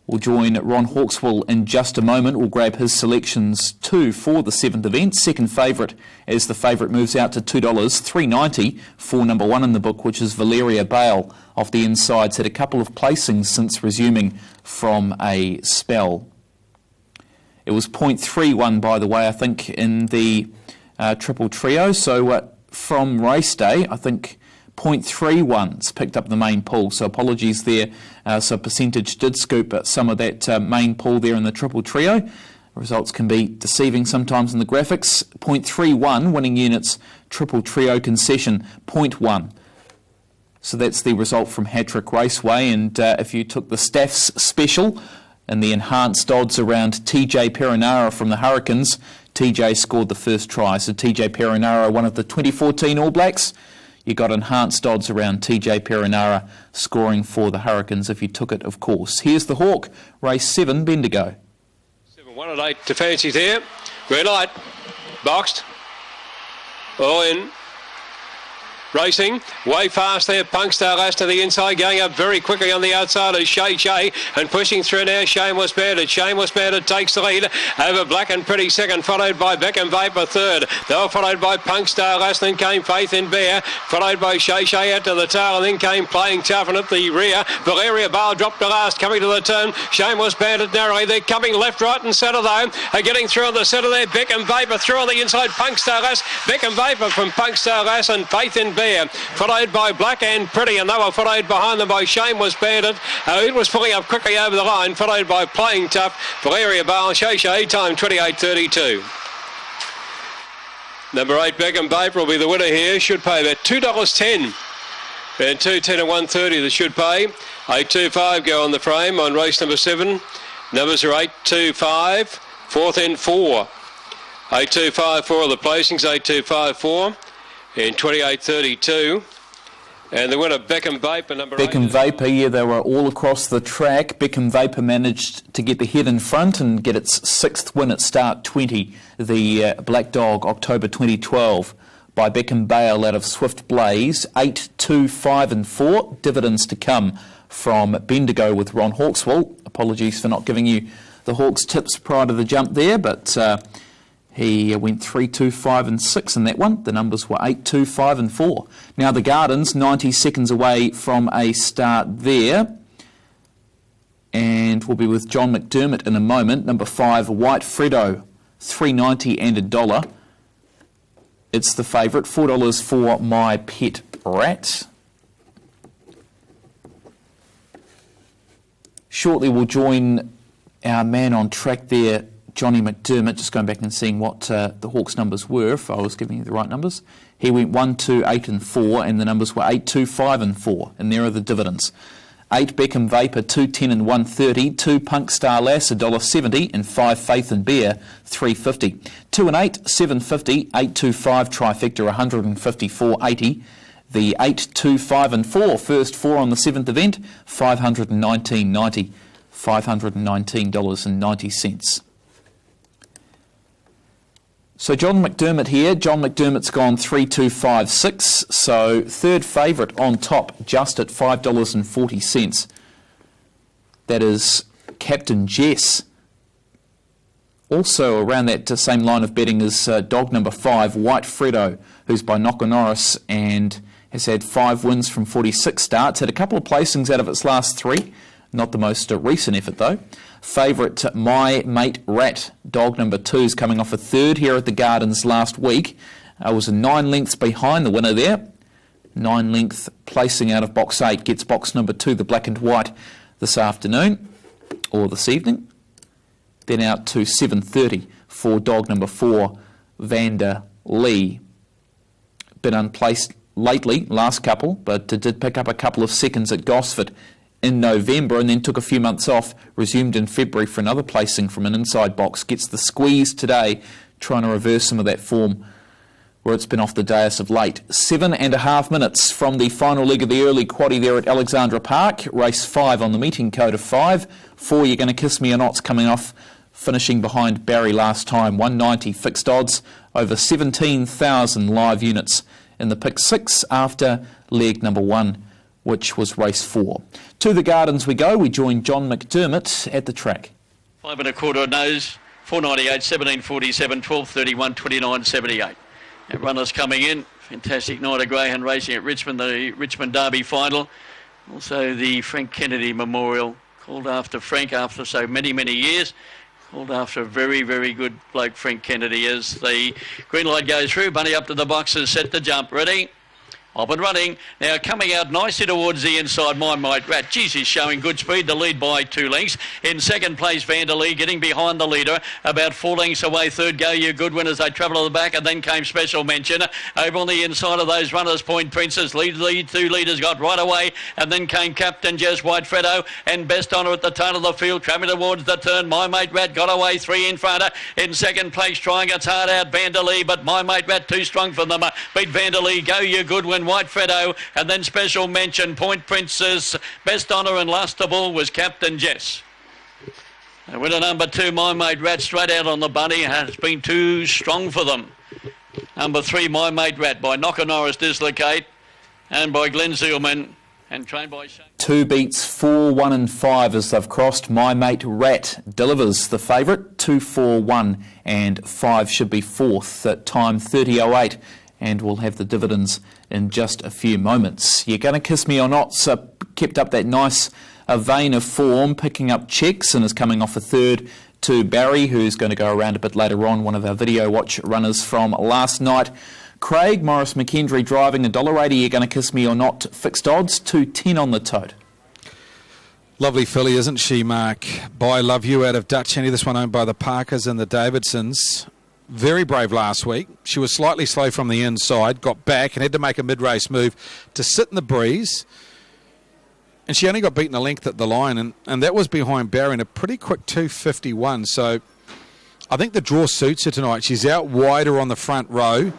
We'll join Ron Hawkswell in just a moment. We'll grab his selections too for the 7th event. Second favourite as the favourite moves out to $2, $3.90 for number 1 in the book, which is Valeria Bale off the insides. Had a couple of placings since resuming from a spell. It was 0.31, by the way, I think, in the triple trio. So from race day, I think 0.31's picked up the main pool, so apologies there. So percentage did scoop some of that main pool there in the triple trio. Results can be deceiving sometimes in the graphics. 0.31 winning units, triple trio concession 0.1. So that's the result from Hattrick Raceway, and if you took the Staffs special and the enhanced odds around TJ Perinara from the Hurricanes, TJ scored the first try. So TJ Perinara, one of the 2014 All Blacks. You got enhanced odds around TJ Perinara scoring for the Hurricanes if you took it, of course. Here's the Hawk, race 7, Bendigo. 1 and 8 to fancy there. Red light, boxed, all in. Racing, way fast there, Punkstar Lass to the inside, going up very quickly on the outside is Shay, and pushing through now, Shameless Bandit. Shameless Bandit takes the lead over Black and Pretty second, followed by Beckham Vapor third. They were followed by Punkstar Lass, then came Faith in Bear, followed by Shay out to the tail, and then came Playing Tough, and at the rear, Valeria Bale dropped to last, coming to the turn, Shameless Bandit narrowly, they're coming left, right and centre though, are getting through on the centre there, Beckham Vapor through on the inside, Punkstar Lass, Beckham Vapor from Punkstar Lass and Faith in Bear. Followed by Black and Pretty, and they were followed behind them by Shameless Bandit. It was pulling up quickly over the line, followed by Playing Tough, Valeria Bale, Shay, time 28.32. Number 8, Beckham Vapor will be the winner here. Should pay about $2.10. And 2.10 and 1.30 that should pay. 8.25 go on the frame on race number 7. Numbers are 8.25, 4th and 4. 8.25 for the placings, 8.25 4. In 28.32, and the winner Beckham Vapor, number 8. Beckham Vapor, yeah, they were all across the track. Beckham Vapor managed to get the head in front and get its 6th win at start 20, the Black Dog, October 2012, by Beckham Bale out of Swift Blaze. 8, 2, 5 and 4. Dividends to come from Bendigo with Ron Hawkswell. Apologies for not giving you the Hawks tips prior to the jump there, but he went 3, 2, 5 and 6 in that one. The numbers were 8, 2, 5 and 4. Now the Gardens, 90 seconds away from a start there. And we'll be with John McDermott in a moment. Number 5, White Fredo, $3.90 and $1. It's the favourite, $4 for My Pet Rat. Shortly we'll join our man on track there, Johnny McDermott, just going back and seeing what the Hawks numbers were, if I was giving you the right numbers. He went 1, 2, 8 and 4, and the numbers were 8, 2, 5 and 4, and there are the dividends. 8 Beckham Vapor, 2, 10 and 1.30, 2 Punk Star Lass, $1.70, and 5 Faith and Bear, $3.50. 2 and 8, $7.50, 8, 2, 5 trifecta, $154.80. The 8, 2, 5 and 4, first 4 on the 7th event, $519.90, $519.90. So John McDermott here. John McDermott's gone 3, 2, 5, 6. So third favourite on top, just at $5.40. That is Captain Jess. Also around that same line of betting is dog number 5, White Fredo, who's by Knocker Norris and has had 5 wins from 46 starts. Had a couple of placings out of its last 3. Not the most recent effort though. Favourite My Mate Rat, dog number 2, is coming off a 3rd here at the Gardens last week. Was 9 lengths behind the winner there. 9 length placing out of box 8. Gets box number 2, the black and white, this afternoon or this evening. Then out to 7.30 for dog number 4, Vander Lee. Been unplaced lately, last couple, but did pick up a couple of seconds at Gosford in November and then took a few months off, resumed in February for another placing from an inside box, gets the squeeze today, trying to reverse some of that form where it's been off the dais of late. 7.5 minutes from the final leg of the early quaddie there at Alexandra Park. Race 5 on the meeting code of 5. 4, You're Gonna Kiss Me or Not's coming off, finishing behind Barry last time. 190 fixed odds, over 17,000 live units in the pick 6 after leg number 1, which was race 4. To the Gardens we go. We join John McDermott at the track. 5 1/4 nose, 498, 1747, 1231, 2978. And runners coming in. Fantastic night of Greyhound racing at Richmond, the Richmond Derby final. Also the Frank Kennedy Memorial, called after Frank after so many, many years. Called after a very, very good bloke Frank Kennedy is. The green light goes through. Bunny up to the boxes, set to jump. Ready? Up and running. Now coming out nicely towards the inside, My Mate Rat. Geez, he's showing good speed. The lead by 2 lengths. In second place, Vanderlee getting behind the leader. About 4 lengths away. Third, Go You Goodwin as they travel to the back. And then came Special Mention. Over on the inside of those runners, Point Princess. Lead 2 leaders got right away. And then came Captain Jess, White Freddo. And Best Honour at the turn of the field. Travelling towards the turn. My Mate Rat got away. 3 in front. In second place, trying its hard out, Vanderlee. But My Mate Rat too strong for them. Beat Vanderlee. Go You Goodwin, White Freddo, and then Special Mention, Point Princess, Best Honour, and last of all was Captain Jess. Winner number 2, My Mate Rat, straight out on the bunny, has been too strong for them. Number 3, My Mate Rat, by Knocker Norris Dislocate, and by Glenn Zielman, and trained by Shane. 2 beats 4, 1 and 5 as they've crossed. My Mate Rat delivers the favourite. 2, 4, 1 and 5 should be 4th at time 30.08. And we'll have the dividends in just a few moments. You're Gonna Kiss Me or Not kept up that nice vein of form, picking up checks and is coming off a third to Barry, who's going to go around a bit later on, one of our video watch runners from last night. Craig Morris McKendry driving $1.80. You're Gonna Kiss Me or Not fixed odds, 2.10 on the tote. Lovely filly, isn't she, Mark? By Love You out of Dutch Henny. This one owned by the Parkers and the Davidsons. Very brave last week. She was slightly slow from the inside, got back and had to make a mid-race move to sit in the breeze. And she only got beaten a length at the line, and that was behind Barry in a pretty quick 2:51. So I think the draw suits her tonight. She's out wider on the front row.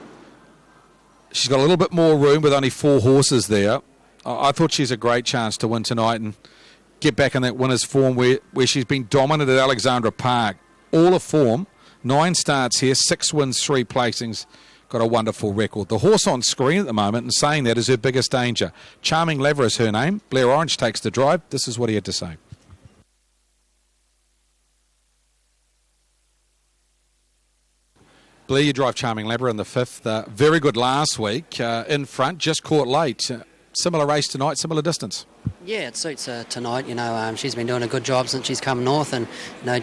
She's got a little bit more room with only 4 horses there. I thought she's a great chance to win tonight and get back in that winner's form where she's been dominant at Alexandra Park. All of form. 9 starts here, 6 wins, 3 placings. Got a wonderful record. The horse on screen at the moment, and saying that, is her biggest danger. Charming Lever is her name. Blair Orange takes the drive. This is what he had to say. Blair, you drive Charming Lever in the 5th. Very good last week. In front, just caught late. Similar race tonight, similar distance. Yeah, it suits her tonight. She's been doing a good job since she's come north, and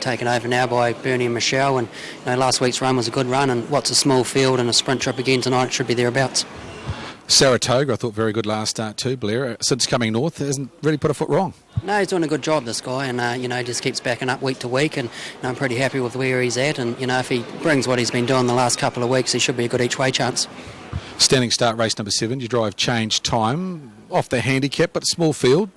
taken over now by Bernie and Michelle. And last week's run was a good run, and what's a small field and a sprint trip again tonight, it should be thereabouts. Saratoga, I thought very good last start too. Blair, since coming north, hasn't really put a foot wrong. No, he's doing a good job, this guy, and just keeps backing up week to week, and I'm pretty happy with where he's at. And if he brings what he's been doing the last couple of weeks, he should be a good each way chance. Standing start race number 7. You drive Change Time off the handicap, but a small field.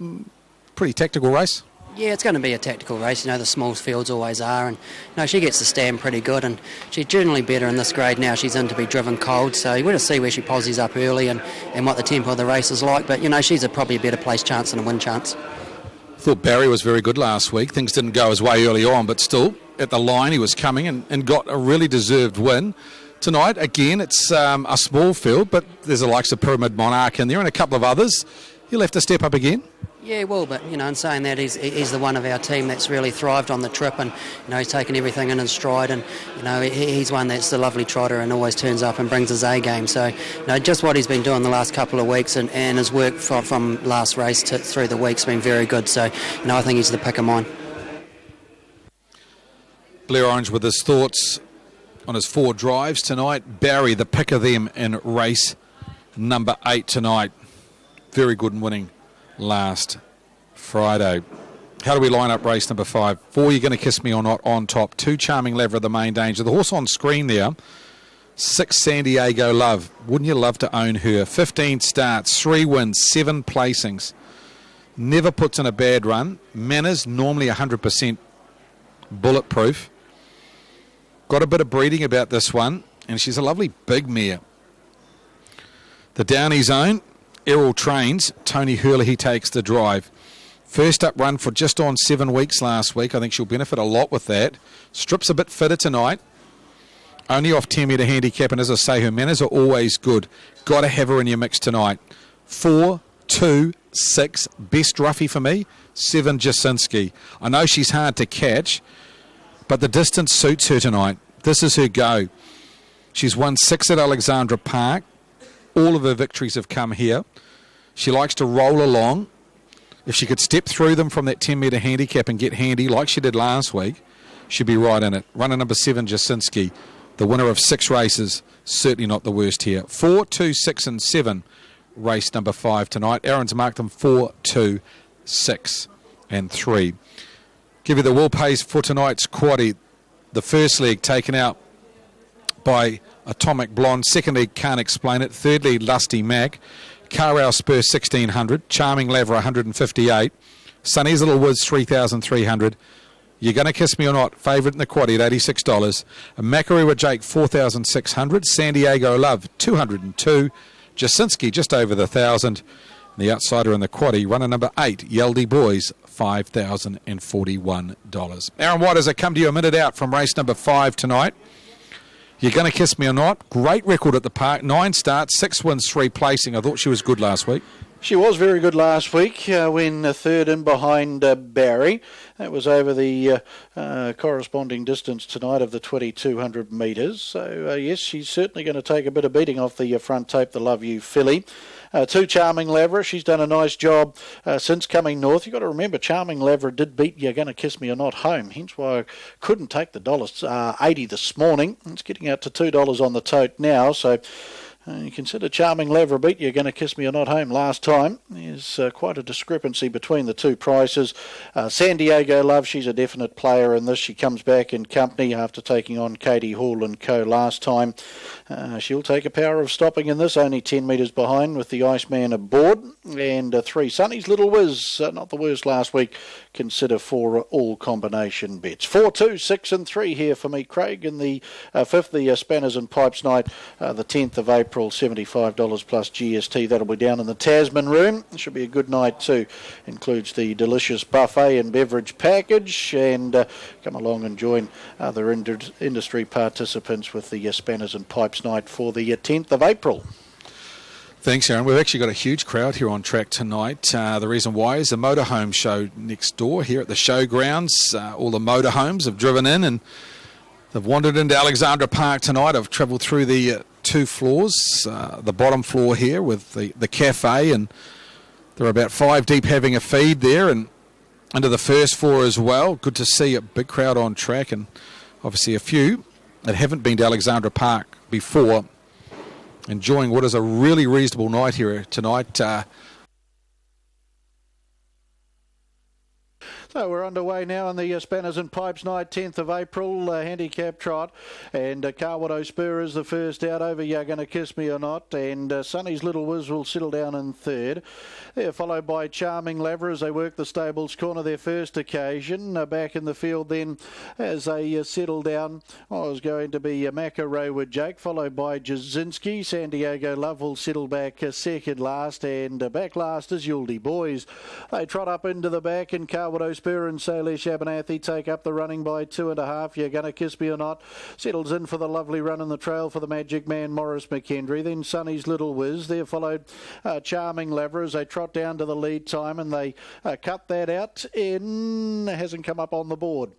Pretty tactical race. Yeah, it's going to be a tactical race. The small fields always are. And she gets the stand pretty good, and she's generally better in this grade now. She's in to be driven cold, so you want to see where she posies up early and what the tempo of the race is like. But she's probably a better place chance than a win chance. I thought Barry was very good last week. Things didn't go his way early on, but still at the line he was coming and got a really deserved win. Tonight, again, it's a small field, but there's the likes of Pyramid Monarch in there and a couple of others. He'll have to step up again. Yeah, well, but, in saying that, he's the one of our team that's really thrived on the trip, and, he's taken everything in his stride, and, he's one that's the lovely trotter and always turns up and brings his A game. So, just what he's been doing the last couple of weeks and his work from last race through the week's been very good. So, I think he's the pick of mine. Blair Orange with his thoughts on his 4 drives tonight. Barry, the pick of them in race number 8 tonight. Very good in winning last Friday. How do we line up race number 5? 4, You're Gonna Kiss Me or Not on top. 2, Charming Lever, the main danger. The horse on screen there, 6, San Diego Love. Wouldn't you love to own her? 15 starts, 3 wins, 7 placings. never puts in a bad run. Manners, normally 100% bulletproof. Got a bit of breeding about this one, and she's a lovely big mare. The Downey Zone, Errol trains. Tony Hurley, he takes the drive. First up run for just on 7 weeks last week. I think she'll benefit a lot with that. Strip's a bit fitter tonight. Only off 10 metre handicap, and as I say, her manners are always good. Got to have her in your mix tonight. 4, 2, 6, best roughie for me. 7, Jasinski. I know she's hard to catch, but the distance suits her tonight. This is her go. She's won 6 at Alexandra Park. All of her victories have come here. She likes to roll along. If she could step through them from that 10 metre handicap and get handy like she did last week, she'd be right in it. Runner number 7, Jasinski, the winner of 6 races, certainly not the worst here. 4, 2, 6 and 7, race number 5 tonight. Aaron's marked them 4, 2, 6 and 3. Give you the will pays for tonight's quaddie. The first leg taken out by Atomic Blonde. Second leg, Can't Explain It. Third leg, Lusty Mac. Carrow Spur 1600. Charming Laver 158. Sunny's Little Wiz 3,300. You're Gonna Kiss Me or Not, favourite in the quaddie at $86. Makarua Jake 4,600. San Diego Love 202. Jasinski just over the 1,000. The outsider in the quaddie, runner number 8, Yaldi Boys, $5,041. Aaron White, as I come to you a minute out from race number 5 tonight. You're Gonna Kiss Me or Not. Great record at the park. 9 starts, 6 wins, 3 placing. I thought she was good last week. She was very good last week when third in behind Barry. That was over the corresponding distance tonight of the 2,200 metres. So, yes, she's certainly going to take a bit of beating off the front tape, the Love You filly. 2 Charming Lavera. She's done a nice job since coming north. You've got to remember, Charming Lavera did beat You're Gonna Kiss Me or Not home. Hence why I couldn't take the $1.80 this morning. It's getting out to $2 on the tote now. So you consider Charming Lavera beat You're Gonna Kiss Me or Not home last time. There's quite a discrepancy between the two prices. San Diego Love, she's a definite player in this. She comes back in company after taking on Katie Hall and co last time. She'll take a power of stopping in this, only 10 metres behind with the Iceman aboard. And 3 Sunny's Little Wiz, not the worst last week. Consider for all combination bets. 4, 2, 6 and 3 here for me, Craig. In the 5th, the Spanners and Pipes night, the 10th of April, $75 plus GST. That'll be down in the Tasman room. Should be a good night too. Includes the delicious buffet and beverage package. And come along and join other industry participants with the Spanners and Pipes night for the 10th of April. Thanks, Aaron. We've actually got a huge crowd here on track tonight. The reason why is the motorhome show next door here at the showgrounds. All the motorhomes have driven in and they've wandered into Alexandra Park tonight. I've travelled through the 2 floors, the bottom floor here with the cafe, and they're about 5 deep having a feed there, and into the first floor as well. Good to see a big crowd on track, and obviously a few that haven't been to Alexandra Park before, enjoying what is a really reasonable night here tonight. So we're underway now on the Spanners and Pipes night, 10th of April, handicap trot. And Carwado Spur is the first out over You're Gonna Kiss Me or Not. And Sunny's Little Wiz will settle down in third. They're followed by Charming Lavera as they work the stables corner, their first occasion. Back in the field then as they settle down. Was going to be Makarua Jake, followed by Jasinski. San Diego Love will settle back second last. And back last is Yaldi Boys. They trot up into the back, and Carwado Spur and Salish Abernathy take up the running by 2.5. You're Gonna Kiss Me or Not settles in for the lovely run in the trail for the Magic Man Morris McKendry. Then Sunny's Little Wiz. They're followed Charming Lavera as they trot down to the lead time, and they cut that out in. Hasn't come up on the board.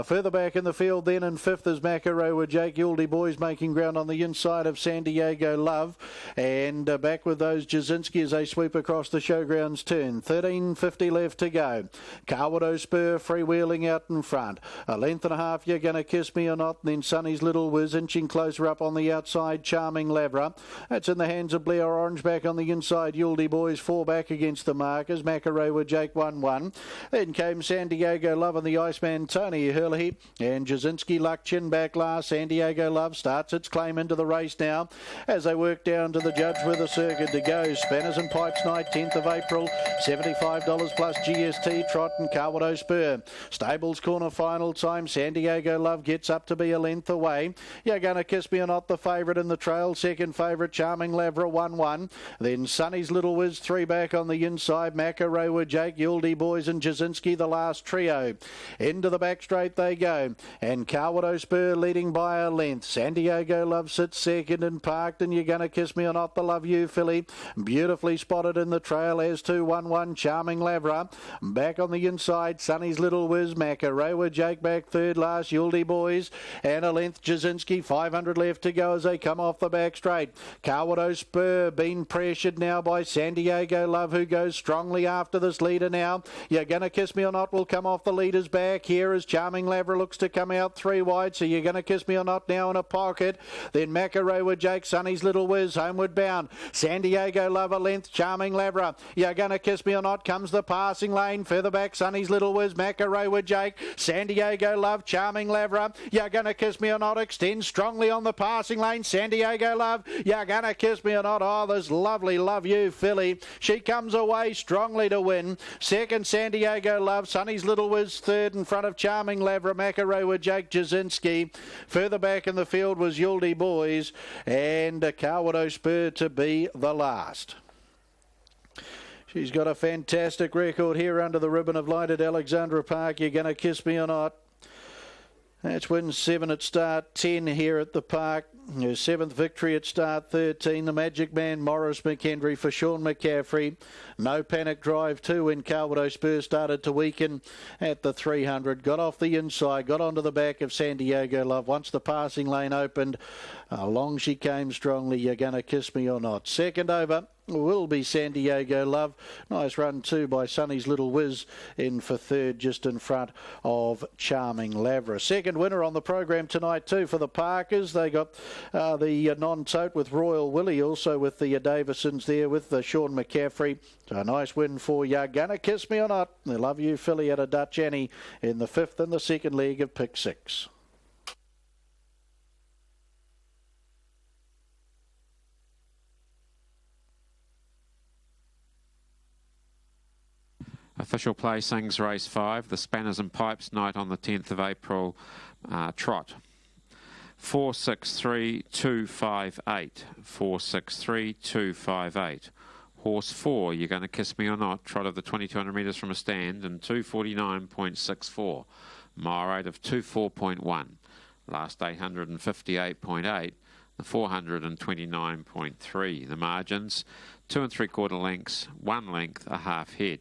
Further back in the field then in 5th is Makarua Jake. Yaldi Boys making ground on the inside of San Diego Love, and back with those Jasinski as they sweep across the showgrounds turn. 13.50 left to go. Carwado Cowado Spur freewheeling out in front. A length and a half, You're Gonna Kiss Me or Not, and then Sonny's Little Whiz inching closer up on the outside, Charming Lavra. That's in the hands of Blair Orange back on the inside. Yuldy Boys 4 back against the markers. Macaroa Jake 1-1. Then came San Diego Love and the Iceman Tony Hurley, and Jasinski Luck chin back last. San Diego Love starts its claim into the race now as they work down to the judge with a circuit to go. Spanners and Pipes Night, 10th of April, $75 plus GST, Trot and Cowado Spur. Stables Corner final time, San Diego Love gets up to be a length away. You're Gonna Kiss Me or Not, the favourite in the trail. Second favourite, Charming Lavra, 1-1. Then Sonny's Little Whiz 3 back on the inside. Macaroa Jake, Yuldy Boys and Jasinski, the last trio. Into the back straight they go, and Cowado Spur leading by a length. San Diego Love sits second and parked, and You're Gonna Kiss Me or Not, the Love You filly. Beautifully spotted in the trail as 2-1-1, Charming Lavra. Back on the inside, Sonny's Little Whiz, Macaroa Jake back third last, Yuldy Boys, and a length Jasinski, 500 left to go as they come off the back straight. Cowado Spur being pressured now by San Diego Love, who goes strongly after this leader now. You're Gonna Kiss Me or Not will come off the leader's back here as Charming Lavra looks to come out 3 wide, so You're Gonna Kiss Me or Not now in a pocket. Then Macaroa Jake, Sonny's Little Whiz, homeward bound. San Diego Love a length, Charming Lavra. You're Gonna Kiss Me or Not comes the passing lane. Further back, Sonny's Little Whiz, Macaroa Jake, San Diego Love, Charming Lavra. You're Gonna Kiss Me or Not extends strongly on the passing lane. San Diego Love, You're Gonna Kiss Me or Not. Oh, this lovely Love You filly. She comes away strongly to win. Second, San Diego Love. Sonny's Little Whiz third in front of Charming Lavra, Macaroa Jake, Jasinski. Further back in the field was Yuldy Boys and Cowado Spur to be the last. She's got a fantastic record here under the ribbon of light at Alexandra Park. You're Gonna Kiss Me or Not. That's win 7 at start 10 here at the park. Her 7th victory at start 13. The Magic Man Morris McHenry for Sean McCaffrey. No Panic Drive 2 when Cowado Spur started to weaken at the 300. Got off the inside, got onto the back of San Diego Love. Once the passing lane opened, along she came strongly. You're Gonna Kiss Me or Not. Second over will be San Diego Love. Nice run too by Sonny's Little Whiz in for third, just in front of Charming Lavra. Second winner on the program tonight too for the Parkers. They got the non-tote with Royal Willie, also with the Davisons there with Sean McCaffrey. So a nice win for You're Gonna Kiss Me or Not. The Love You filly at a Dutch Annie in the 5th and the second leg of pick 6. Official placings, race 5, the Spanners and Pipes Night on the 10th of April, trot. 463-258, 463-258. Horse 4, You're Gonna Kiss Me or Not, trot of the 2200 metres from a stand, and 249.64. Mile rate of 24.1. Last 858.8. The 429.3. The margins, 2 3/4 lengths, 1 length, a half head.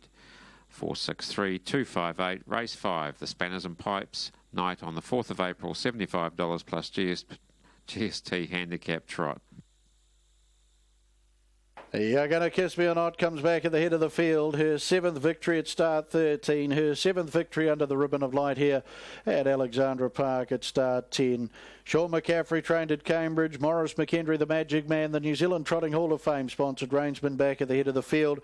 463-258, race 5, the Spanners and Pipes Night on the 4th of April, $75 plus GST handicap trot. You're Gonna Kiss Me or Not comes back at the head of the field. Her 7th victory at start 13. Her 7th victory under the ribbon of light here at Alexandra Park at start 10. Sean McCaffrey trained at Cambridge. Morris McHenry, the Magic Man, the New Zealand Trotting Hall of Fame sponsored Rangeman back at the head of the field.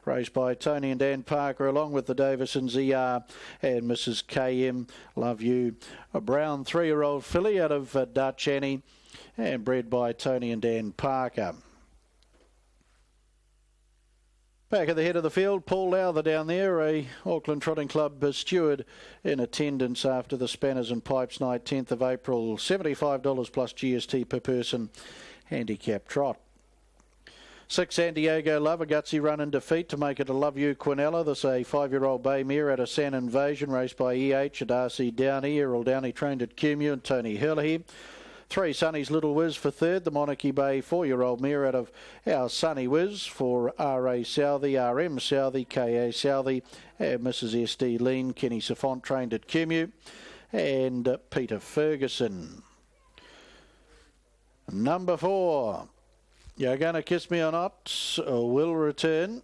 Raced by Tony and Dan Parker along with the Davisons, ER and Mrs. KM. Love You. A brown 3-year-old filly out of Dutch Annie and bred by Tony and Dan Parker. Back at the head of the field, Paul Lowther down there, a Auckland Trotting Club steward in attendance after the Spanners and Pipes Night, 10th of April, $75 plus GST per person, handicap trot. 6 San Diego Love, a gutsy run in defeat to make it a Love You Quinella. This a 5-year-old bay mare at a San Invasion, raced by EH at RC Downey. Errol Downey trained at Cumu and Tony Hurley. 3 Sonny's Little Whiz for third. The Monarchy Bay 4-year-old mare out of our Sunny Whiz for R.A. Southey, R.M. Southey, K.A. Southey, and Mrs. S.D. Lean. Kenny Safont trained at Cumu, and Peter Ferguson. Number 4, You're Gonna Kiss Me or Not, will return.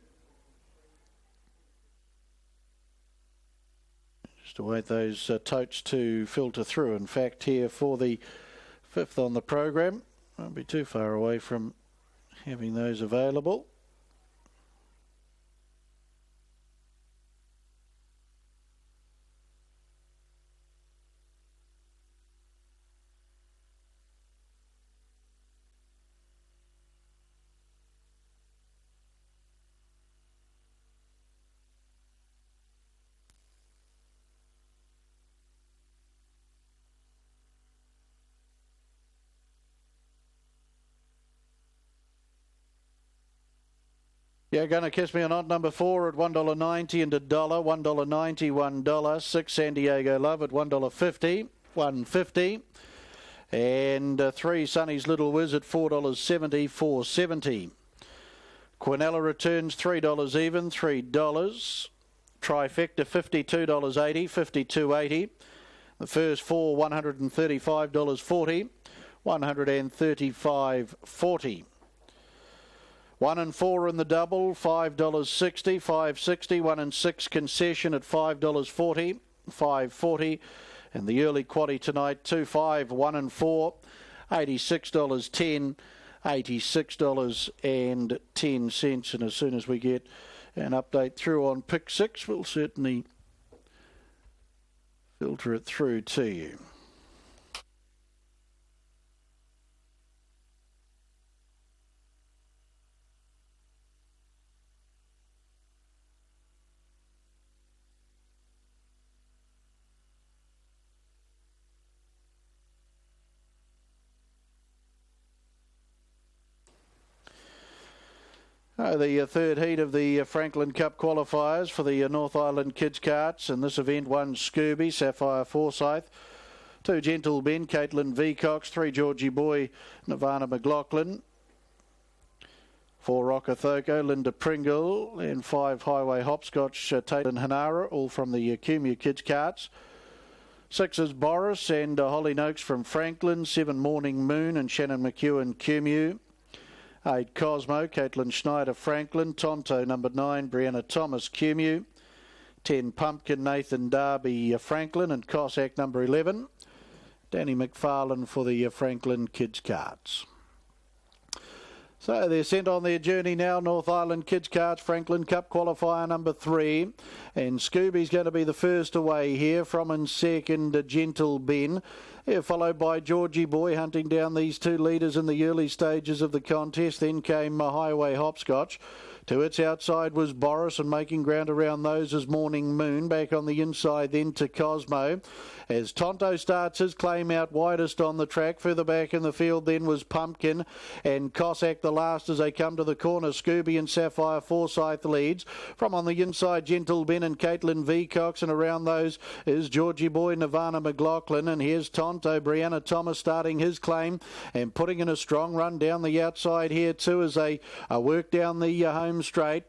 Just await those totes to filter through. In fact, here for the 5th on the program, won't be too far away from having those available. Yeah, going to kiss me or not, number 4 at $1.90 and $1, $1.90, $1, 6 San Diego Love at $1.50, $1.50, and 3 Sonny's Little Whiz at $4.70, $4.70. Quinella returns $3 even, $3. Trifecta $52.80, $52.80. The first 4 $135.40, $135.40. 1 and 4 in the double, $5.60, $5.60. 1 and 6 concession at $5.40, $5.40. And the early quaddy tonight, 2, 5, 1 and 4, $86.10, $86.10. And as soon as we get an update through on pick 6, we'll certainly filter it through to you. The third heat of the Franklin Cup qualifiers for the North Island Kids Karts. In this event, 1 Scooby, Sapphire Forsyth, 2 Gentle Ben, Caitlin Vecox, 3 Georgie Boy, Nirvana McLaughlin, 4 Rockethoko, Linda Pringle, and 5 Highway Hopscotch, Tate and Hanara, all from the Cumu Kids Karts. 6 is Boris and Holly Noakes from Franklin, 7 Morning Moon and Shannon McEwen, Cumu. 8 Cosmo, Caitlin Schneider, Franklin. Tonto, number 9, Brianna Thomas, Cumu. 10 Pumpkin, Nathan Darby, Franklin. And Cossack, number 11, Danny McFarlane for the Franklin Kids Karts. So they're sent on their journey now. North Island Kids Karts, Franklin Cup qualifier number 3. And Scooby's going to be the first away here. From in second, Gentle Ben. Here followed by Georgie Boy, hunting down these 2 leaders in the early stages of the contest. Then came Highway Hopscotch. To its outside was Boris, and making ground around those is Morning Moon. Back on the inside then to Cosmo. As Tonto starts his claim out widest on the track. Further back in the field then was Pumpkin and Cossack the last as they come to the corner. Scooby and Sapphire Forsyth leads. From on the inside, Gentle Ben and Caitlin Vecox, and around those is Georgie Boy, Nirvana McLaughlin. And here's Tonto, Brianna Thomas starting his claim and putting in a strong run down the outside here too as they work down the home straight.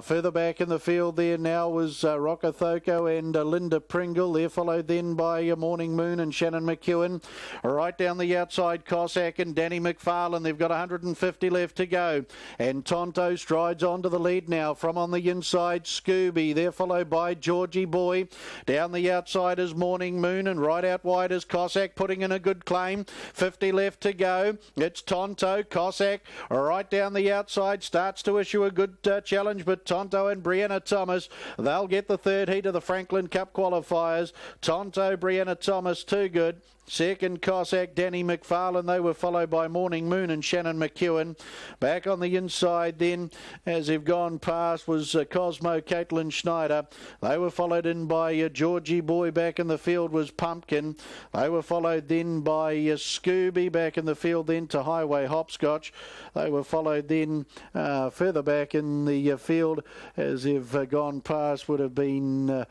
Further back in the field there now was Rockethoko and Linda Pringle. They're followed then by Morning Moon and Shannon McEwen. Right down the outside, Cossack and Danny McFarlane. They've got 150 left to go. And Tonto strides on to the lead now. From on the inside, Scooby. They're followed by Georgie Boy. Down the outside is Morning Moon, and right out wide is Cossack putting in a good claim. 50 left to go. It's Tonto, Cossack. Right down the outside starts to issue a good challenge, but Tonto and Brianna Thomas, they'll get the third heat of the Franklin Cup qualifiers. Tonto, Brianna Thomas, too good. Second, Cossack, Danny McFarlane. They were followed by Morning Moon and Shannon McEwen. Back on the inside then, as they've gone past, was Cosmo, Caitlin Schneider. They were followed in by Georgie Boy. Back in the field was Pumpkin. They were followed then by Scooby. Back in the field then to Highway Hopscotch. They were followed then further back in the field as they've gone past would have been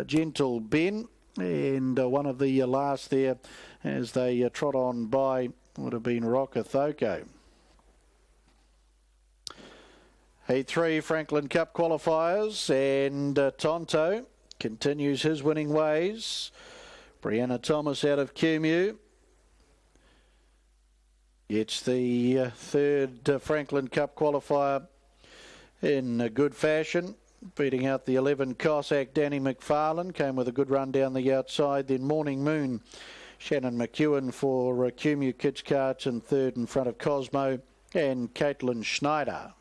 Gentle Ben. And one of the last there as they trot on by would have been Rockethoko. Heat 3 Franklin Cup qualifiers, and Tonto continues his winning ways. Brianna Thomas out of Cumu. It's the third Franklin Cup qualifier in good fashion. beating out the 11 Cossack. Danny McFarlane came with a good run down the outside. Then Morning Moon, Shannon McEwen for Cumu Kids Carts in third in front of Cosmo and Caitlin Schneider.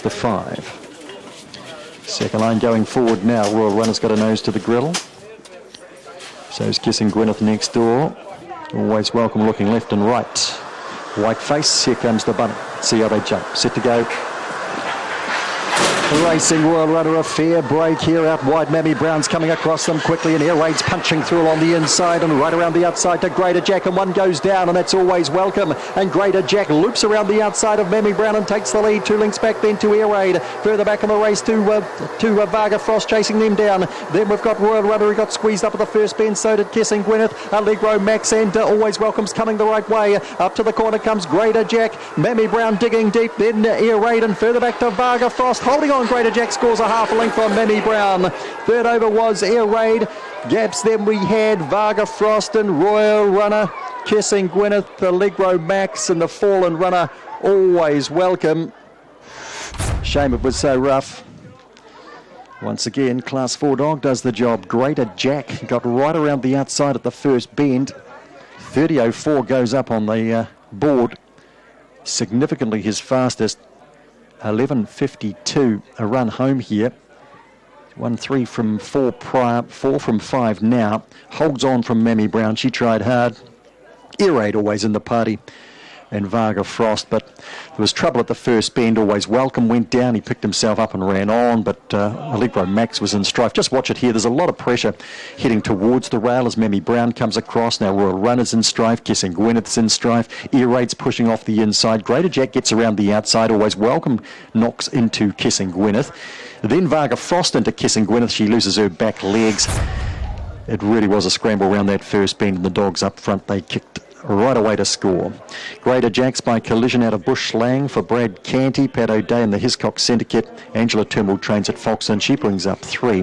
The 5. Second line going forward now. Royal Runner's got a nose to the griddle. So's Kissing Gwyneth next door. Always welcome looking left and right. White face. Here comes the bunny. See how they jump. Set to go. Racing Royal Runner, a fair break here out wide. Mammy Brown's coming across them quickly, and Air Raid's punching through along the inside and right around the outside to Greater Jack, and one goes down, and that's Always Welcome. And Greater Jack loops around the outside of Mammy Brown and takes the lead. 2 links back then to Air Raid. Further back in the race to Varga Frost chasing them down. Then we've got Royal Runner, who got squeezed up at the first bend. So did Kissing Gwyneth. Allegro Max and Always Welcome's coming the right way. Up to the corner comes Greater Jack. Mammy Brown digging deep. Then Air Raid, and further back to Varga Frost. Holding on, Greater Jack scores a half a length on Mammy Brown. Third over was Air Raid. Gaps then we had Varga Frost and Royal Runner, Kissing Gwyneth, Allegro Max, and the Fallen Runner, Always Welcome. Shame it was so rough. Once again, Class 4 dog does the job. Greater Jack got right around the outside at the first bend. 30.04 goes up on the board. Significantly his fastest. 11.52 a run home here. 1-3 from 4 prior, 4 from 5 now. Holds on from Mammy Brown. She tried hard. Air Raid always in the party. And Varga Frost, but there was trouble at the first bend. Always Welcome went down. He picked himself up and ran on, but Allegro Max was in strife. Just watch it here. There's a lot of pressure heading towards the rail as Mammy Brown comes across. Now Royal Runner's in strife. Kissing Gwyneth's in strife. Air Raid's pushing off the inside. Greater Jack gets around the outside. Always Welcome knocks into Kissing Gwyneth. Then Varga Frost into Kissing Gwyneth. She loses her back legs. It really was a scramble around that first bend, and the dogs up front, they kicked right away to score. Greater Jacks by collision out of Bush Slang for Brad Canty, Pat O'Day and the Hiscock Syndicate. Angela Turnbull trains at Foxton. She brings up 3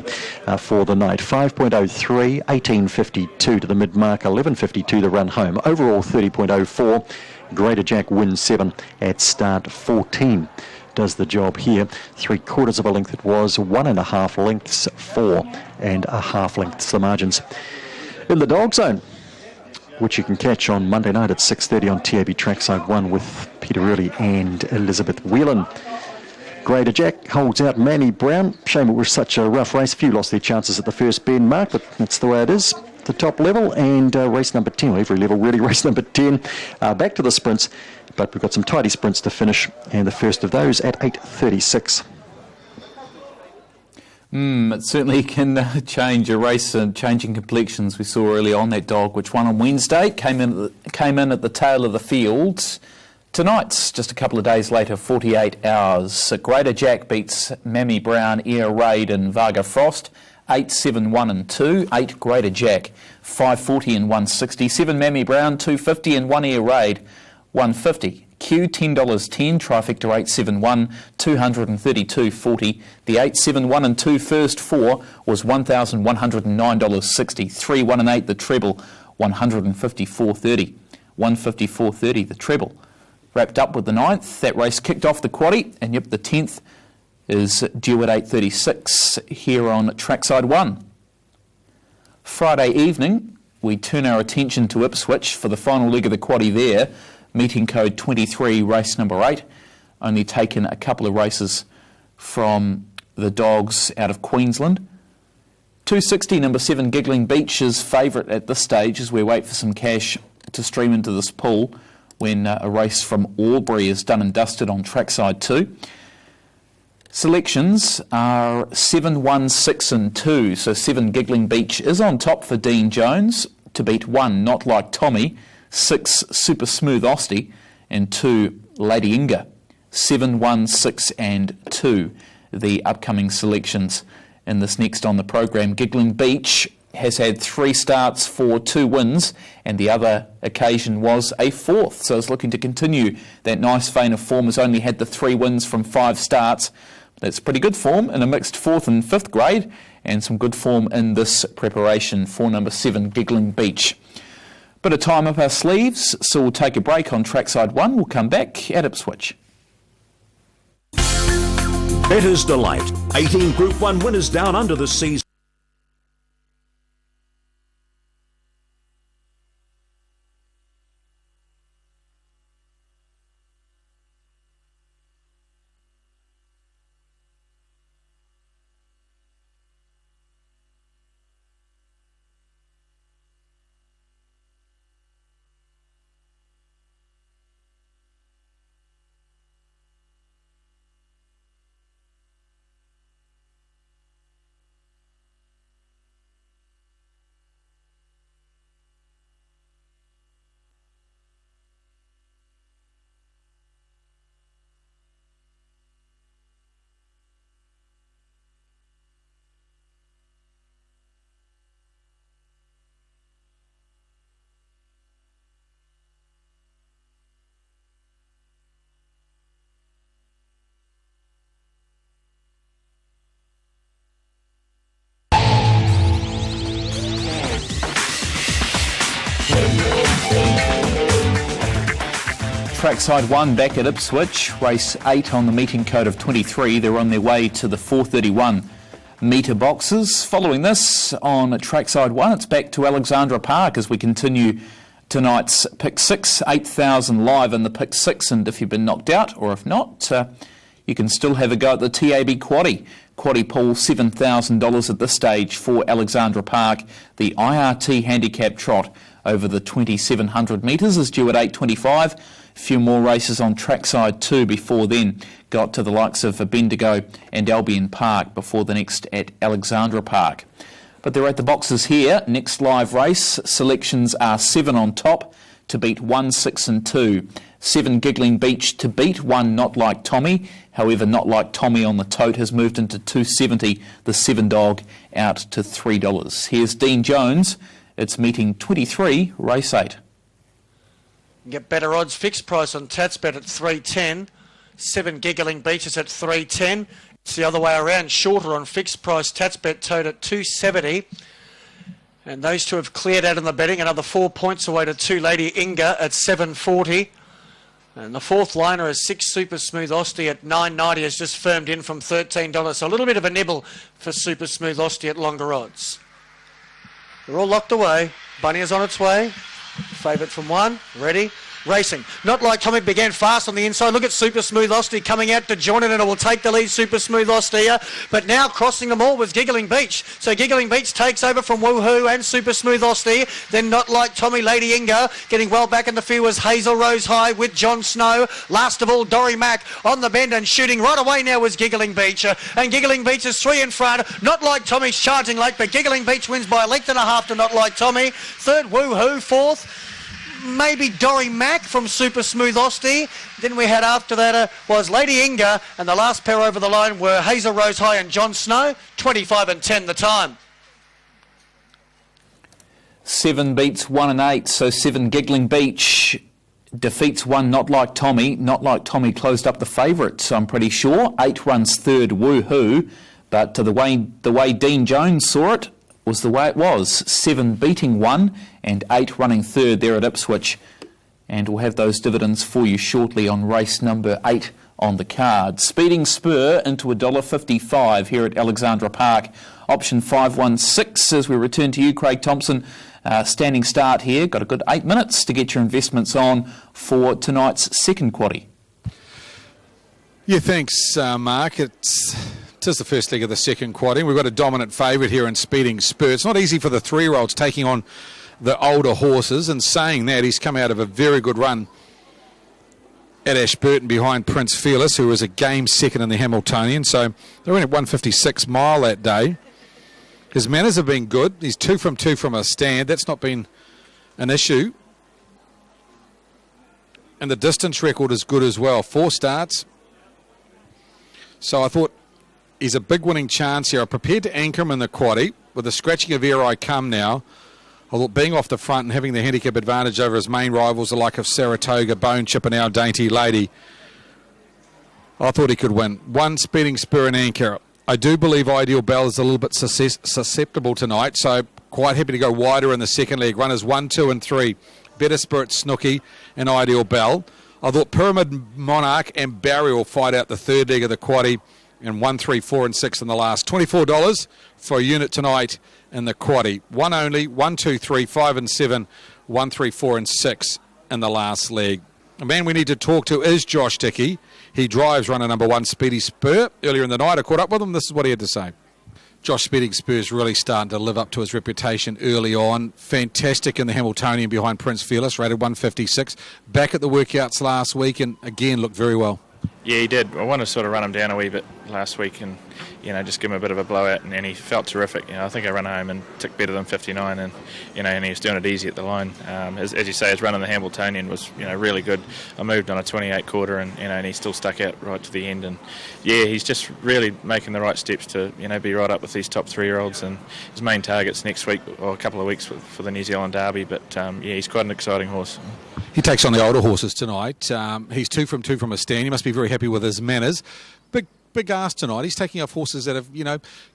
for the night. 5.03, 18.52 to the mid-mark, 11.52 the run home. Overall 30.04. Greater Jack wins 7 at start 14. Does the job here. 3/4 of a length it was. 1.5 lengths, 4.5 lengths the margins. In the dog zone, which you can catch on Monday night at 6:30 on TAB Trackside 1 with Peter Early and Elizabeth Whelan. Greater Jack holds out Mammy Brown. Shame it was such a rough race. Few lost their chances at the first bend mark, but that's the way it is. The top level and race number 10, or every level really, race number 10. Back to the sprints, but we've got some tidy sprints to finish, and the first of those at 8:36. It certainly can change a race and changing complexions. We saw early on that dog, which won on Wednesday, came in at the tail of the field. Tonight's just a couple of days later, 48 hours. Greater Jack beats Mammy Brown, Air Raid and Varga Frost. 8, 7, 1 and 2, 8 Greater Jack, 540 and 160, 7 Mammy Brown, 250 and 1 Air Raid, 150. Q, $10.10, trifecta 871, 232.40. The 871 and 2 first 4 was $1,109.60. 3, 1 and 8 the treble, 154.30. 154.30 the treble. Wrapped up with the 9th. That race kicked off the quaddie, and yep, the 10th is due at 8:36 here on Trackside 1. Friday evening, we turn our attention to Ipswich for the final leg of the quaddie there. Meeting code 23, race number 8. Only taken a couple of races from the dogs out of Queensland. 260, number 7, Giggling Beach is favourite at this stage as we wait for some cash to stream into this pool when a race from Albury is done and dusted on Trackside 2. Selections are 7, 1, 6 and 2. So 7, Giggling Beach is on top for Dean Jones to beat 1, Not Like Tommy, 6, Super Smooth Osty, and 2, Lady Inga. 7, 1, 6 and 2, the upcoming selections in this next on the program. Giggling Beach has had 3 starts for 2 wins, and the other occasion was a 4th, so it's looking to continue that nice vein of form. Has only had the 3 wins from 5 starts. That's pretty good form in a mixed 4th and 5th grade, and some good form in this preparation for number 7, Giggling Beach. Bit of time up our sleeves, so we'll take a break on Trackside 1. We'll come back at Ipswich. Bettor's Delight. 18 Group 1 winners down under this season. Trackside 1 back at Ipswich, race 8 on the meeting code of 23. They're on their way to the 431 metre boxes. Following this on Trackside 1, it's back to Alexandra Park as we continue tonight's Pick 6, 8,000 live in the Pick 6, and if you've been knocked out, or if not, you can still have a go at the TAB Quaddie. Quaddie pool $7,000 at this stage for Alexandra Park. The IRT handicap trot over the 2,700 metres is due at 8:25. A few more races on Trackside 2 before then. Got to the likes of Bendigo and Albury Park before the next at Alexandra Park. But they're at the boxes here. Next live race, selections are 7 on top to beat 1, 6 and 2. 7 Giggling Beach to beat 1 Not Like Tommy. However, Not Like Tommy on the tote has moved into 270. The 7 dog out to $3. Here's Dean Jones. It's meeting 23, race 8. Get better odds fixed price on Tatsbet at 310. 7 Giggling Beach is at 310. It's the other way around, shorter on fixed price Tatsbet towed at 270. And those two have cleared out in the betting. Another 4 points away to 2 Lady Inga at 740. And the 4th liner is 6 Super Smooth Osty at $9.90 has just firmed in from $13. So a little bit of a nibble for Super Smooth Osty at longer odds. They're all locked away. Bunny is on its way. Favourite from 1, ready, racing. Not Like Tommy began fast on the inside. Look at Super Smooth Osty coming out to join it, and it will take the lead, Super Smooth Osty. But now crossing them all was Giggling Beach. So Giggling Beach takes over from Woohoo and Super Smooth Osty. Then Not Like Tommy, Lady Inga. Getting well back in the field was Hazel Rose High with John Snow. Last of all, Dory Mack on the bend and shooting right away now was Giggling Beach. And Giggling Beach is 3 in front. Not Like Tommy's charging late, but Giggling Beach wins by a length and a half to Not Like Tommy. 3rd, Woohoo. 4th, maybe Dory Mack from Super Smooth Austie. Then we had after that was Lady Inga, and the last pair over the line were Hazel Rose High and John Snow, 25 and 10 the time. 7 beats 1 and 8, so 7 Giggling Beach defeats 1 Not Like Tommy. Not Like Tommy closed up the favourites, I'm pretty sure. 8 runs third, Woohoo. But the way Dean Jones saw it was the way it was. 7 beating 1 and 8 running third there at Ipswich. And we'll have those dividends for you shortly on race number 8 on the card. Speeding Spur into $1.55 here at Alexandra Park. Option 516 as we return to you, Craig Thompson. Standing start here. Got a good 8 minutes to get your investments on for tonight's second quaddie. Yeah, thanks, Mark. It's the first leg of the second quaddie. We've got a dominant favourite here in Speeding Spur. It's not easy for the 3-year-olds taking on the older horses, and saying that, he's come out of a very good run at Ashburton behind Prince Fearless, who was a game second in the Hamiltonian. So they went at 156 mile that day. His manners have been good. He's 2 from 2 from a stand. That's not been an issue. And the distance record is good as well. 4 starts. So I thought he's a big winning chance here. I'm prepared to anchor him in the quaddie. With the scratching of air I come now. I thought being off the front and having the handicap advantage over his main rivals, the like of Saratoga, Bone Chip and Our Dainty Lady, I thought he could win. 1 Speeding Spur and anchor. I do believe Ideal Bell is a little bit susceptible tonight, so quite happy to go wider in the second leg. Runners 1, 2 and 3. Better Spirit, Snooky and Ideal Bell. I thought Pyramid Monarch and Barry will fight out the third leg of the quaddie, and 1, 3, 4 and 6 in the last. $24 for a unit tonight in the quaddie. 1 only, 1, 2, 3, 5 and 7, 1, 3, 4 and 6 in the last leg. The man we need to talk to is Josh Dickey. He drives runner number 1, Speedy Spur. Earlier in the night, I caught up with him. This is what he had to say. Josh, Speeding Spur is really starting to live up to his reputation early on. Fantastic in the Hamiltonian behind Prince Fearless, rated 156. Back at the workouts last week and again looked very well. Yeah, he did. I wanted to sort of run him down a wee bit last week and, just give him a bit of a blowout, and he felt terrific. I think I ran home and ticked better than 59, and, and he was doing it easy at the line. As you say, his run in the Hamiltonian was, really good. I moved on a 28 quarter and he still stuck out right to the end. And, yeah, he's just really making the right steps to, be right up with these top 3-year-olds. And his main target's next week, or a couple of weeks for the New Zealand Derby. But, he's quite an exciting horse. He takes on the older horses tonight. He's 2 from 2 from a stand. He must be very happy with his manners. Big ask tonight. He's taking off horses that have,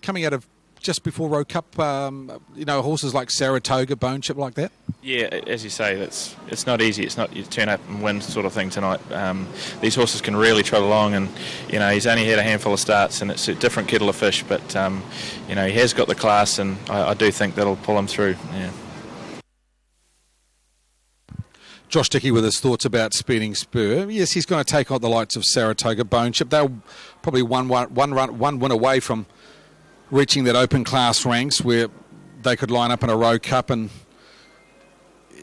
coming out of just before Roe Cup, horses like Saratoga, Bone Chip, like that. Yeah, as you say, it's not easy. It's not you turn up and win sort of thing tonight. These horses can really trot along, and he's only had a handful of starts, and it's a different kettle of fish. But he has got the class, and I do think that'll pull him through. Yeah. Josh Dickey with his thoughts about Speeding Spur. Yes, he's going to take on the likes of Saratoga, Bone Chip. They're probably one win away from reaching that open class ranks where they could line up in a Roe Cup, and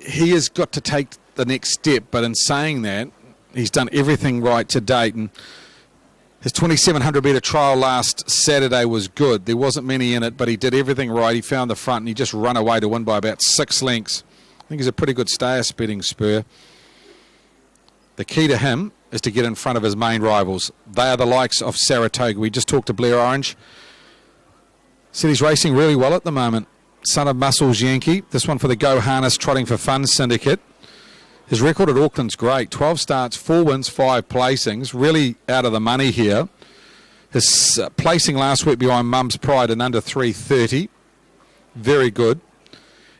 he has got to take the next step. But in saying that, he's done everything right to date, and his 2,700 metre trial last Saturday was good. There wasn't many in it, but he did everything right. He found the front, and he just run away to win by about 6 lengths. I think he's a pretty good stayer, Speeding Spur. The key to him is to get in front of his main rivals. They are the likes of Saratoga. We just talked to Blair Orange. Said he's racing really well at the moment. Son of Muscles Yankee. This one for the Go Harness Trotting for Fun Syndicate. His record at Auckland's great. 12 starts, 4 wins, 5 placings. Really out of the money here. His placing last week behind Mum's Pride in under 3:30. Very good.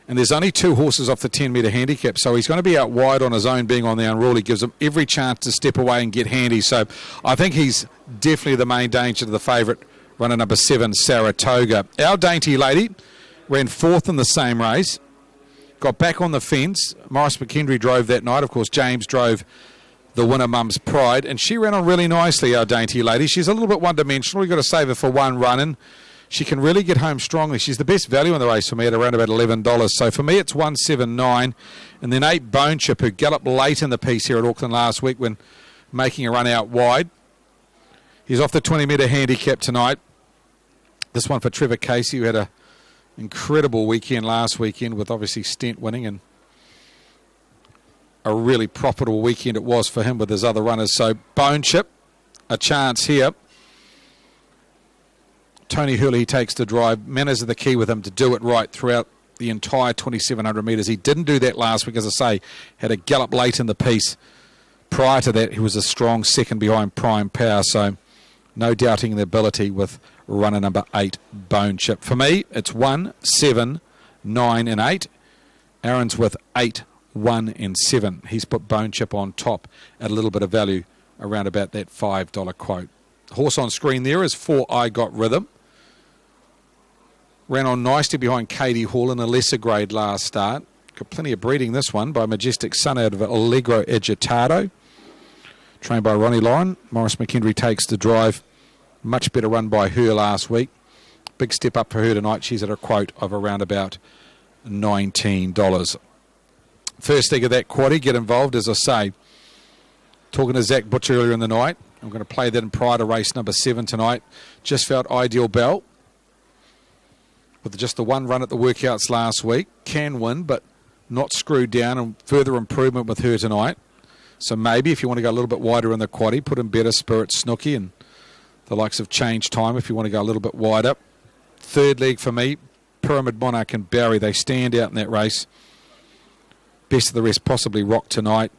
And there's only 2 horses off the 10-metre handicap, so he's going to be out wide on his own, being on the unruly. Gives him every chance to step away and get handy. So I think he's definitely the main danger to the favourite, runner number 7, Saratoga. Our Dainty Lady ran 4th in the same race, got back on the fence. Maurice McKendry drove that night. Of course, James drove the winner, Mum's Pride, and she ran on really nicely, Our Dainty Lady. She's a little bit one-dimensional. You've got to save her for one run in. She can really get home strongly. She's the best value in the race for me at around about $11. So for me, it's 179. And then 8 Bone Chip, who galloped late in the piece here at Auckland last week when making a run out wide. He's off the 20-metre handicap tonight. This one for Trevor Casey, who had an incredible weekend last weekend with obviously Stent winning. And a really profitable weekend it was for him with his other runners. So Bone Chip, a chance here. Tony Hurley takes the drive. Manners are the key with him to do it right throughout the entire 2,700 metres. He didn't do that last week, as I say, had a gallop late in the piece. Prior to that, he was a strong second behind Prime Power, so no doubting the ability with runner number 8, Bone Chip. For me, it's 1, 7, 9 and 8. Aaron's with 8, 1 and 7. He's put Bone Chip on top at a little bit of value around about that $5 quote. Horse on screen there is 4, I Got Rhythm. Ran on nicely behind Katie Hall in a lesser grade last start. Got plenty of breeding this one by Majestic Sun out of Allegro Agitado. Trained by Ronnie Lauren. Morris McHenry takes the drive. Much better run by her last week. Big step up for her tonight. She's at a quote of around about $19. First leg of that quaddie, get involved, as I say. Talking to Zach Butcher earlier in the night. I'm going to play that in prior to race number 7 tonight. Just felt Ideal Bell, with just the one run at the workouts last week, can win, but not screwed down, and further improvement with her tonight. So maybe if you want to go a little bit wider in the quaddie, put in Better Spirit Snooky and the likes of Change Time if you want to go a little bit wider. Third leg for me, Pyramid Monarch and Barry. They stand out in that race. Best of the rest, possibly Rock tonight.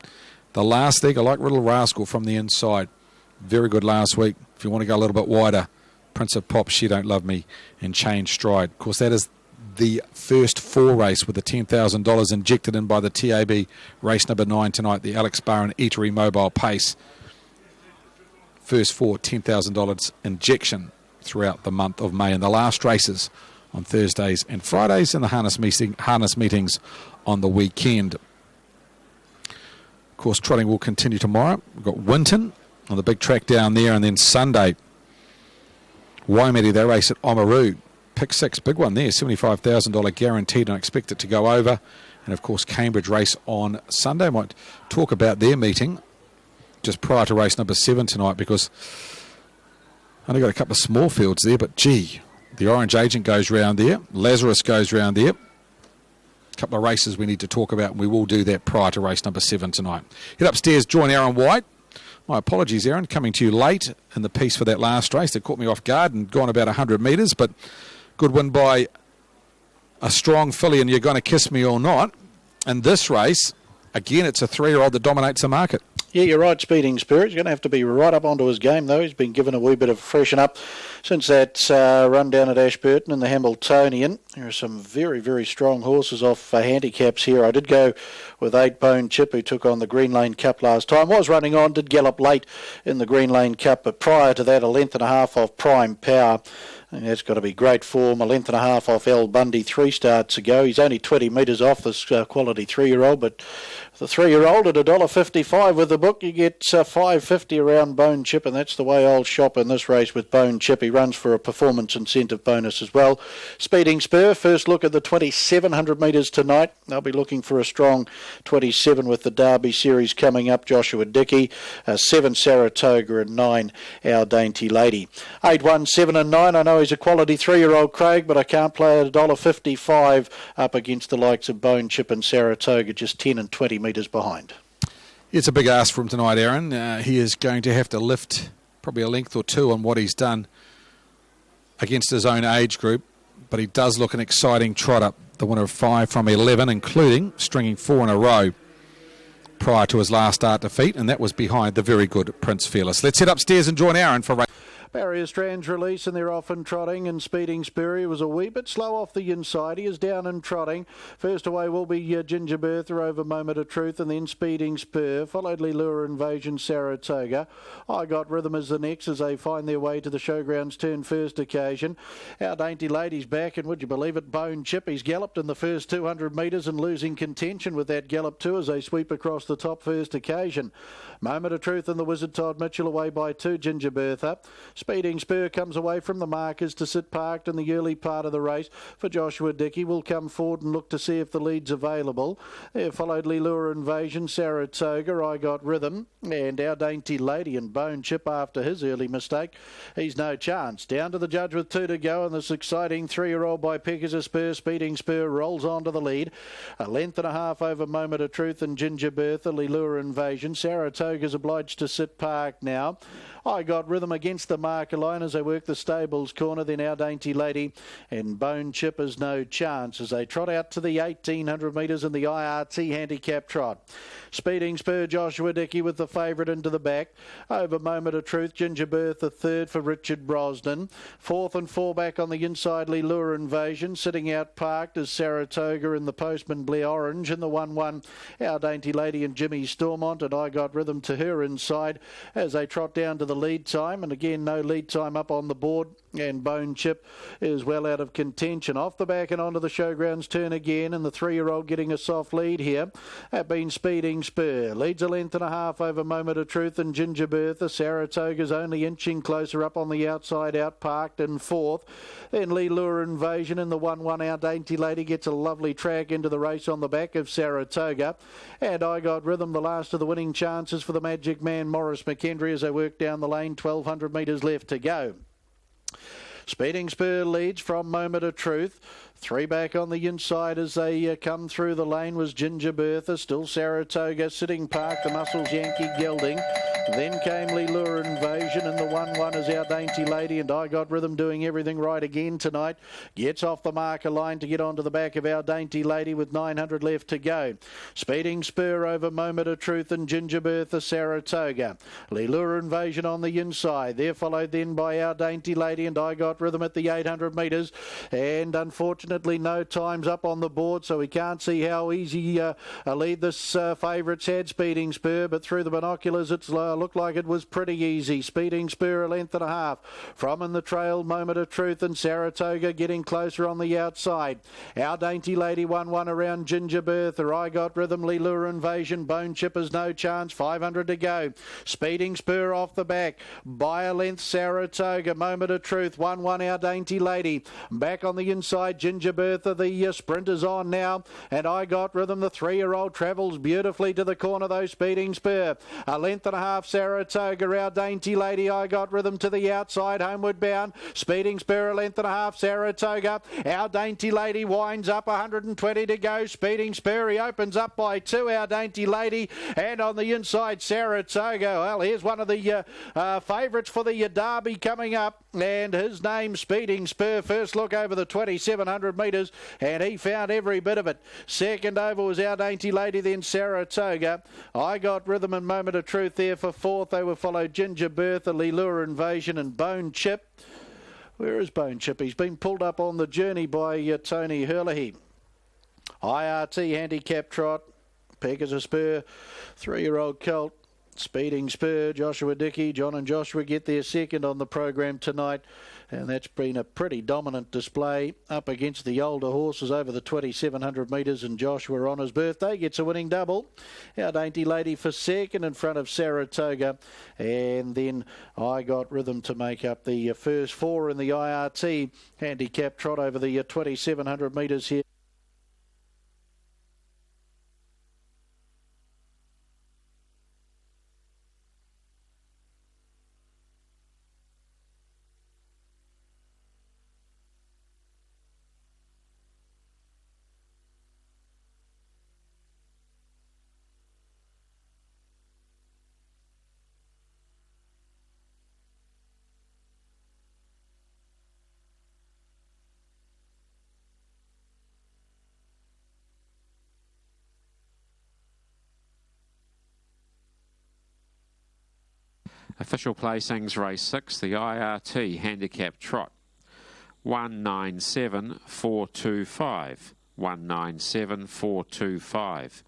The last leg, I like Little Rascal from the inside. Very good last week. If you want to go a little bit wider, Prince of Pop, She Don't Love Me, and Change Stride. Of course, that is the first 4 race with the $10,000 injected in by the TAB. Race number 9 tonight, the Alex Barron Eatery Mobile Pace. First 4, $10,000 injection throughout the month of May. And the last races on Thursdays and Fridays, and the harness meetings on the weekend. Of course, trotting will continue tomorrow. We've got Winton on the big track down there, and then Sunday, Waimeri, they race at Oamaru. Pick 6, big one there, $75,000 guaranteed, and I expect it to go over. And of course, Cambridge race on Sunday. I might talk about their meeting just prior to race number 7 tonight, because I only got a couple of small fields there, but gee, the Orange Agent goes round there, Lazarus goes round there. A couple of races we need to talk about, and we will do that prior to race number 7 tonight. Head upstairs, join Aaron White. My apologies, Aaron, coming to you late in the piece for that last race. That caught me off guard and gone about 100 metres, but good win by a strong filly, and You're Gonna Kiss Me or Not. And this race, again, it's a 3-year-old that dominates the market. Yeah, you're right, Speeding Spirit. He's going to have to be right up onto his game, though. He's been given a wee bit of freshen up since that run down at Ashburton in the Hamiltonian. There are some very, very strong horses off handicaps here. I did go with 8 Bone Chip, who took on the Green Lane Cup last time. Was running on, did gallop late in the Green Lane Cup, but prior to that, 1.5 lengths off Prime Power. And that's got to be great form. 1.5 lengths off Al Bundy 3 starts ago. He's only 20 metres off this quality 3-year-old, but the 3-year-old at $1.55 with the book, you get $5.50 around Bone Chip, and that's the way I'll shop in this race with Bone Chip. He runs for a performance incentive bonus as well. Speeding Spur, first look at the 2,700 metres tonight. They'll be looking for a strong 27 with the Derby Series coming up. Joshua Dickey, 7 Saratoga, and 9 Our Dainty Lady. 8, 1, 7 and 9. I know he's a quality 3-year-old, Craig, but I can't play at $1.55 up against the likes of Bone Chip and Saratoga, just 10 and 20 metres behind. It's a big ask for him tonight, Aaron. He is going to have to lift probably a length or 2 on what he's done against his own age group, but he does look an exciting trotter. The winner of 5 from 11, including stringing 4 in a row prior to his last start defeat, and that was behind the very good Prince Fearless. Let's head upstairs and join Aaron for race. Barrier Strands release, and they're off and trotting, and Speeding Spurrier was a wee bit slow off the inside. He is down and trotting. First away will be Ginger Bertha over Moment of Truth, and then Speeding Spur, followed Lure Invasion Saratoga. I Got Rhythm as the next as they find their way to the showgrounds turn first occasion. Our Dainty Lady's back, and would you believe it, Bone Chip, he's galloped in the first 200 metres and losing contention with that gallop too as they sweep across the top first occasion. Moment of Truth and the Wizard Todd Mitchell away by 2, Ginger Bertha. Speeding Spur comes away from the markers to sit parked in the early part of the race for Joshua Dickey. Will come forward and look to see if the lead's available. There followed Lilura Invasion, Saratoga, I Got Rhythm, and Our Dainty Lady and Bone Chip after his early mistake. He's no chance. Down to the judge with 2 to go, and this exciting 3-year-old by Pegasus Spur. Speeding Spur rolls on to the lead. A length and a half over Moment of Truth and Ginger Bertha. Lilura Invasion. Saratoga's obliged to sit parked now. I Got Rhythm against the marker line as they work the stables corner. Then Our Dainty Lady and Bone Chip is no chance as they trot out to the 1800 metres in the IRT handicap trot. Speeding Spur, Joshua Dickey with the favourite into the back. Over Moment of Truth, Ginger Bertha third for Richard Brosnan. 4th and 4 back on the inside, Lilura Invasion. Sitting out parked is Saratoga in the Postman Blair Orange. In the 1-1, Our Dainty Lady and Jimmy Stormont, and I Got Rhythm to her inside as they trot down to the lead time. And again, no lead time up on the board. And Bone Chip is well out of contention. Off the back and onto the showgrounds turn again, and the 3-year-old getting a soft lead here. That been Speeding Spur. Leads a length and a half over Moment of Truth and Ginger Bertha. Saratoga's only inching closer up on the outside, out parked in 4th. Then Lilura Invasion in the 1-1. Our Dainty Lady gets a lovely track into the race on the back of Saratoga. And I Got Rhythm, the last of the winning chances for the Magic Man Morris McKendry as they work down the lane. 1,200 metres left to go. Speeding Spur leads from Moment of Truth. 3 back on the inside as they come through the lane was Ginger Bertha. Still Saratoga sitting parked, the Muscles Yankee gelding. Then came Lilura Invasion, and the 1-1 is Our Dainty Lady, and I Got Rhythm doing everything right again tonight. Gets off the marker line to get onto the back of Our Dainty Lady with 900 left to go. Speeding Spur over Moment of Truth and Ginger Bertha, Saratoga. Lilura Invasion on the inside. They're followed then by Our Dainty Lady and I Got Rhythm at the 800 metres. And unfortunately no times up on the board, so we can't see how easy a lead this favourite's had, Speeding Spur, but through the binoculars it's looked like it was pretty easy. Speeding Spur a length and a half from in the trail, Moment of Truth and Saratoga getting closer on the outside. Our Dainty Lady 1-1 around Ginger Bertha. I Got Rhythm, Lilura Invasion, Bone Chippers no chance, 500 to go. Speeding Spur off the back by a length, Saratoga, Moment of Truth 1-1 Our Dainty Lady. Back on the inside, Ginger Bertha, the sprinters on now, and I Got Rhythm, the 3-year-old, travels beautifully to the corner though. Speeding Spur a length and a half, Saratoga, Our Dainty Lady, I Got Rhythm to the outside, homeward bound. Speeding Spur a length and a half, Saratoga, Our Dainty Lady winds up, 120 to go. Speeding Spur, he opens up by 2, Our Dainty Lady, and on the inside, Saratoga. Well, here's one of the favourites for the Derby coming up, and his name's Speeding Spur. First look over the 2,700 metres, and he found every bit of it. Second over was Our Dainty Lady, then Saratoga. I Got Rhythm and Moment of Truth there for 4th. They were followed Ginger Bertha, Lilura Invasion and Bone Chip. Where is Bone Chip? He's been pulled up on the journey by Tony Herlihy. IRT handicap trot, Pegasus Spur, 3-year-old colt. Speeding Spur, Joshua Dickey. John and Joshua get their second on the program tonight, and that's been a pretty dominant display up against the older horses over the 2,700 metres, and Joshua on his birthday gets a winning double. Our Dainty Lady for second in front of Saratoga, and then I Got Rhythm to make up the first 4 in the IRT handicap trot over the 2,700 metres here. Official placings race 6, the IRT handicap trot. 197,425. 197,425.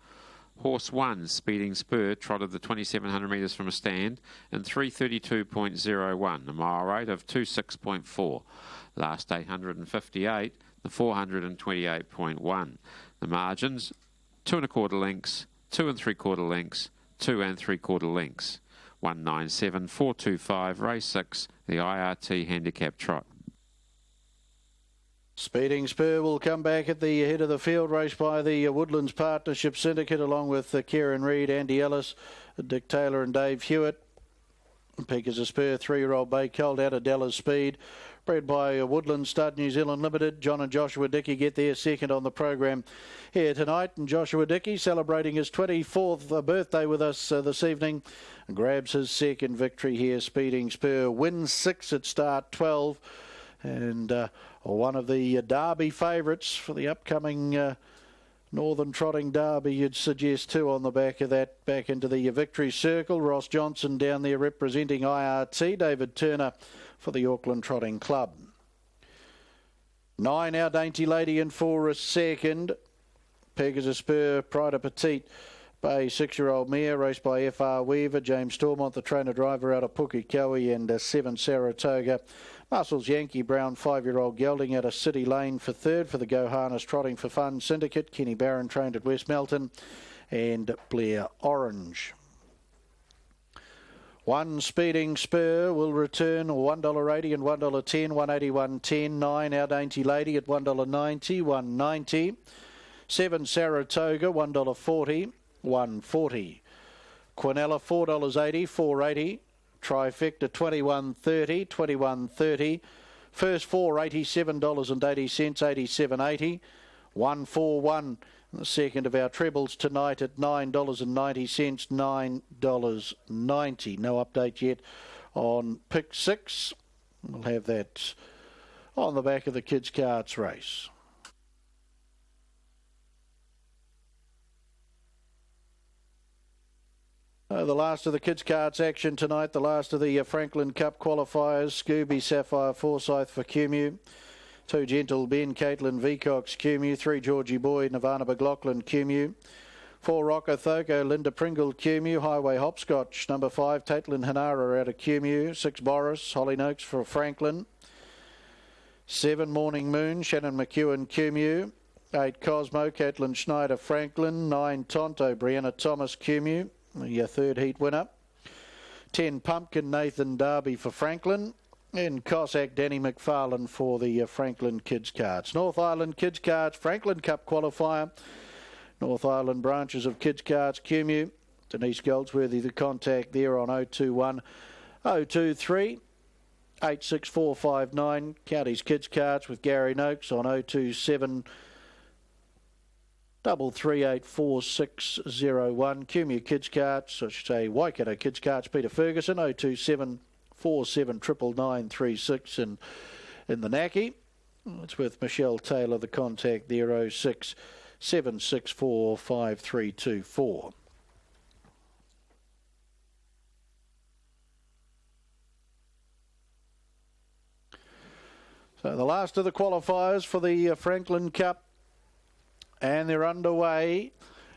Horse 1, Speeding Spur, trotted the 2,700 metres from a stand in 332.01, a mile rate of 26.4. Last 858, the 428.1. The margins, 2 1/4 lengths, 2 3/4 lengths, 2 3/4 lengths. 197.425, race 6, the IRT handicap trot. Speeding Spur will come back at the head of the field, raced by the Woodlands Partnership Syndicate, along with Kieran Reid, Andy Ellis, Dick Taylor and Dave Hewitt. Peak is a Spur, 3-year-old bay colt out of Della's Speed. Bred by Woodland Stud New Zealand Limited. John and Joshua Dickey get their second on the program here tonight. And Joshua Dickey, celebrating his 24th birthday with us this evening, grabs his second victory here. Speeding Spur wins 6 at start 12. And one of the Derby favourites for the upcoming Northern Trotting Derby, you'd suggest too, on the back of that, back into the victory circle. Ross Johnson down there representing IRT, David Turner for the Auckland Trotting Club. 9, Our Dainty Lady in for a second. Pegasus Spur, Pride of Petite Bay, 6-year-old mare, raced by F.R. Weaver, James Stormont, the trainer-driver out of Pukekohe, and 7 Saratoga. Muscles Yankee Brown, 5-year-old gelding out of City Lane for third for the Go Harness Trotting for Fun Syndicate. Kenny Barron trained at West Melton, and Blair Orange. 1 Speeding Spur will return $1.80 and $1.10, 180, 110. 9 Our Dainty Lady at $1.90, 190. 7 Saratoga, $1.40, 140. Quinella, $4.80, 480. Trifecta, $21.30, 21.30. First 4, $87.80, 87.80. 141. The second of our trebles tonight at $9.90, $9.90. No update yet on pick 6. We'll have that on the back of the kids' carts race. The last of the kids' carts action tonight, the last of the Franklin Cup qualifiers. Scooby Sapphire Forsyth for Cumu. 2 Gentle Ben, Caitlin Vecox, Cumu. 3 Georgie Boy, Nirvana McLaughlin, Cumu. 4 Rocco Thoko, Linda Pringle, Cumu. Highway Hopscotch, number 5, Caitlin Hanara out of Cumu. 6 Boris, Holly Noakes for Franklin. 7 Morning Moon, Shannon McEwen, Cumu. 8 Cosmo, Caitlin Schneider, Franklin. 9 Tonto, Brianna Thomas, Cumu, the third heat winner. 10 Pumpkin, Nathan Darby for Franklin. And Cossack, Danny McFarlane for the Franklin Kids Cards. North Island Kids Cards, Franklin Cup qualifier. North Island branches of Kids Cards, Cumu. Denise Goldsworthy, the contact there on 021 023 86459. Counties Kids Cards with Gary Noakes on 027 3384601. Cumu Kids Cards, I should say Waikato Kids Cards, Peter Ferguson, 027 479936 in the Naki. It's with Michelle Taylor, the contact there, 06 764 5324. So the last of the qualifiers for the Franklin Cup, and they're underway.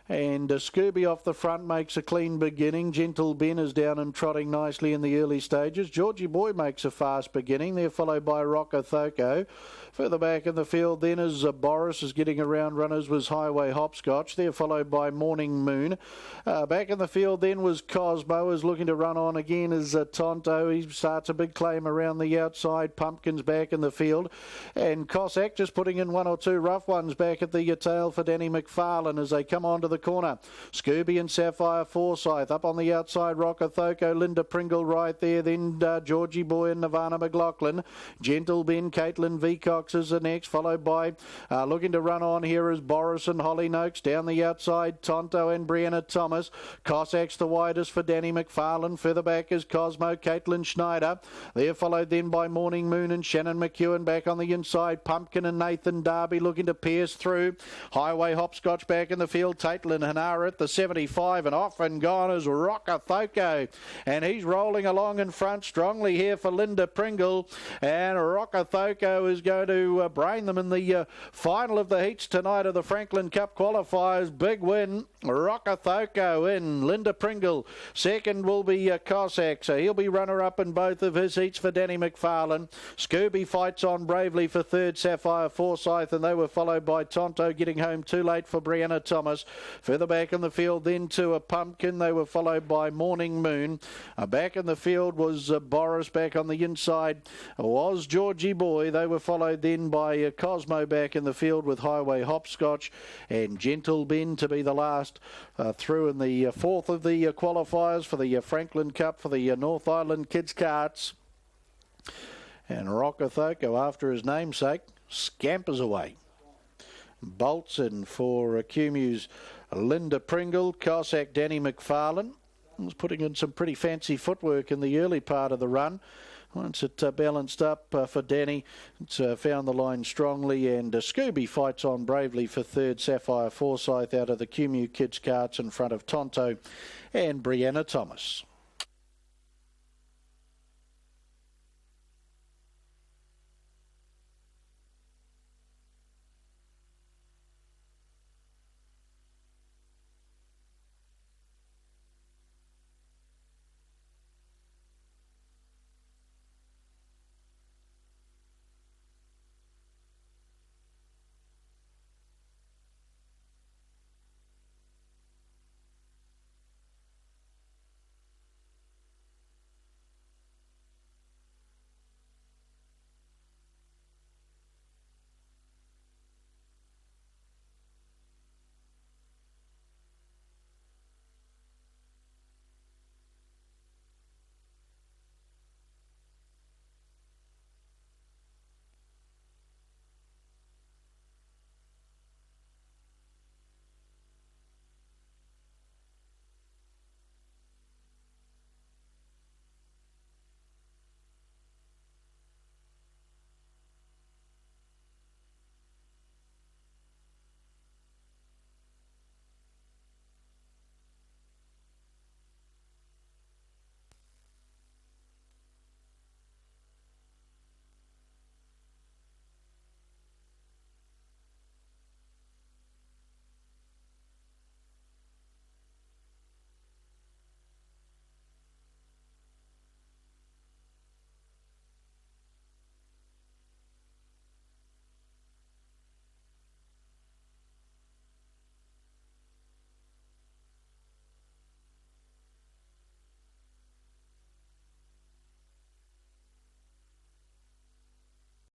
And Scooby off the front makes a clean beginning. Gentle Ben is down and trotting nicely in the early stages. Georgie Boy makes a fast beginning. They're followed by Rocco Thoko. Further back in the field then as Boris is getting around runners was Highway Hopscotch. They're followed by Morning Moon. Back in the field then was Cosmo, is looking to run on again as Tonto. He starts a big claim around the outside. Pumpkins back in the field. And Cossack just putting in 1 or 2 rough ones back at the tail for Danny McFarlane as they come onto the corner. Scooby and Sapphire Forsyth up on the outside. Rocco Thoko, Linda Pringle right there. Then Georgie Boy and Nirvana McLaughlin. Gentle Ben, Caitlin Vecox is the next, followed by looking to run on here is Boris and Holly Noakes. Down the outside, Tonto and Brianna Thomas. Cossack's the widest for Danny McFarlane. Further back is Cosmo, Caitlin Schneider. They're followed then by Morning Moon and Shannon McEwen. Back on the inside, Pumpkin and Nathan Darby looking to pierce through. Highway Hopscotch back in the field. Caitlin Hanara at the 75, and off and gone is Rocco Thoko, and he's rolling along in front strongly here for Linda Pringle, and Rocco Thoko is going to brain them in the final of the heats tonight of the Franklin Cup qualifiers. Big win, Rocco Thoko in. Linda Pringle second will be Cossack, so he'll be runner-up in both of his heats for Danny McFarlane. Scooby fights on bravely for third, Sapphire Forsyth, and they were followed by Tonto getting home too late for Brianna Thomas. Further back in the field then to a Pumpkin. They were followed by Morning Moon. Back in the field was Boris. Back on the inside was Georgie Boy. They were followed then by Cosmo back in the field with Highway Hopscotch and Gentle Ben to be the last through in the fourth of the qualifiers for the Franklin Cup for the North Island Kids Carts. And Rockethoko, after his namesake, scampers away. Bolts in for Cumu's Linda Pringle. Cossack Danny McFarlane was putting in some pretty fancy footwork in the early part of the run. Once it balanced up for Danny, it's found the line strongly, and Scooby fights on bravely for third. Sapphire Forsyth out of the Cumu Kids Carts in front of Tonto and Brianna Thomas.